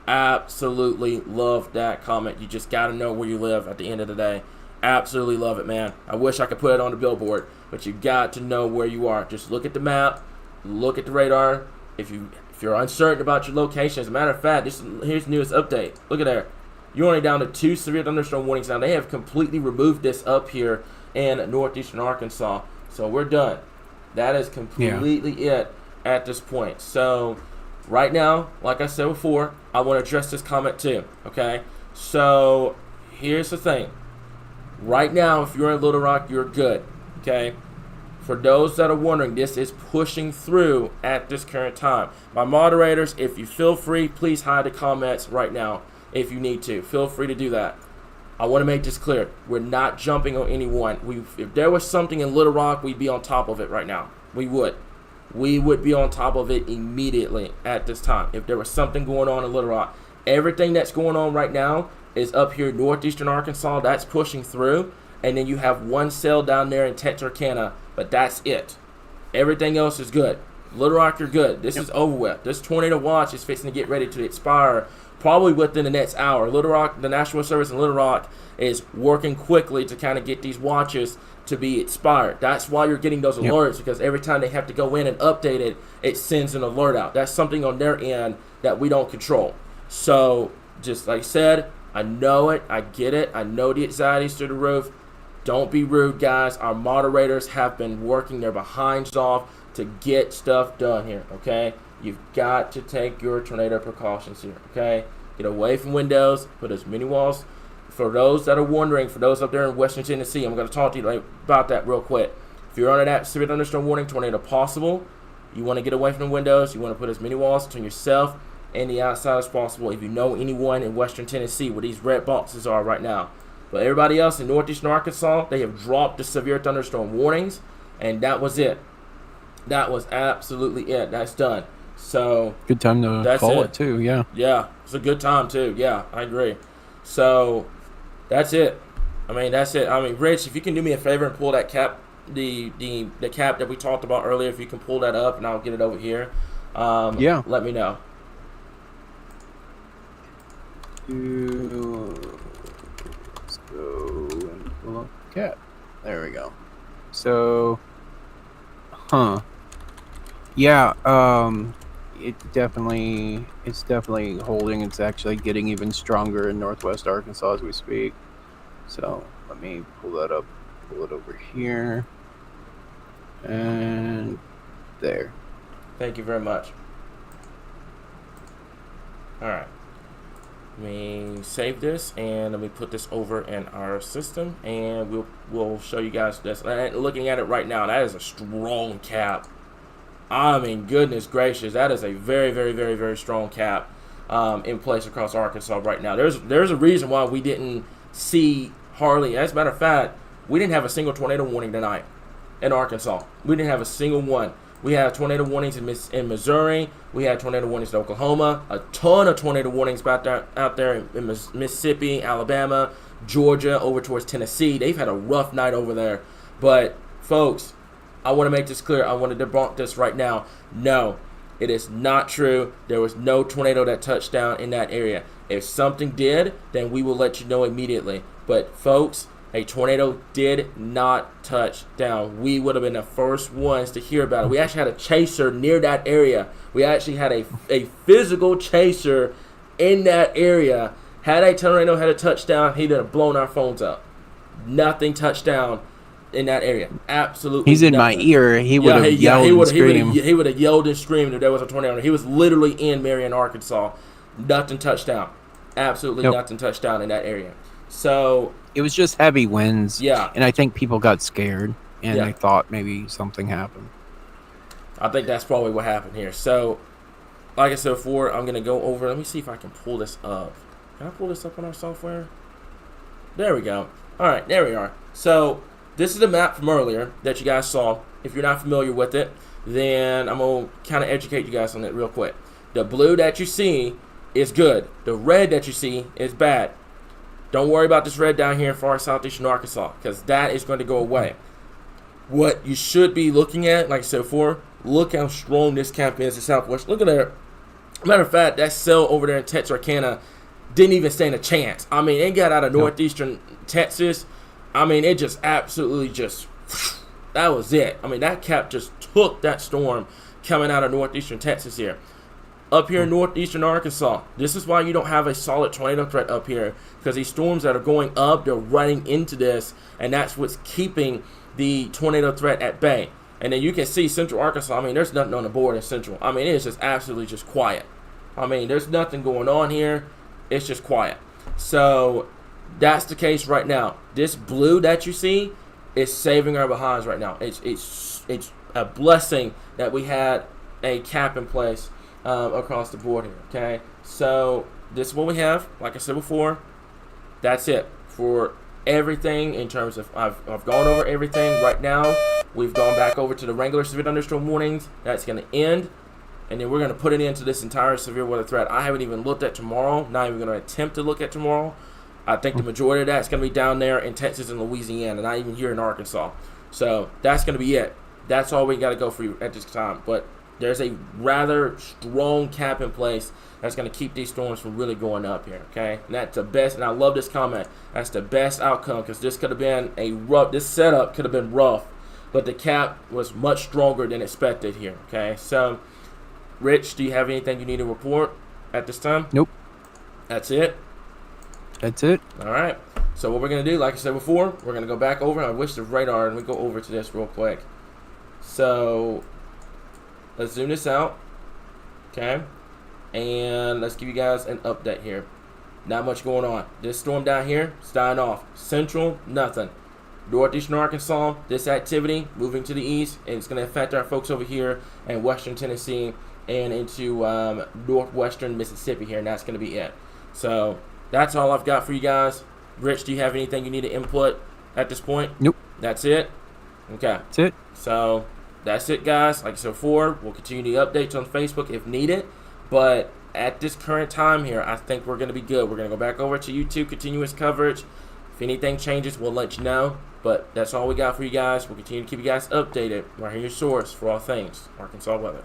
Absolutely love that comment. You just got to know where you live at the end of the day. Absolutely love it, man. I wish I could put it on the billboard, but you got to know where you are. Just look at the map, look at the radar. If you're uncertain about your location, as a matter of fact, here's the newest update. Look at there. You're only down to 2 severe thunderstorm warnings now. They have completely removed this up here in northeastern Arkansas. So we're done. That is completely it at this point. So right now, like I said before, I want to address this comment too. Okay? So here's the thing. Right now, if you're in Little Rock, you're good. Okay? For those that are wondering, this is pushing through at this current time. My moderators, if you feel free, please hide the comments right now. If you need to, feel free to do that. I want to make this clear. We're not jumping on anyone. If there was something in Little Rock, we'd be on top of it right now. We would be on top of it immediately at this time. If there was something going on in Little Rock, everything that's going on right now is up here northeastern Arkansas. That's pushing through, and then you have one cell down there in Texarkana, but that's it. Everything else is good. Little Rock, you're good. This is over with. This tornado watch is fixing to get ready to expire probably within the next hour. Little Rock, the National Service in Little Rock is working quickly to kind of get these watches to be expired. That's why you're getting those alerts, because every time they have to go in and update it, it sends an alert out. That's something on their end that we don't control. So, just like I said, I know it. I get it. I know the anxiety's through the roof. Don't be rude, guys. Our moderators have been working their behinds off to get stuff done here, okay? You've got to take your tornado precautions here, okay? Get away from windows, put as many walls. For those that are wondering, for those up there in Western Tennessee, I'm going to talk to you about that real quick. If you're on that severe thunderstorm warning, tornado possible, you want to get away from the windows, you want to put as many walls between yourself and the outside as possible. If you know anyone in Western Tennessee where these red boxes are right now. But everybody else in northeastern Arkansas, they have dropped the severe thunderstorm warnings, and that was it. That was absolutely it. That's done. So good time to call it too. Yeah, it's a good time too. Yeah, I agree. So that's it. That's it. Rich, if you can do me a favor and pull that cap, the cap that we talked about earlier, if you can pull that up, and I'll get it over here. Let me know. Let's go and pull up the cap. There we go. So, yeah. It's definitely holding. It's actually getting even stronger in northwest Arkansas as we speak. So let me pull that up, pull it over here, and there. Thank you very much. All right. Let me save this and let me put this over in our system, and we'll show you guys this. And looking at it right now, that is a strong cap. Goodness gracious, that is a very, very, very, very strong cap in place across Arkansas right now. There's a reason why we didn't see hardly. As a matter of fact, we didn't have a single tornado warning tonight in Arkansas. We didn't have a single one. We have tornado warnings in Missouri. We had tornado warnings in Oklahoma. A ton of tornado warnings out there in Mississippi, Alabama, Georgia, over towards Tennessee. They've had a rough night over there. But, folks, I want to make this clear. I want to debunk this right now. No, it is not true. There was no tornado that touched down in that area. If something did, then we will let you know immediately. But, folks, a tornado did not touch down. We would have been the first ones to hear about it. We actually had a chaser near that area. We actually had a physical chaser in that area. Had a tornado had a touchdown, he'd have blown our phones up. Nothing touched down in that area. Absolutely. He's in nothing. my ear. He would have yelled and screamed. He would have yelled and screamed if there was a tornado. He was literally in Marion, Arkansas. Nothing touched down. Absolutely nothing touched down in that area. So it was just heavy winds. Yeah. And I think people got scared and they thought maybe something happened. I think that's probably what happened here. So, like I said before, I'm going to go over. Let me see if I can pull this up. Can I pull this up on our software? There we go. All right, there we are. So, this is the map from earlier that you guys saw. If you're not familiar with it, then I'm going to kind of educate you guys on it real quick. The blue that you see is good. The red that you see is bad. Don't worry about this red down here in far southeastern Arkansas, because that is going to go away. What you should be looking at, like I said before, look how strong this cap is in Southwest. Look at that. Matter of fact, that cell over there in Texarkana didn't even stand a chance. I mean, it got out of northeastern Texas. I mean, it just absolutely just, that was it. I mean, that cap just took that storm coming out of northeastern Texas here. Up here in northeastern Arkansas, this is why you don't have a solid tornado threat up here, because these storms that are going up, they're running into this, and that's what's keeping the tornado threat at bay. And then you can see central Arkansas. I mean, there's nothing on the board in central. I mean, it's just absolutely just quiet. I mean, there's nothing going on here. It's just quiet. So that's the case right now. This blue that you see is saving our behinds right now. It's a blessing that we had a cap in place across the board here. Okay, so this is what we have. Like I said before, that's it for everything in terms of I've gone over everything right now. We've gone back over to the regular severe thunderstorm warnings. That's going to end. And then we're going to put it into this entire severe weather threat. I haven't even looked at tomorrow. Not even going to attempt to look at tomorrow. I think the majority of that's going to be down there in Texas and Louisiana, not even here in Arkansas. So that's going to be it. That's all we got to go for at this time. But there's a rather strong cap in place that's going to keep these storms from really going up here, okay? And that's the best, and I love this comment. That's the best outcome, because this could have been this setup could have been rough, but the cap was much stronger than expected here, okay? So, Rich, do you have anything you need to report at this time? Nope. That's it? That's it. All right. So what we're going to do, like I said before, we're going to go back over. I wish the radar, and we go over to this real quick. So let's zoom this out, okay? And let's give you guys an update here. Not much going on. This storm down here, it's dying off. Central, nothing. Northeastern Arkansas, this activity moving to the east, and it's going to affect our folks over here in western Tennessee and into northwestern Mississippi here, and that's going to be it. So that's all I've got for you guys. Rich, do you have anything you need to input at this point? Nope. That's it? Okay. That's it. So that's it, guys. Like I said before, we'll continue the updates on Facebook if needed. But at this current time here, I think we're going to be good. We're going to go back over to YouTube, continuous coverage. If anything changes, we'll let you know. But that's all we got for you guys. We'll continue to keep you guys updated. Right here, your source for all things Arkansas weather.